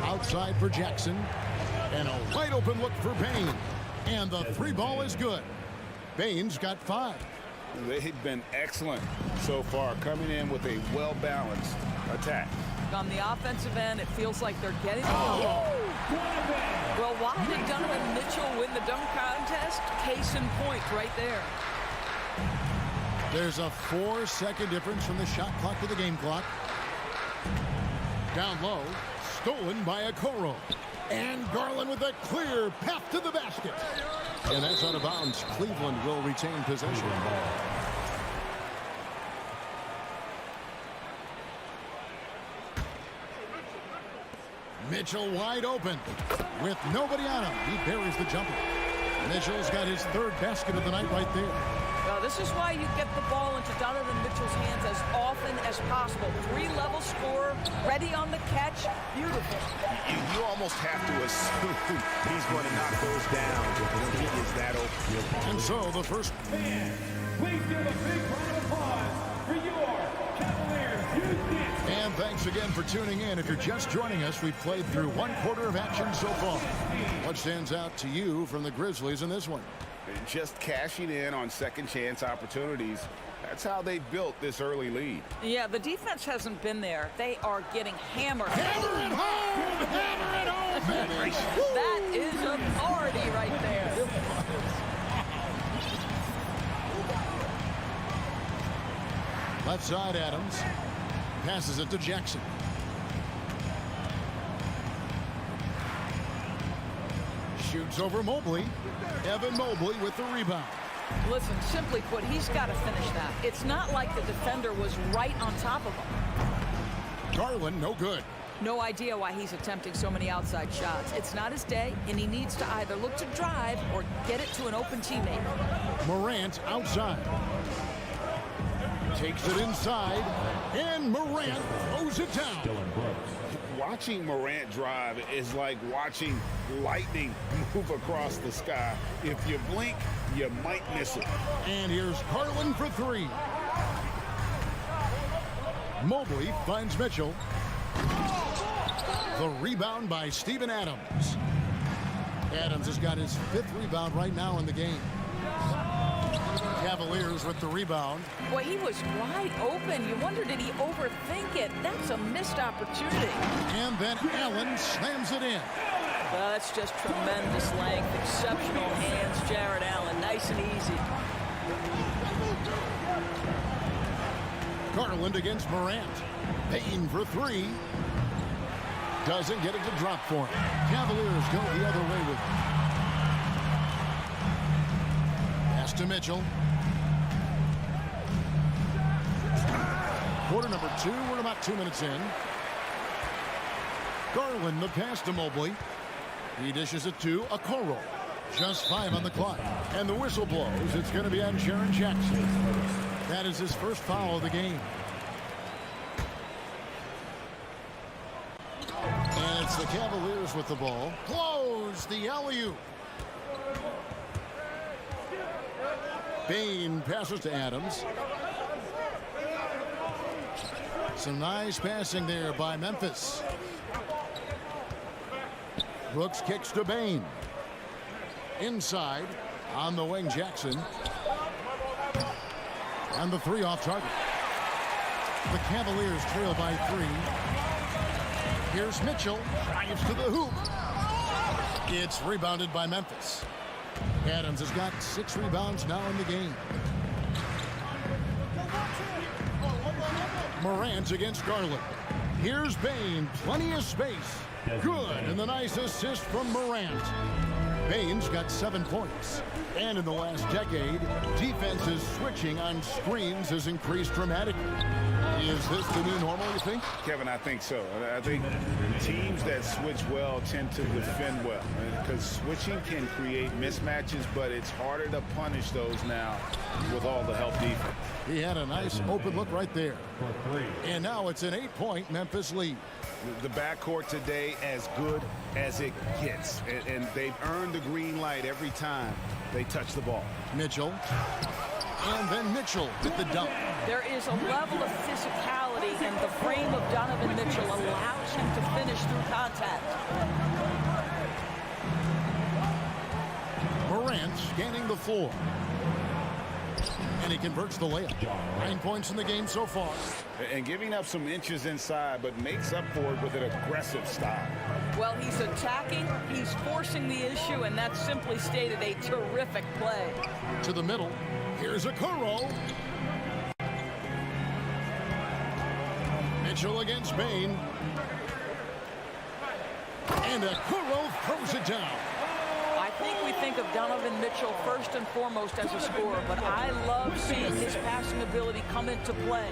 Outside for Jackson. And a wide open look for Bain. And the 3 ball is good. Bain's got 5. They've been excellent so far, coming in with a well-balanced attack. On the offensive end, it feels like they're getting Well, why did Donovan Mitchell win the dunk contest? Case in point right there. There's a 4-second difference from the shot clock to the game clock. Down low, stolen by Okoro. And Garland with a clear path to the basket. And that's out of bounds. Cleveland will retain possession. Mitchell wide open with nobody on him. He buries the jumper. Mitchell's got his 3rd basket of the night right there. Well, this is why you get the ball into Donovan Mitchell's hands as often as possible. 3-level scorer, ready on the catch. Beautiful. You almost have to assume he's going to knock those down when he is that open. And so the first. Fans, please give a big round of applause for your Cavaliers youth team. And thanks again for tuning in. If you're just joining us, we've played through 1/4 of action so far. What stands out to you from the Grizzlies in this one? Just cashing in on second chance opportunities. That's how they built this early lead. Yeah, the defense hasn't been there. They are getting hammered. Hammer it home! Hammer it home, baby! That is authority right there. Left side, Adams. Passes it to Jackson. Shoots over Mobley. Evan Mobley with the rebound. Listen, simply put, he's got to finish that. It's not like the defender was right on top of him. Garland, no good. No idea why he's attempting so many outside shots. It's not his day, and he needs to either look to drive or get it to an open teammate. Morant outside. Takes it inside, and Morant throws it down. Watching Morant drive is like watching lightning move across the sky. If you blink, you might miss it. And here's Garland for 3. Mobley finds Mitchell. The rebound by Steven Adams. Adams has got his 5th rebound right now in the game. Cavaliers with the rebound. Boy, he was wide open. You wonder, did he overthink it? That's a missed opportunity. And then Allen slams it in. Well, that's just tremendous length, exceptional hands. Jared Allen, nice and easy. Garland against Morant. Payton for 3. Doesn't get it to drop for him. Cavaliers go the other way with it. Pass to Mitchell. Quarter number 2. We're about 2 minutes in. Garland the pass to Mobley. He dishes it to Okoro. Just 5 on the clock. And the whistle blows. It's going to be on Jaren Jackson. That is his first foul of the game. And it's the Cavaliers with the ball. Close the alley-oop. Bain passes to Adams. Some nice passing there by Memphis. Brooks kicks to Bain. Inside, on the wing, Jackson. And the 3 off target. The Cavaliers trail by 3. Here's Mitchell. Drives to the hoop. It's rebounded by Memphis. Adams has got 6 rebounds now in the game. Morant against Garland. Here's Bain. Plenty of space. Good. And the nice assist from Morant. Bain's got 7 points. And in the last decade, defenses switching on screens has increased dramatically. Is this the new normal, you think? Kevin, I think so. I think teams that switch well tend to defend well, because switching can create mismatches, but it's harder to punish those now with all the help defense. He had a nice open look right there. And now it's an 8-point Memphis lead. The backcourt today as good as it gets, and they've earned the green light every time they touch the ball. Mitchell. And then Mitchell with the dunk. There is a level of physicality, and the frame of Donovan Mitchell allows him to finish through contact. Morant scanning the floor. And he converts the layup. 9 points in the game so far. And giving up some inches inside, but makes up for it with an aggressive style. Well, he's attacking, he's forcing the issue, and that's simply stated a terrific play. To the middle. Here's Okoro. Mitchell against Bain. And Okoro throws it down. I think we think of Donovan Mitchell first and foremost as a scorer, but I love seeing his passing ability come into play.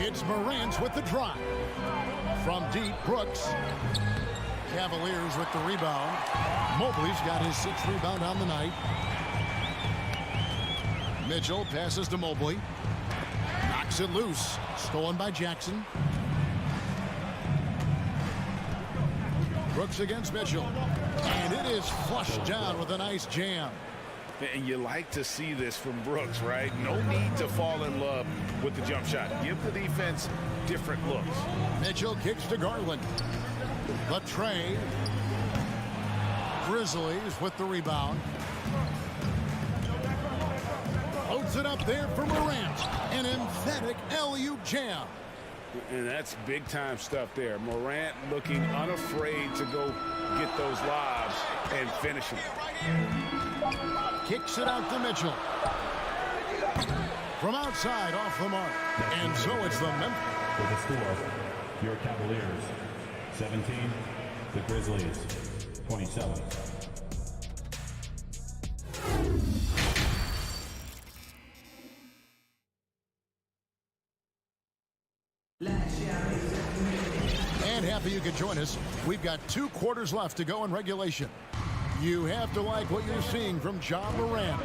It's Morant with the drive. From deep, Brooks. Cavaliers with the rebound. Mobley's got his 6th rebound on the night. Mitchell passes to Mobley. Knocks it loose. Stolen by Jackson. Brooks against Mitchell. And it is flushed down with a nice jam. And you like to see this from Brooks, right? No need to fall in love with the jump shot. Give the defense different looks. Mitchell kicks to Garland. The tray. Grizzlies with the rebound. Loads it up there for Morant. An emphatic LU jam. And that's big-time stuff there. Morant looking unafraid to go get those lobs and finish them. Kicks it out to Mitchell. From outside, off the mark. And so it's the Memphis. With the score, your Cavaliers 17, the Grizzlies 27. And happy you could join us. We've got 2 quarters left to go in regulation. You have to like what you're seeing from Ja Morant.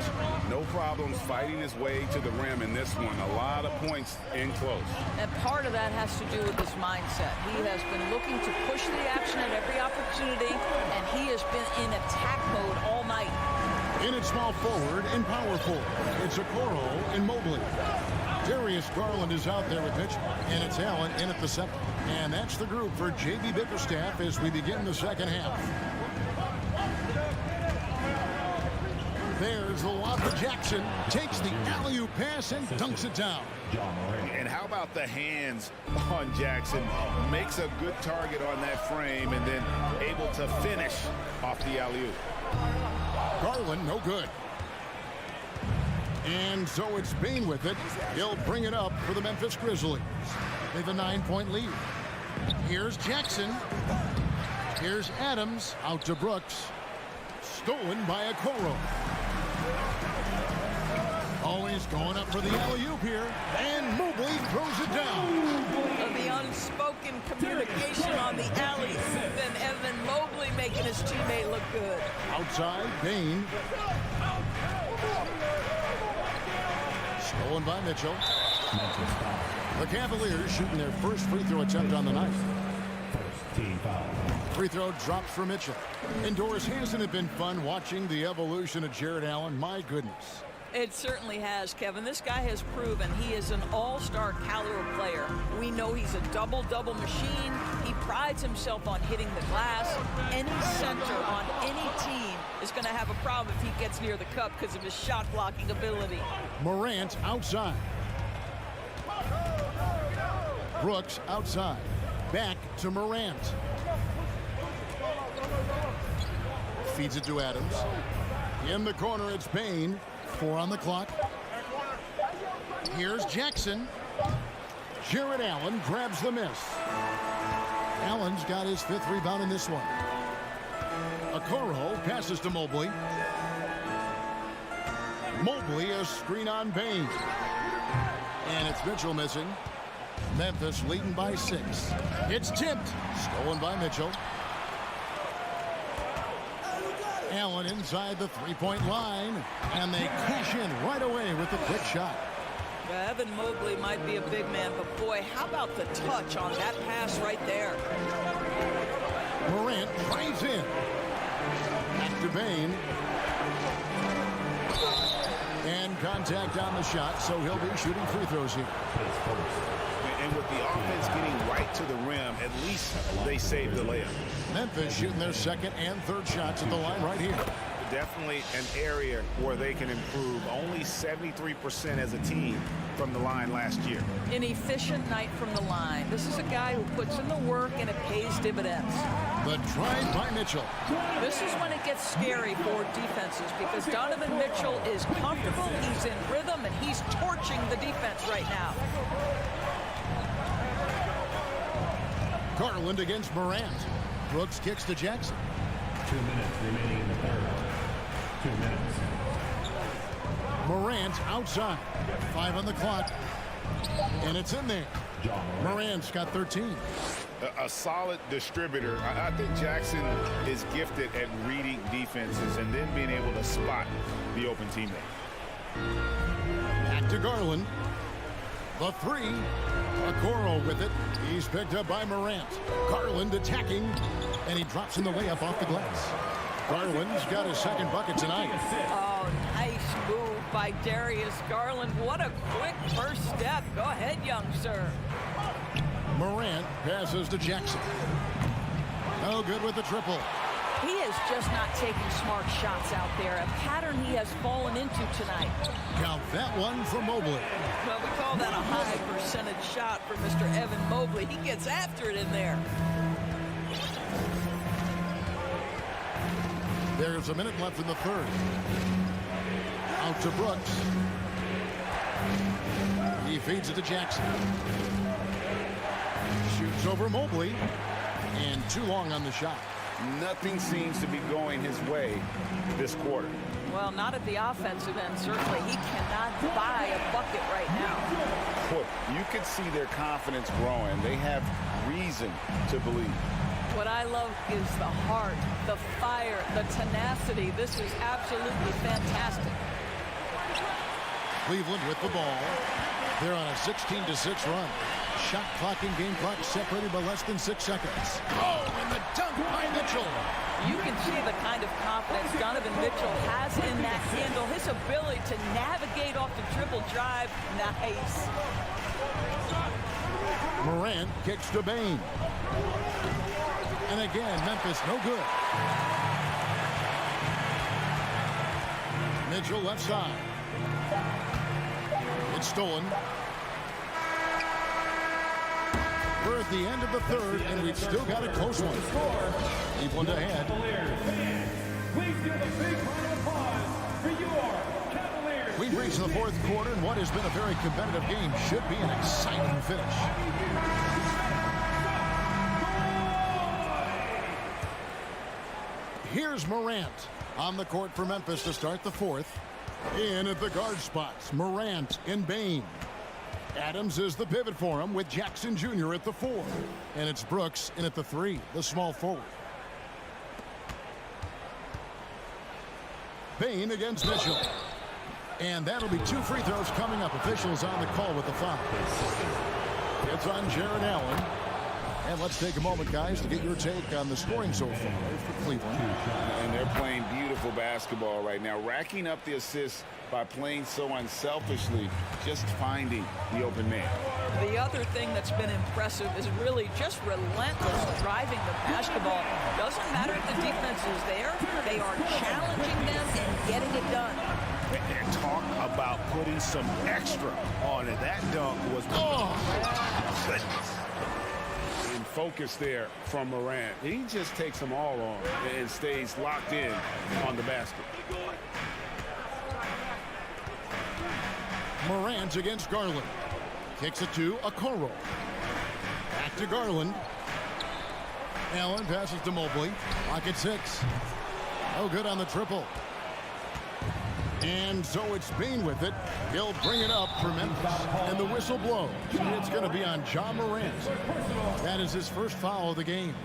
No problems fighting his way to the rim in this one. A lot of points in close. And part of that has to do with his mindset. He has been looking to push the action at every opportunity, and he has been in attack mode all night. In at small forward and power forward, it's Okoro and Mobley. Darius Garland is out there with Mitchell, and it's Allen in at the 7. And that's the group for J.B. Bickerstaff as we begin the second half. There's the lob for Jackson. Takes the alley-oop pass and dunks it down. And how about the hands on Jackson? Makes a good target on that frame and then able to finish off the alley-oop. Garland, no good. And so it's Bain with it. He'll bring it up for the Memphis Grizzlies. They have a 9-point lead. Here's Jackson. Here's Adams out to Brooks. Stolen by Okoro. Always going up for the alley-oop here. And Mobley throws it down. The unspoken communication on the alley-oop, and Evan Mobley making his teammate look good. Outside, Bain. Stolen by Mitchell. The Cavaliers shooting their first free throw attempt on the night. Free throw drops for Mitchell. Indoors, hasn't it been fun watching the evolution of Jared Allen? My goodness. It certainly has, Kevin. This guy has proven he is an all-star caliber player. We know he's a double-double machine. He prides himself on hitting the glass. Any center on any team is going to have a problem if he gets near the cup because of his shot-blocking ability. Morant outside. Brooks outside. Back to Morant. Feeds it to Adams. In the corner, it's Bain. 4 on the clock. Here's Jackson. Jared Allen grabs the miss. Allen's got his 5th rebound in this one. Okoro passes to Mobley. Mobley, a screen on Bain. And it's Mitchell missing. Memphis leading by 6. It's tipped. Stolen by Mitchell. Allen inside the three-point line. And they cash in right away with the quick shot. Yeah, Evan Mobley might be a big man, but boy, how about the touch on that pass right there? Morant drives in. Back to Bain. And contact on the shot, so he'll be shooting free throws here. And with the offense getting right to the rim, at least they saved the layup. Memphis shooting their second and third shots at the line right here. Definitely an area where they can improve. Only 73% as a team from the line last year. An efficient night from the line. This is a guy who puts in the work and it pays dividends. The drive by Mitchell. This is when it gets scary for defenses because Donovan Mitchell is comfortable, he's in rhythm, and he's torching the defense right now. Garland against Morant. Brooks kicks to Jackson. 2 minutes remaining in the third. 2 minutes. Morant outside. 5 on the clock. And it's in there. Morant's got 13. A solid distributor. I think Jackson is gifted at reading defenses and then being able to spot the open teammate. Back to Garland. The three. Okoro with it. He's picked up by Morant. Garland attacking. And he drops in the layup off the glass. Garland's got his second bucket tonight. Oh, nice move by Darius Garland. What a quick first step. Go ahead, young sir. Morant passes to Jackson. No good with the triple. He is just not taking smart shots out there. A pattern he has fallen into tonight. Count that one for Mobley. Well, we call that a high percentage shot for Mr. Evan Mobley. He gets after it in there. There's a minute left in the third. Out to Brooks. He feeds it to Jackson. Shoots over Mobley. And too long on the shot. Nothing seems to be going his way this quarter. Well, not at the offensive end, certainly. He cannot buy a bucket right now. Boy, you could see their confidence growing. They have reason to believe. What I love is the heart, the fire, the tenacity. This is absolutely fantastic. Cleveland with the ball. They're on a 16-6 run. Shot clock and game clock separated by less than 6 seconds. Oh, and the dunk by Mitchell. You can see the kind of confidence Donovan Mitchell has in that handle. His ability to navigate off the dribble drive. Nice. Morant kicks to Bain. And again, Memphis no good. Mitchell left side. It's stolen. We're at the end of the third, and we've still got a close one. Cleveland ahead. Please give a big round of applause for your Cavaliers. We've reached the fourth quarter, and what has been a very competitive game should be an exciting finish. Here's Morant on the court for Memphis to start the fourth. In at the guard spots, Morant and Bain. Adams is the pivot for him with Jackson Jr. at the 4. And it's Brooks in at the 3, the small forward. Bain against Mitchell. And that'll be 2 free throws coming up. Officials on the call with the foul. It's on Jared Allen. And let's take a moment, guys, to get your take on the scoring so far for Cleveland. And they're playing beautiful basketball right now, racking up the assists by playing so unselfishly, just finding the open man. The other thing that's been impressive is really just relentless driving the basketball. Doesn't matter if the defense is there. They are challenging them and getting it done. And talk about putting some extra on it. That dunk was... Oh, goodness. Focus there from Morant. He just takes them all on and stays locked in on the basket. Morant against Garland. Kicks it to Okoro. Back to Garland. Allen passes to Mobley. Clock at 6. No good on the triple. And so it's Bane with it. He'll bring it up for Memphis. And the whistle blows. It's going to be on John Morant. That is his first foul of the game.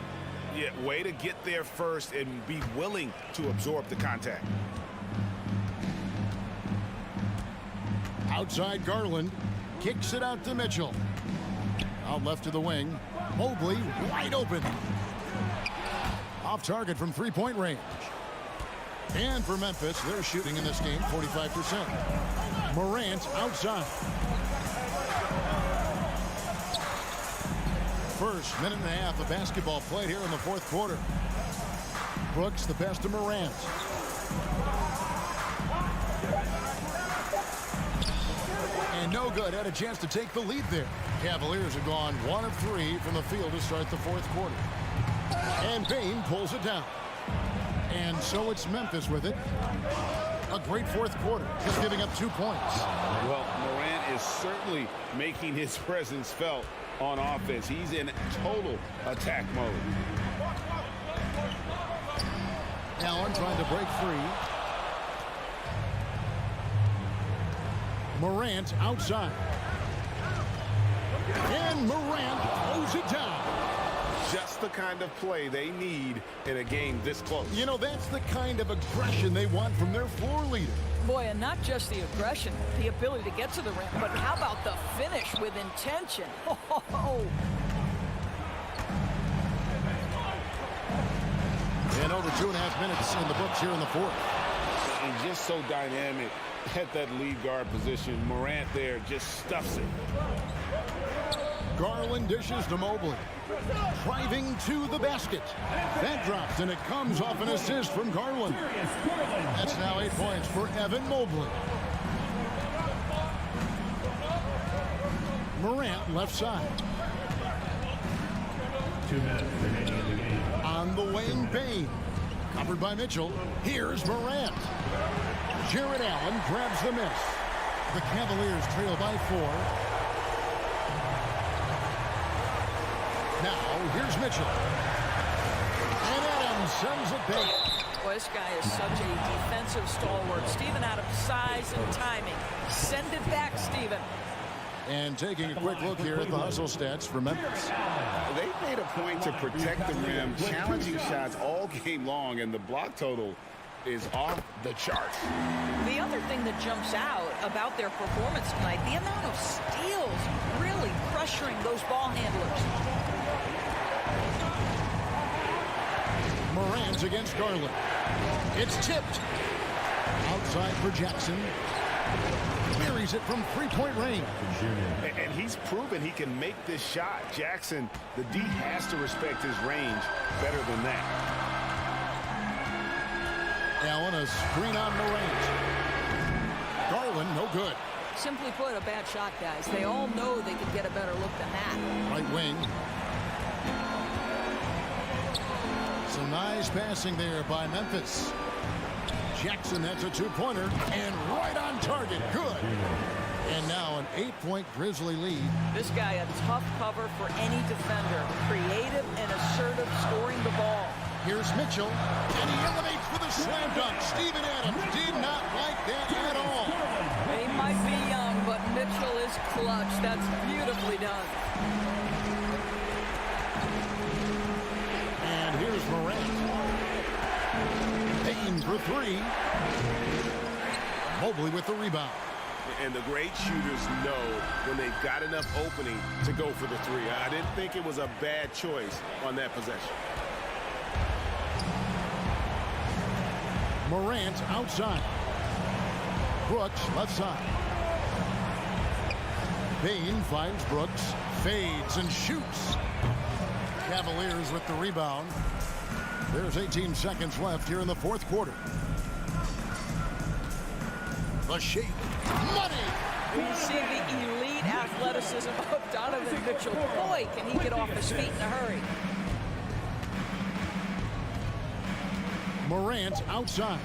Yeah, way to get there first and be willing to absorb the contact. Outside Garland. Kicks it out to Mitchell. Out left to the wing. Mobley wide open. Off target from three-point range. And for Memphis, they're shooting in this game 45%. Morant outside. First minute and a half of basketball played here in the fourth quarter. Brooks the pass to Morant. And no good. Had a chance to take the lead there. Cavaliers have gone 1 of 3 from the field to start the fourth quarter. And Bane pulls it down. And so it's Memphis with it. A great fourth quarter, just giving up 2 points. Well, Morant is certainly making his presence felt on offense. He's in total attack mode. Allen trying to break free. Morant outside. And Morant throws it down. Just the kind of play they need in a game this close. You know, that's the kind of aggression they want from their floor leader. Boy, and not just the aggression, the ability to get to the rim, but how about the finish with intention? And over 2.5 minutes in the books here in the fourth. And just so dynamic at that lead guard position. Morant there just stuffs it. Garland dishes to Mobley. Driving to the basket. That drops, and it comes off an assist from Garland. That's now 8 points for Evan Mobley. Morant left side. 2 minutes remaining in the game. On the wing, Bane. Covered by Mitchell. Here's Morant. Jared Allen grabs the miss. The Cavaliers trail by 4. Now, here's Mitchell. And Adams sends it back. Boy, this guy is such a defensive stalwart. Steven Adams, size and timing. Send it back, Steven. And taking a quick look here at the hustle stats for Memphis. They made a point to protect the rim, challenging shots all game long, and the block total is off the charts. The other thing that jumps out about their performance tonight, the amount of steals really pressuring those ball handlers. Morant against Garland. It's tipped. Outside for Jackson. Buries it from three-point range. And he's proven he can make this shot. Jackson, the D has to respect his range better than that. Allen, a screen on Morant. Garland, no good. Simply put, a bad shot, guys. They all know they can get a better look than that. Right wing. Some nice passing there by Memphis. Jackson, that's a two-pointer, and right on target. Good. And now an 8-point Grizzly lead. This guy a tough cover for any defender. Creative and assertive scoring the ball. Here's Mitchell, and he elevates for the slam dunk. Steven Adams did not like that at all. He might be young, but Mitchell is clutch. That's beautifully done. And here's Morant. Payne for three. Mobley with the rebound. And the great shooters know when they've got enough opening to go for the three. I didn't think it was a bad choice on that possession. Morant outside. Brooks left side. Payne finds Brooks, fades and shoots. Cavaliers with the rebound. There's 18 seconds left here in the fourth quarter. The shake. Money! You see the elite athleticism of Donovan Mitchell. Boy, can he get off his feet in a hurry. Morant outside.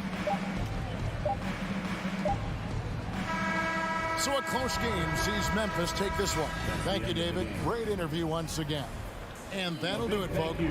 So a close game sees Memphis take this one. Thank you, David. Great interview once again. And that'll do it, folks.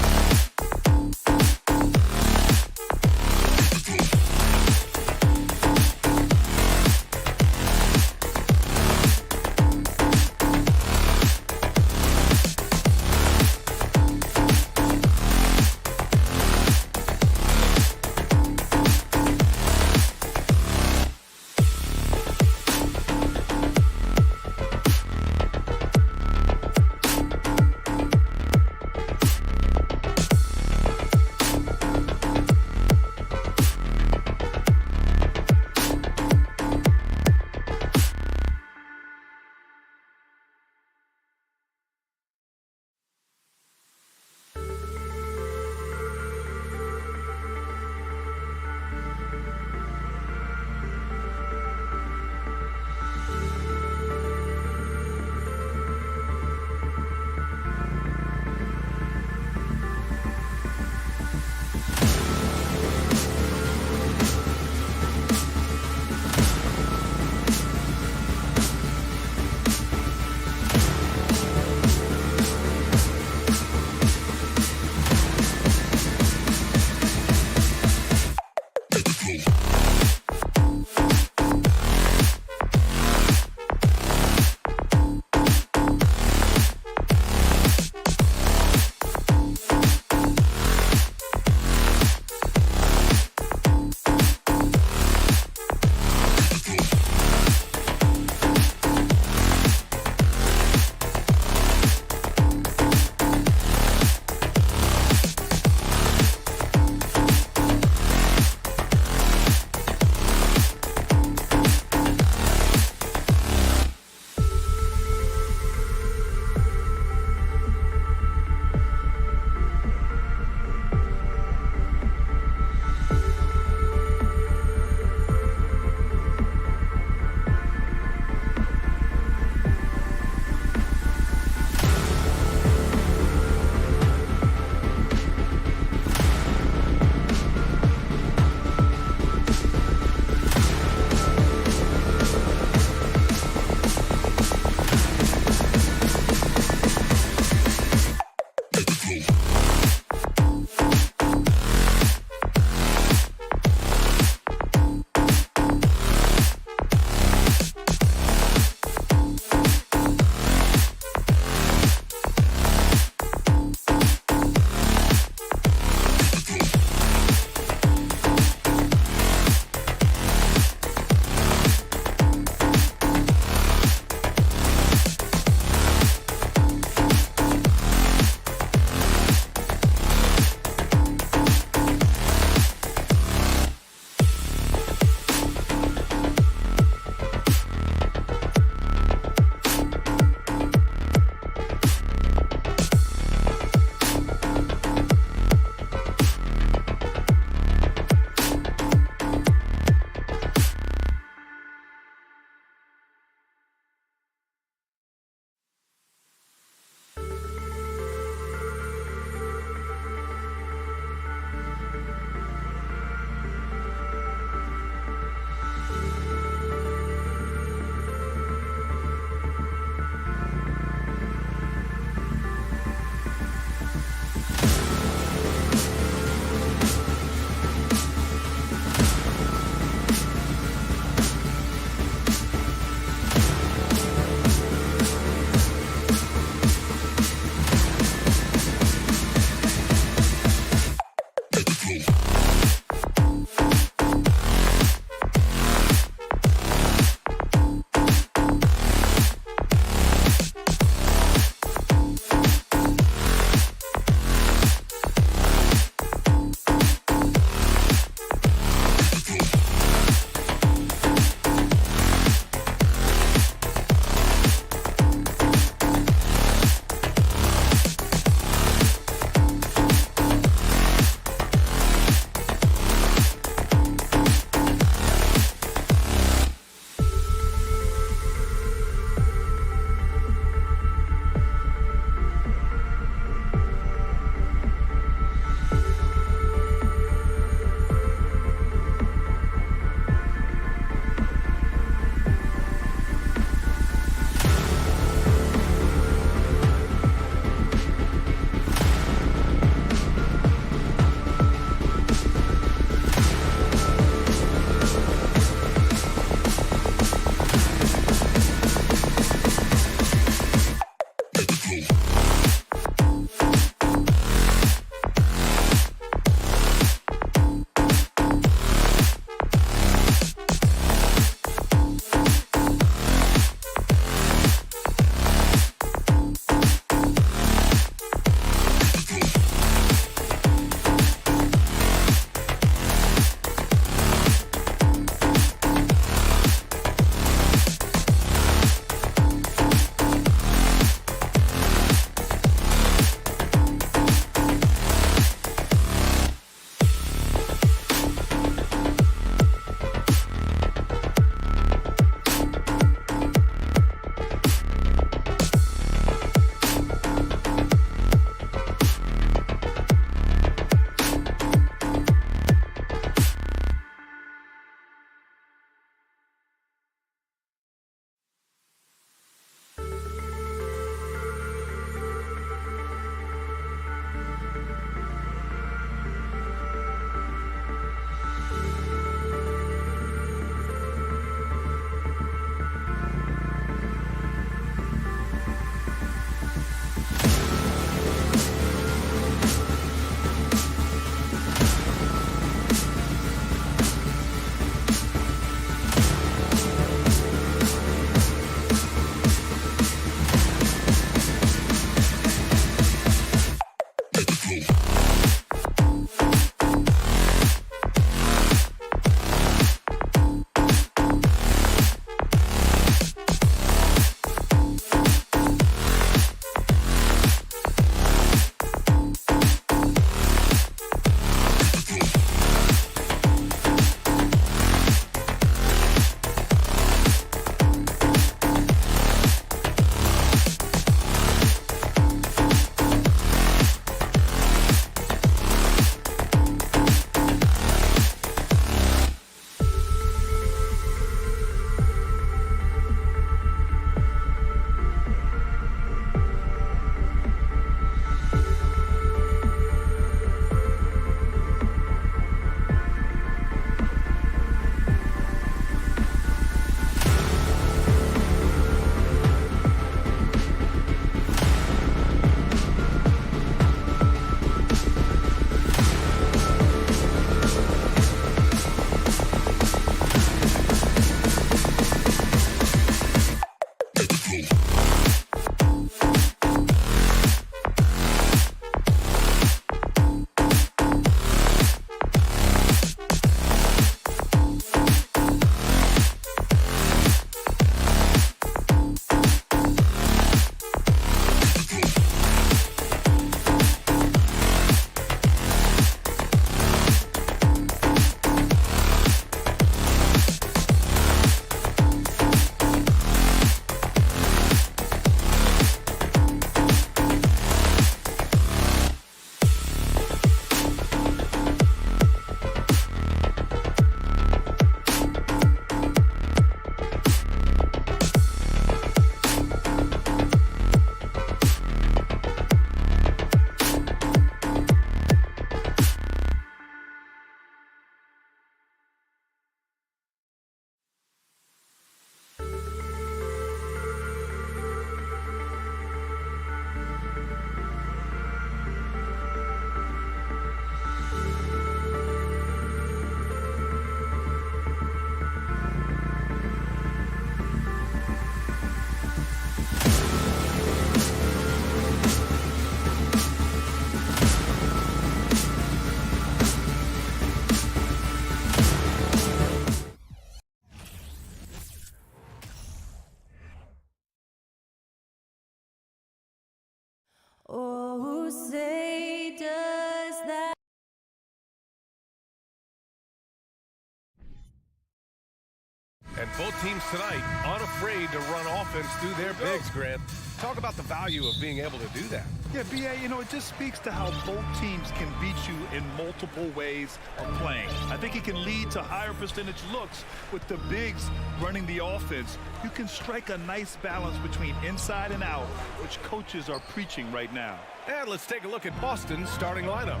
And both teams tonight unafraid to run offense through their bigs, Grant. Talk about the value of being able to do that. Yeah, B.A., you know, it just speaks to how both teams can beat you in multiple ways of playing. I think it can lead to higher percentage looks with the bigs running the offense. You can strike a nice balance between inside and out, which coaches are preaching right now. And let's take a look at Boston's starting lineup.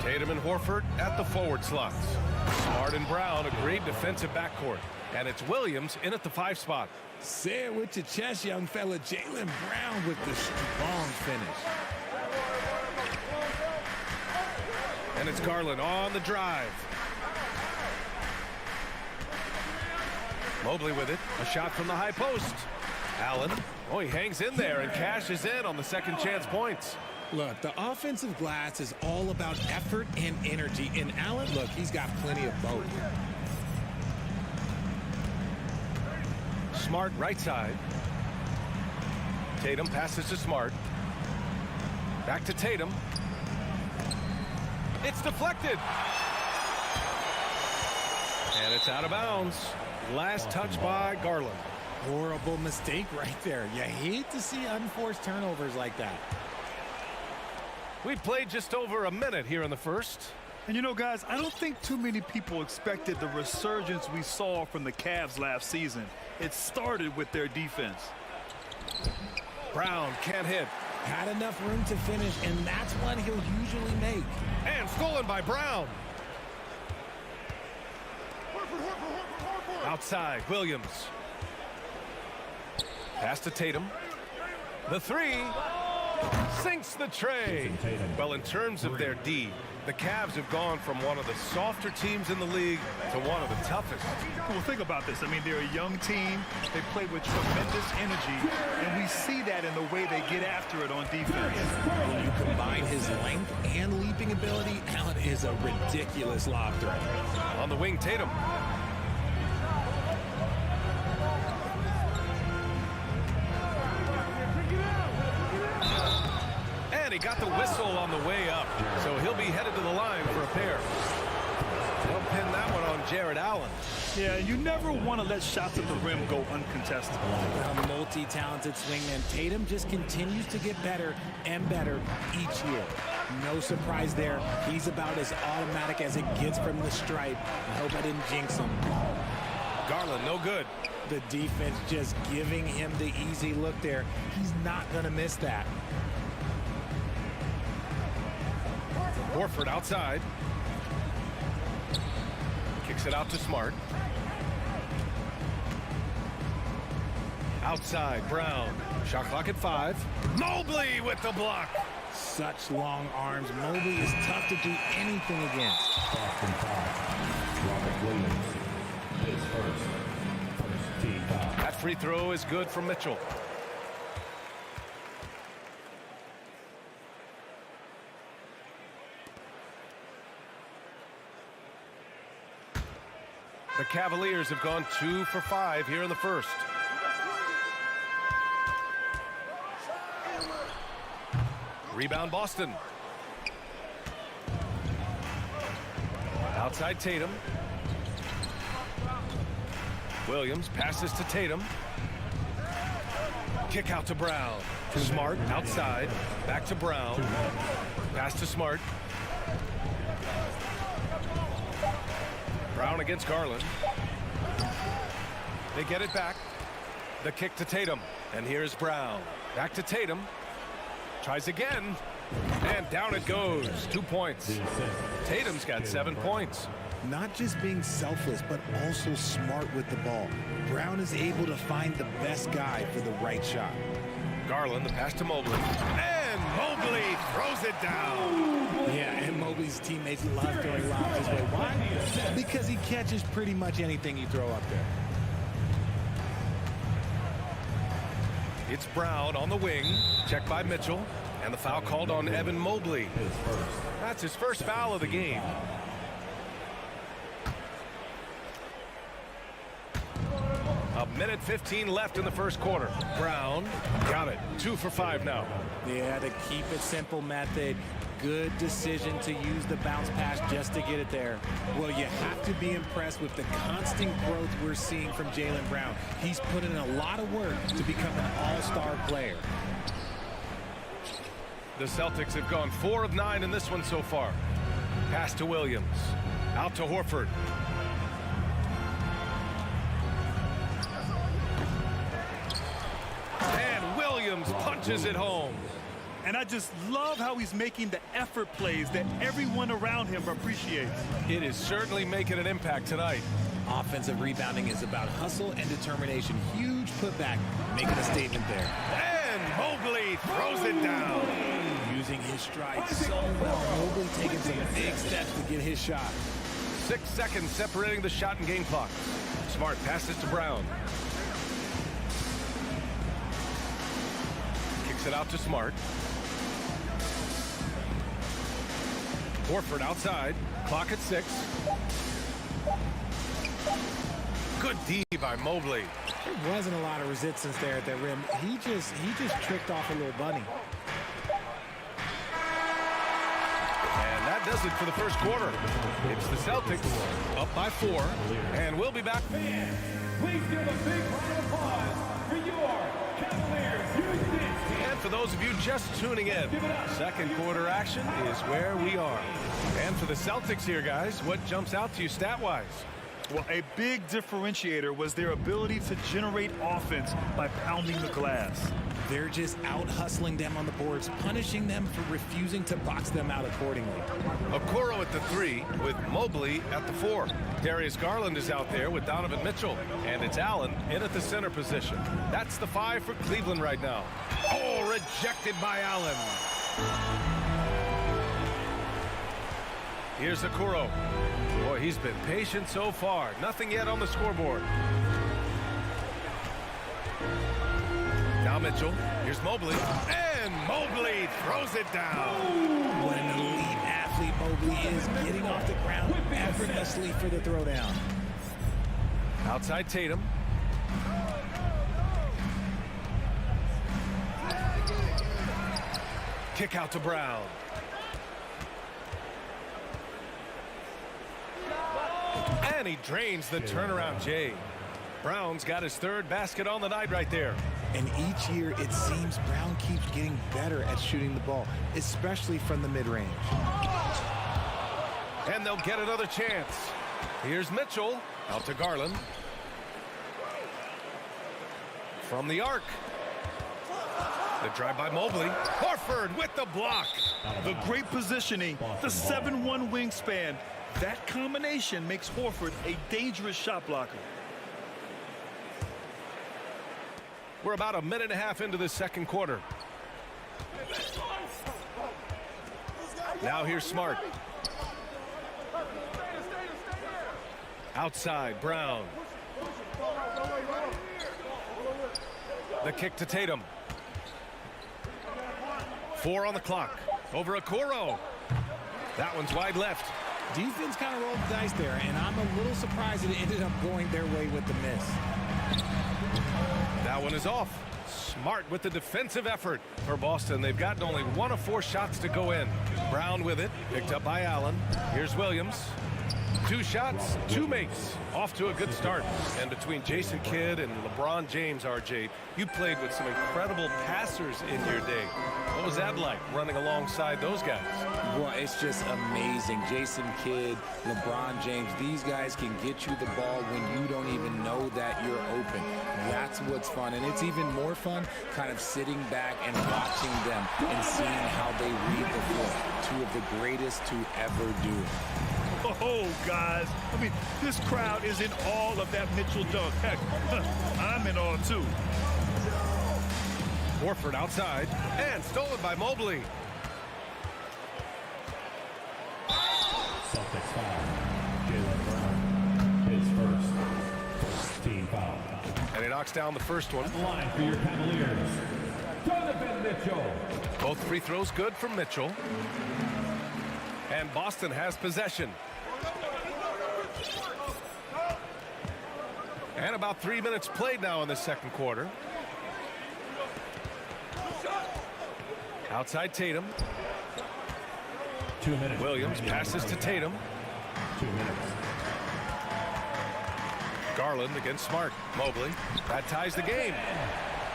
Tatum and Horford at the forward slots. Smart and Brown, a great defensive backcourt. And it's Williams in at the 5 spot. Say it with your chest, young fella. Jaylen Brown with the strong finish. And it's Garland on the drive. Mobley with it. A shot from the high post. Allen. Oh, he hangs in there and cashes in on the second chance points. Look, the offensive glass is all about effort and energy. And Allen, look, he's got plenty of both. Smart right side. Tatum passes to Smart. Back to Tatum. It's deflected. And it's out of bounds. Last touch by Garland. Horrible mistake right there. You hate to see unforced turnovers like that. We played just over a minute here in the first. And you know, guys, I don't think too many people expected the resurgence we saw from the Cavs last season. It started with their defense. Brown can't hit. Had enough room to finish, and that's what he'll usually make. And stolen by Brown. Outside, Williams. Pass to Tatum. The 3 sinks the tray. Well, in terms of their D, the Cavs have gone from one of the softer teams in the league to one of the toughest. Well, think about this. I mean, they're a young team. They play with tremendous energy, and we see that in the way they get after it on defense. When you combine his length and leaping ability, Allen is a ridiculous lob threat. On the wing, Tatum. He got the whistle on the way up, so he'll be headed to the line for a pair. They'll pin that one on Jared Allen. Yeah, you never want to let shots at the rim go uncontested. A multi-talented swingman, Tatum just continues to get better and better each year. No surprise there. He's about as automatic as it gets from the stripe. I hope I didn't jinx him. Garland, no good. The defense just giving him the easy look there. He's not going to miss that. Horford outside. Kicks it out to Smart. Outside, Brown. Shot clock at 5. Mobley with the block. Such long arms. Mobley is tough to do anything against. That free throw is good for Mitchell. The Cavaliers have gone 2 for 5 here in the first. Rebound Boston. Outside Tatum. Williams passes to Tatum. Kick out to Brown. Smart outside. Back to Brown. Pass to Smart. Brown against Garland. They get it back. The kick to Tatum. And here's Brown. Back to Tatum. Tries again. And down it goes. 2 points. Tatum's got 7 points. Not just being selfless, but also smart with the ball. Brown is able to find the best guy for the right shot. Garland, the pass to Mobley. And Mobley throws it down. Yeah, and Mobley's teammates love throwing lobs this way. Why? Because he catches pretty much anything you throw up there. It's Brown on the wing. Checked by Mitchell. And the foul called on Evan Mobley. That's his first foul of the game. A minute 15 left in the first quarter. Brown got it. 2 for 5 now. Yeah, the keep it simple method. good decision to use the bounce pass just to get it there. Well, you have to be impressed with the constant growth we're seeing from Jaylen Brown. He's put in a lot of work to become an all-star player. The Celtics have gone 4 of 9 in this one so far. Pass to Williams. Out to Horford. And Williams punches it home. And I just love how he's making the effort plays that everyone around him appreciates. It is certainly making an impact tonight. Offensive rebounding is about hustle and determination. Huge putback, making a statement there. And Mobley throws it down. Using his stride so well. Mobley taking some big steps to get his shot. 6 seconds separating the shot and game clock. Smart passes to Brown. Kicks it out to Smart. Horford outside. Clock at 6. Good D by Mobley. There wasn't a lot of resistance there at the rim. He just tricked off a little bunny. And that does it for the first quarter. It's the Celtics up by 4, and we'll be back. Please give a big round of applause for your Cavaliers. And for those of you just tuning in, second quarter action is where we are. And for the Celtics here, guys, what jumps out to you stat-wise? Well, a big differentiator was their ability to generate offense by pounding the glass. They're just out-hustling them on the boards, punishing them for refusing to box them out accordingly. Okoro at the 3 with Mobley at the 4. Darius Garland is out there with Donovan Mitchell. And it's Allen in at the center position. That's the 5 for Cleveland right now. Oh, rejected by Allen. Here's Okoro. Boy, he's been patient so far. Nothing yet on the scoreboard. Now Mitchell. Here's Mobley. And Mobley throws it down. What an elite athlete Mobley is, getting off the ground effortlessly for the throwdown. Outside Tatum. Kick out to Brown. And he drains the turnaround J. Brown's got his 3rd basket on the night right there. And each year, it seems Brown keeps getting better at shooting the ball, especially from the mid-range. And they'll get another chance. Here's Mitchell. Out to Garland. From the arc. The drive by Mobley. Horford with the block. The great positioning, the 7'1" wingspan. That combination makes Horford a dangerous shot blocker. We're about a minute and a half into the second quarter. Now here's Smart. Outside, Brown. The kick to Tatum. 4 on the clock. Over Okoro. That one's wide left. Defense kind of rolled the dice there, and I'm a little surprised that it ended up going their way with the miss. That one is off. Smart with the defensive effort for Boston. They've gotten only 1 of 4 shots to go in. Brown with it. Picked up by Allen. Here's Williams. 2 shots, 2 makes. Off to a good start. And between Jason Kidd and LeBron James, RJ, you played with some incredible passers in your day. What was that like, running alongside those guys? Well, it's just amazing. Jason Kidd, LeBron James, these guys can get you the ball when you don't even know that you're open. That's what's fun. And it's even more fun kind of sitting back and watching them and seeing how they read the floor. 2 of the greatest to ever do it. Oh, guys. I mean, this crowd is in awe of that Mitchell dunk. Heck, I'm in awe, too. Horford outside. And stolen by Mobley. Celtics foul. Jaylen Brown, his first team foul. And he knocks down the first one. On the line for your Cavaliers, Donovan Mitchell. Both free throws good from Mitchell. And Boston has possession. And about 3 minutes played now in the second quarter. Outside Tatum. 2 minutes. Williams passes to Tatum. 2 minutes. Garland against Smart. Mobley. That ties the game.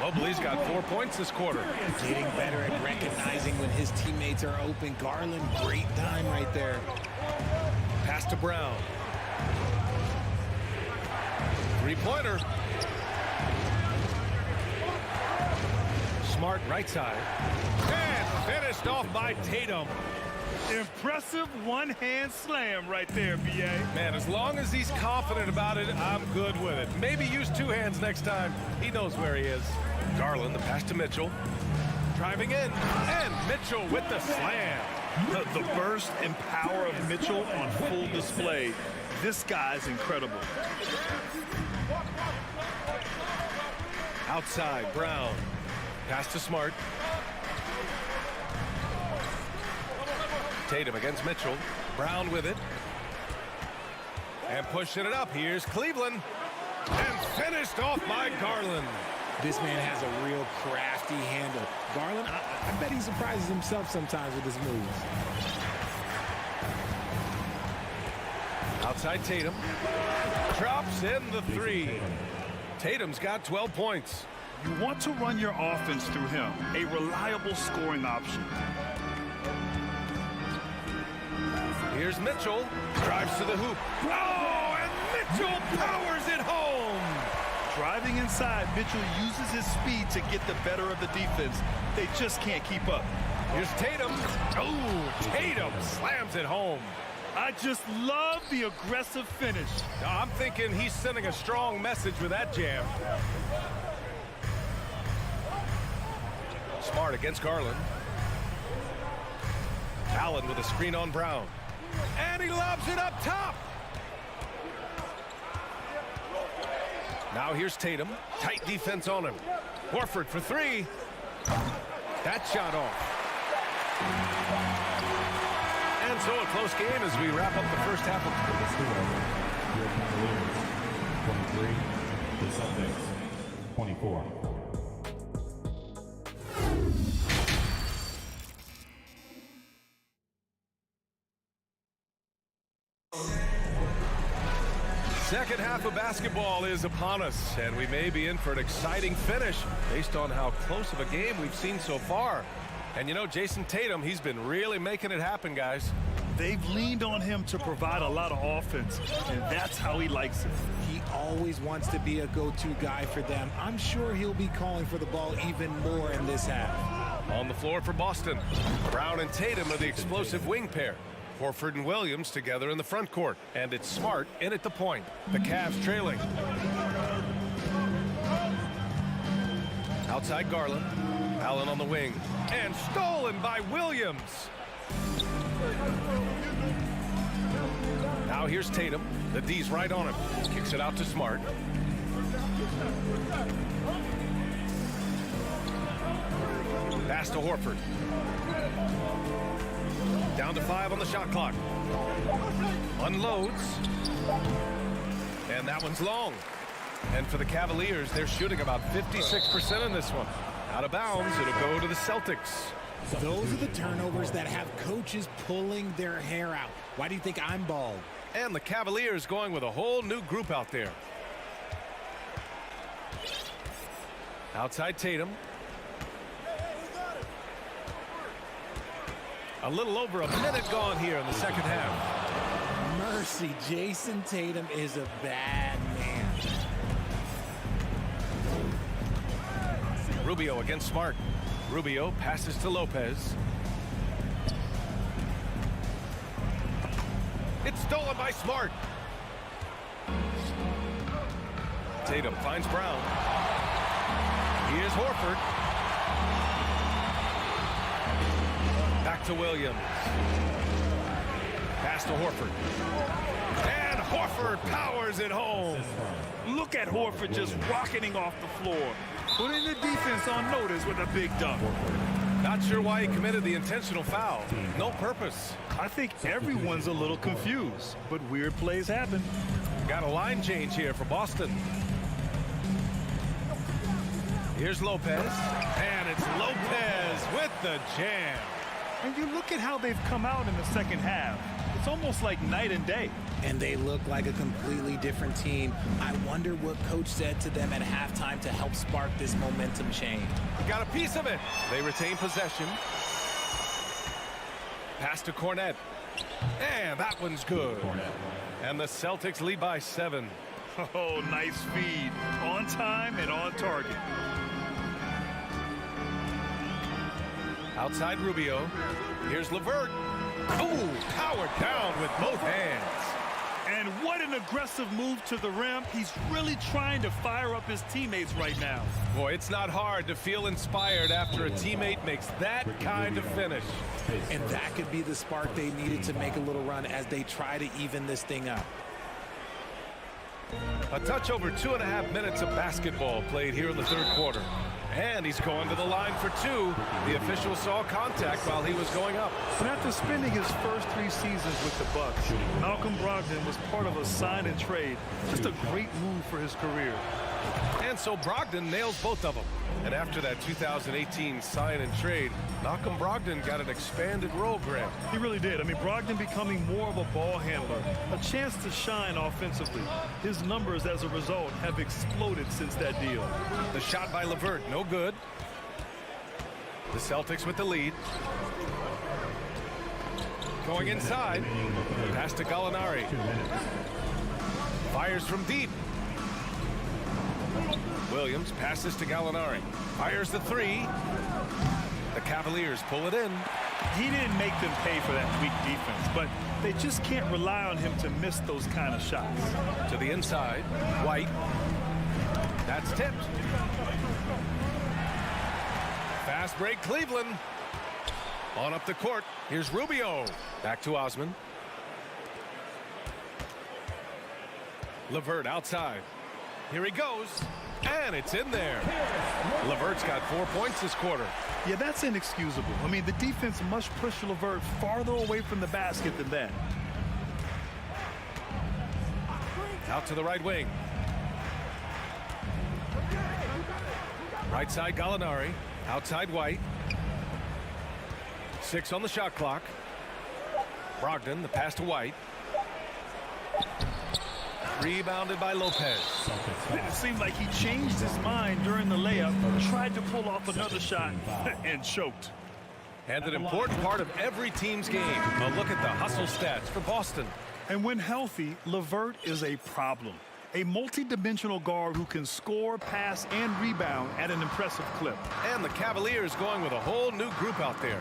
Mobley's got 4 points this quarter. Getting better at recognizing when his teammates are open. Garland, great time right there. Pass to Brown. Three-pointer. Smart right side. And finished off by Tatum. Impressive one-hand slam right there, B.A. Man, as long as he's confident about it, I'm good with it. Maybe use 2 hands next time. He knows where he is. Garland, the pass to Mitchell. Driving in. And Mitchell with the slam. The burst and power of Mitchell on full display. This guy's incredible. Outside, Brown. Pass to Smart. Tatum against Mitchell. Brown with it. And pushing it up. Here's Cleveland. And finished off by Garland. This man has a real crafty handle. Garland, I bet he surprises himself sometimes with his moves. Outside Tatum. Drops in the 3. Tatum's got 12 points. You want to run your offense through him. A reliable scoring option. Here's Mitchell. Drives to the hoop. Oh, and Mitchell powers it home. Driving inside, Mitchell uses his speed to get the better of the defense. They just can't keep up. Here's Tatum. Oh, Tatum slams it home. I just love the aggressive finish. I'm thinking he's sending a strong message with that jam. Smart against Garland. Allen with a screen on Brown. And he lobs it up top. Now here's Tatum. Tight defense on him. Horford for 3. That shot off. And so a close game as we wrap up the first half of the Cavaliers, 23. The Celtics, 24. Second half of basketball is upon us, and we may be in for an exciting finish based on how close of a game we've seen so far. And you know, Jason Tatum, he's been really making it happen, guys. They've leaned on him to provide a lot of offense, and that's how he likes it. He always wants to be a go-to guy for them. I'm sure he'll be calling for the ball even more in this half. On the floor for Boston, Brown and Tatum are the explosive wing pair. Horford and Williams together in the front court. And it's Smart in at the point. The Cavs trailing. Outside Garland. Allen on the wing. And stolen by Williams. Now here's Tatum. The D's right on him. Kicks it out to Smart. Pass to Horford. Down to 5 on the shot clock. Unloads. And that one's long. And for the Cavaliers, they're shooting about 56% in this one. Out of bounds, it'll go to the Celtics. Those are the turnovers that have coaches pulling their hair out. Why do you think I'm bald? And the Cavaliers going with a whole new group out there. Outside Tatum. A little over a minute gone here in the second half. Mercy, Jason Tatum is a bad man. Rubio against Smart. Rubio passes to Lopez. It's stolen by Smart. Tatum finds Brown. Here's Horford. Back to Williams. Pass to Horford. And Horford powers it home. Look at Horford just rocketing off the floor. Putting the defense on notice with a big dunk. Not sure why he committed the intentional foul. No purpose. I think everyone's a little confused, but weird plays happen. Got a line change here for Boston. Here's Lopez. And it's Lopez with the jam. And you look at how they've come out in the second half. It's almost like night and day. And they look like a completely different team. I wonder what coach said to them at halftime to help spark this momentum change. Got a piece of it. They retain possession. Pass to Cornette. And that one's good. And the Celtics lead by 7. Oh, nice feed. On time and on target. Outside Rubio. Here's LeVert. Oh, powered down with both hands. And what an aggressive move to the rim. He's really trying to fire up his teammates right now. Boy, it's not hard to feel inspired after a teammate makes that kind of finish. And that could be the spark they needed to make a little run as they try to even this thing up. A touch over 2.5 minutes of basketball played here in the third quarter. And he's going to the line for 2. The official saw contact while he was going up. And after spending his first 3 seasons with the Bucks, Malcolm Brogdon was part of a sign and trade. Just a great move for his career. And so Brogdon nails both of them. And after that 2018 sign and trade, Malcolm Brogdon got an expanded role grab. He really did. I mean, Brogdon becoming more of a ball handler, a chance to shine offensively. His numbers as a result have exploded since that deal. The shot by LeVert, no good. The Celtics with the lead. Going inside. Pass to Gallinari. Fires from deep. Williams passes to Gallinari. Fires the 3. The Cavaliers pull it in. He didn't make them pay for that weak defense, but they just can't rely on him to miss those kind of shots. To the inside. White. That's tipped. Fast break, Cleveland. On up the court. Here's Rubio. Back to Osman. LeVert outside. Here he goes. And it's in there. LeVert's got 4 points this quarter. Yeah, that's inexcusable. I mean, the defense must push LeVert farther away from the basket than that. Out to the right wing. Right side, Gallinari. Outside, White. 6 on the shot clock. Brogdon, the pass to White. Rebounded by Lopez. It seemed like he changed his mind during the layup, tried to pull off another shot, and choked. And an important part of every team's game. A look at the hustle stats for Boston. And when healthy, LeVert is a problem. A multi-dimensional guard who can score, pass, and rebound at an impressive clip. And the Cavaliers going with a whole new group out there.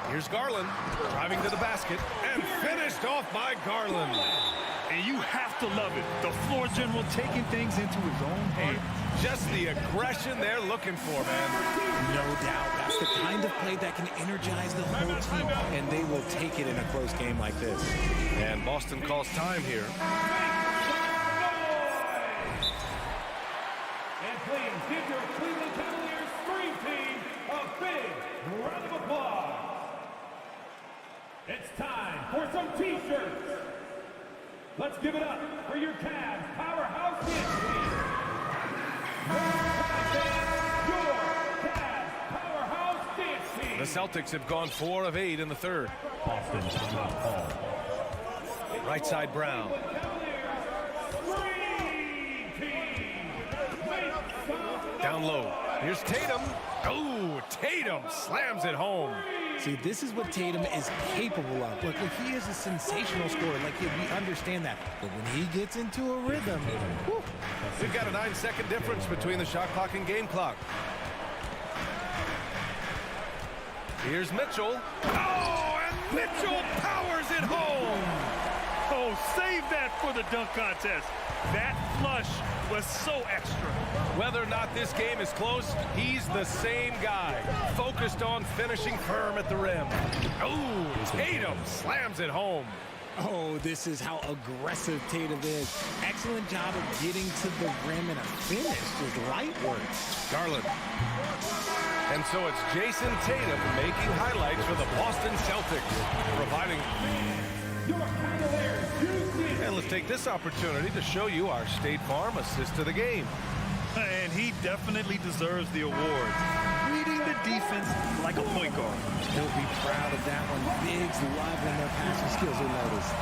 Here's Garland, driving to the basket, and finished off by Garland. And you have to love it. The floor general taking things into his own hands. Just the aggression they're looking for, man. No doubt. That's the kind of play that can energize the whole team, and they will take it in a close game like this. And Boston calls time here. And please give your Cleveland Cavaliers Scream Team a big round of applause. It's time for some T-shirts. Let's give it up for your Cavs powerhouse dance team. Your Cavs powerhouse dance team. The Celtics have gone 4 of 8 in the third. Boston timeout call. Right side, Brown. Down low. Here's Tatum. Oh, Tatum slams it home. See, this is what Tatum is capable of. Look, he is a sensational scorer. Like, we understand that. But when he gets into a rhythm, whew. We've got a 9-second difference between the shot clock and game clock. Here's Mitchell. Oh, and Mitchell powers it home. Oh, save that for the dunk contest. That flush was so extra. Whether or not this game is close, he's the same guy. Focused on finishing firm at the rim. Oh, Tatum slams it home. Oh, this is how aggressive Tatum is. Excellent job of getting to the rim and a finish. Just light work. Garland. And so it's Jason Tatum making highlights for the Boston Celtics, providing... And let's take this opportunity to show you our State Farm assist to the game. And he definitely deserves the award. Reading the defense like a point guard. He'll be proud of that one. Bigs love when their passing skills are noticed.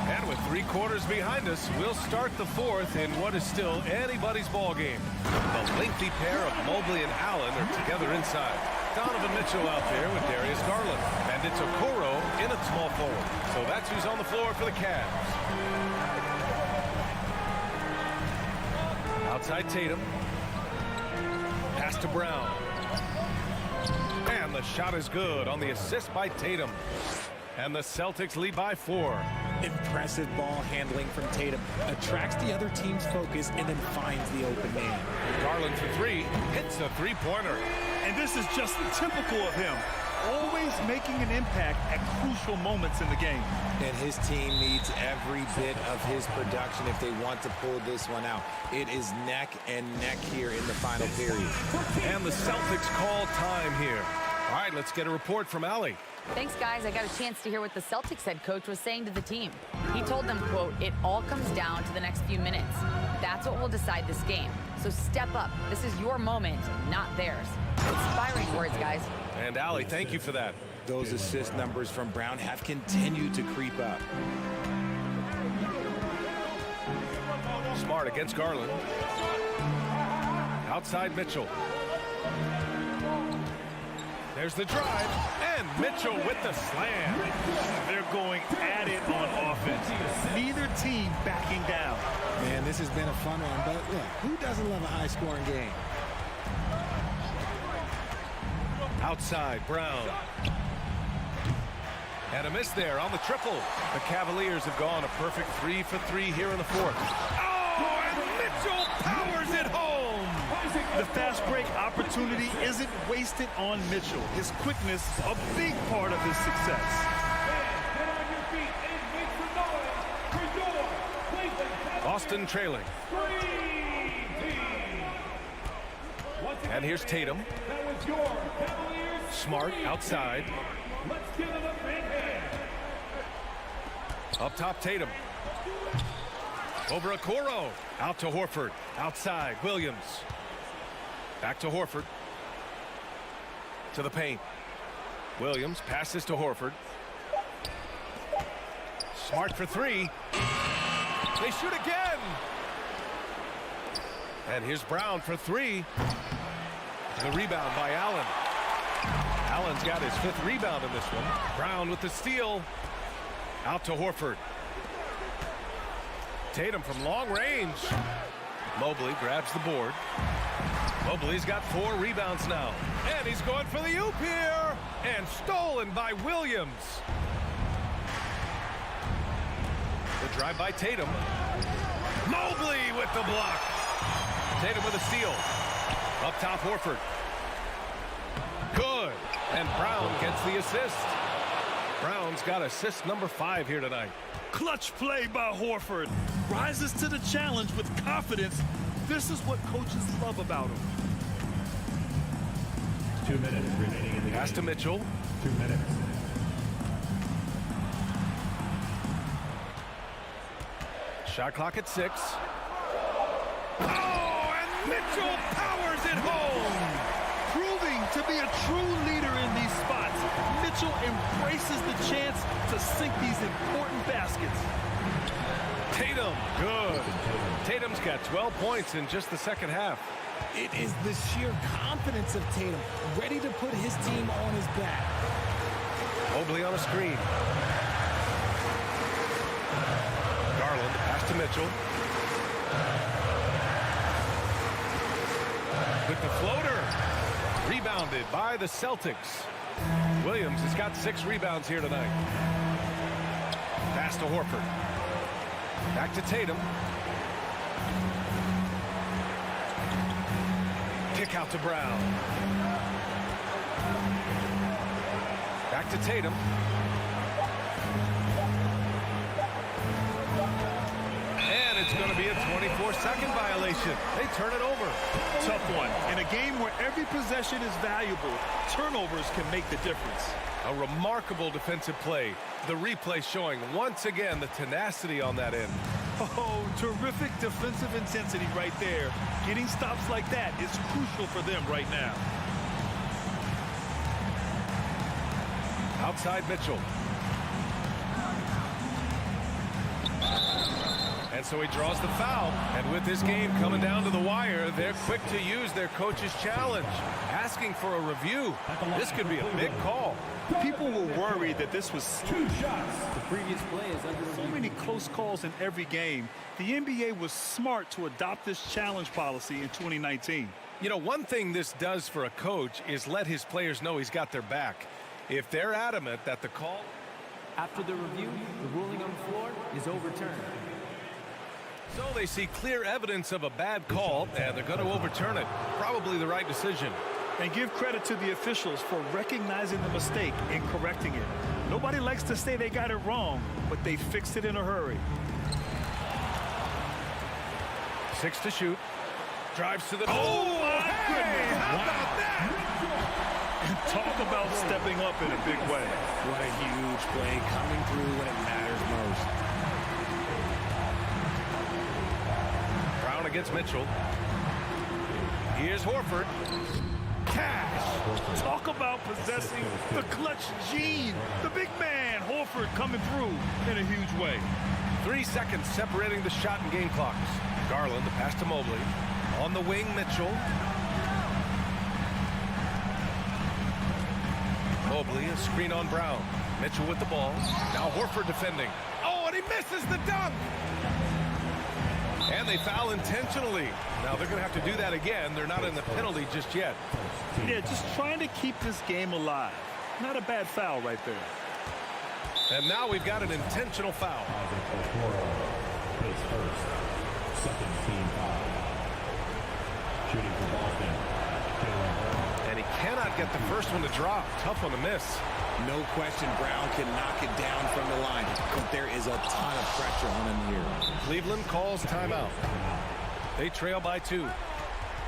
And with 3 quarters behind us, we'll start the 4th in what is still anybody's ball game. The lengthy pair of Mobley and Allen are together inside. Donovan Mitchell out there with Darius Garland. And it's Okoro in at small forward. So that's who's on the floor for the Cavs. Outside Tatum. Pass to Brown. And the shot is good on the assist by Tatum. And the Celtics lead by 4. Impressive ball handling from Tatum. Attracts the other team's focus and then finds the open man. Garland for 3. Hits a three-pointer. And this is just typical of him. Always making an impact at crucial moments in the game. And his team needs every bit of his production if they want to pull this one out. It is neck and neck here in the final period. And the Celtics call time here. All right, let's get a report from Allie. Thanks, guys. I got a chance to hear what the Celtics head coach was saying to the team. He told them, quote, "It all comes down to the next few minutes. That's what will decide this game. So step up. This is your moment, not theirs." Inspiring words, guys. And Allie, thank you for that. Those assist numbers from Brown have continued to creep up. Smart against Garland. Outside Mitchell. There's the drive, and Mitchell with the slam. They're going at it on offense. Neither team backing down. Man, this has been a fun one, but look, who doesn't love a high-scoring game? Outside, Brown. And a miss there on the triple. The Cavaliers have gone a perfect 3 for 3 here in the 4th. Oh, and Mitchell powers it home. The fast break opportunity isn't wasted on Mitchell. His quickness, a big part of his success. Get on your feet and make some noise for your Cleveland Cavaliers. Boston trailing. Dream Team. And here's Tatum. That was your Cavaliers. Smart outside. Let's give it a big hand. Up top, Tatum. Over Okoro. Out to Horford. Outside, Williams. Back to Horford. To the paint. Williams passes to Horford. Smart for 3. They shoot again. And here's Brown for 3. The rebound by Allen. Allen's got his 5th rebound in this one. Brown with the steal. Out to Horford. Tatum from long range. Mobley grabs the board. Mobley's got 4 rebounds now. And he's going for the oop here. And stolen by Williams. The drive by Tatum. Mobley with the block. Tatum with a steal. Up top, Horford. Good. And Brown gets the assist. Brown's got assist number 5 here tonight. Clutch play by Horford. Rises to the challenge with confidence. This is what coaches love about him. 2 minutes remaining in the Pass to Mitchell. 2 minutes. Shot clock at 6. Oh, and Mitchell powers it home. Proving to be a true leader in these spots. Mitchell embraces the chance to sink these important baskets. Tatum, good. Tatum's got 12 points in just the second half. It is the sheer confidence of Tatum, ready to put his team on his back. Mobley on a screen. Garland, pass to Mitchell. With the floater. Rebounded by the Celtics. Williams has got 6 rebounds here tonight. Pass to Horford. Back to Tatum. Kick out to Brown. Back to Tatum. And it's going to be a 24-second violation. They turn it over. Tough one. In a game where every possession is valuable, turnovers can make the difference. A remarkable defensive play. The replay showing once again the tenacity on that end. Oh, terrific defensive intensity right there. Getting stops like that is crucial for them right now. Outside Mitchell. And so he draws the foul. And with this game coming down to the wire, they're quick to use their coach's challenge, asking for a review. This could be a big call. People were worried that this was 2 shots. The previous play is under So review. many close calls in every game. The NBA was smart to adopt this challenge policy in 2019. You know, one thing this does for a coach is let his players know he's got their back. If they're adamant that the call... After the review, the ruling on the floor is overturned. So they see clear evidence of a bad call, and they're going to overturn it. Probably the right decision. And give credit to the officials for recognizing the mistake and correcting it. Nobody likes to say they got it wrong, but they fixed it in a hurry. 6 to shoot. Drives to the... Oh, my goodness! How about that? And talk about stepping up in a big way. What a huge play, coming through when it matters most. Brown against Mitchell. Here's Horford. Cash. Talk about possessing the clutch gene. The big man, Horford, coming through in a huge way. 3 seconds separating the shot and game clocks. Garland, the pass to Mobley. On the wing, Mitchell. Mobley, a screen on Brown. Mitchell with the ball. Now Horford defending. Oh, and he misses the dunk. And they foul intentionally. Now they're going to have to do that again. They're not in the penalty just yet. Yeah, just trying to keep this game alive. Not a bad foul right there. And now we've got an intentional foul. His first, second team foul. Shooting for Boston. And he cannot get the first one to drop. Tough one to miss. No question, Brown can knock it down from the line, but there is a ton of pressure on him here. Cleveland calls timeout. They trail by 2.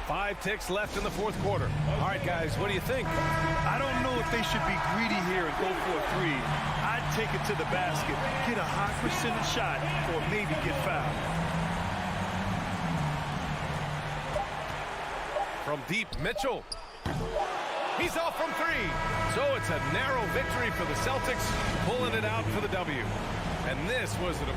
5 ticks left in the 4th quarter. All right, guys, what do you think? I don't know if they should be greedy here and go for a 3. I'd take it to the basket, get a high percentage shot, or maybe get fouled. From deep, Mitchell. He's off from 3. So it's a narrow victory for the Celtics, pulling it out for the W. And this was an...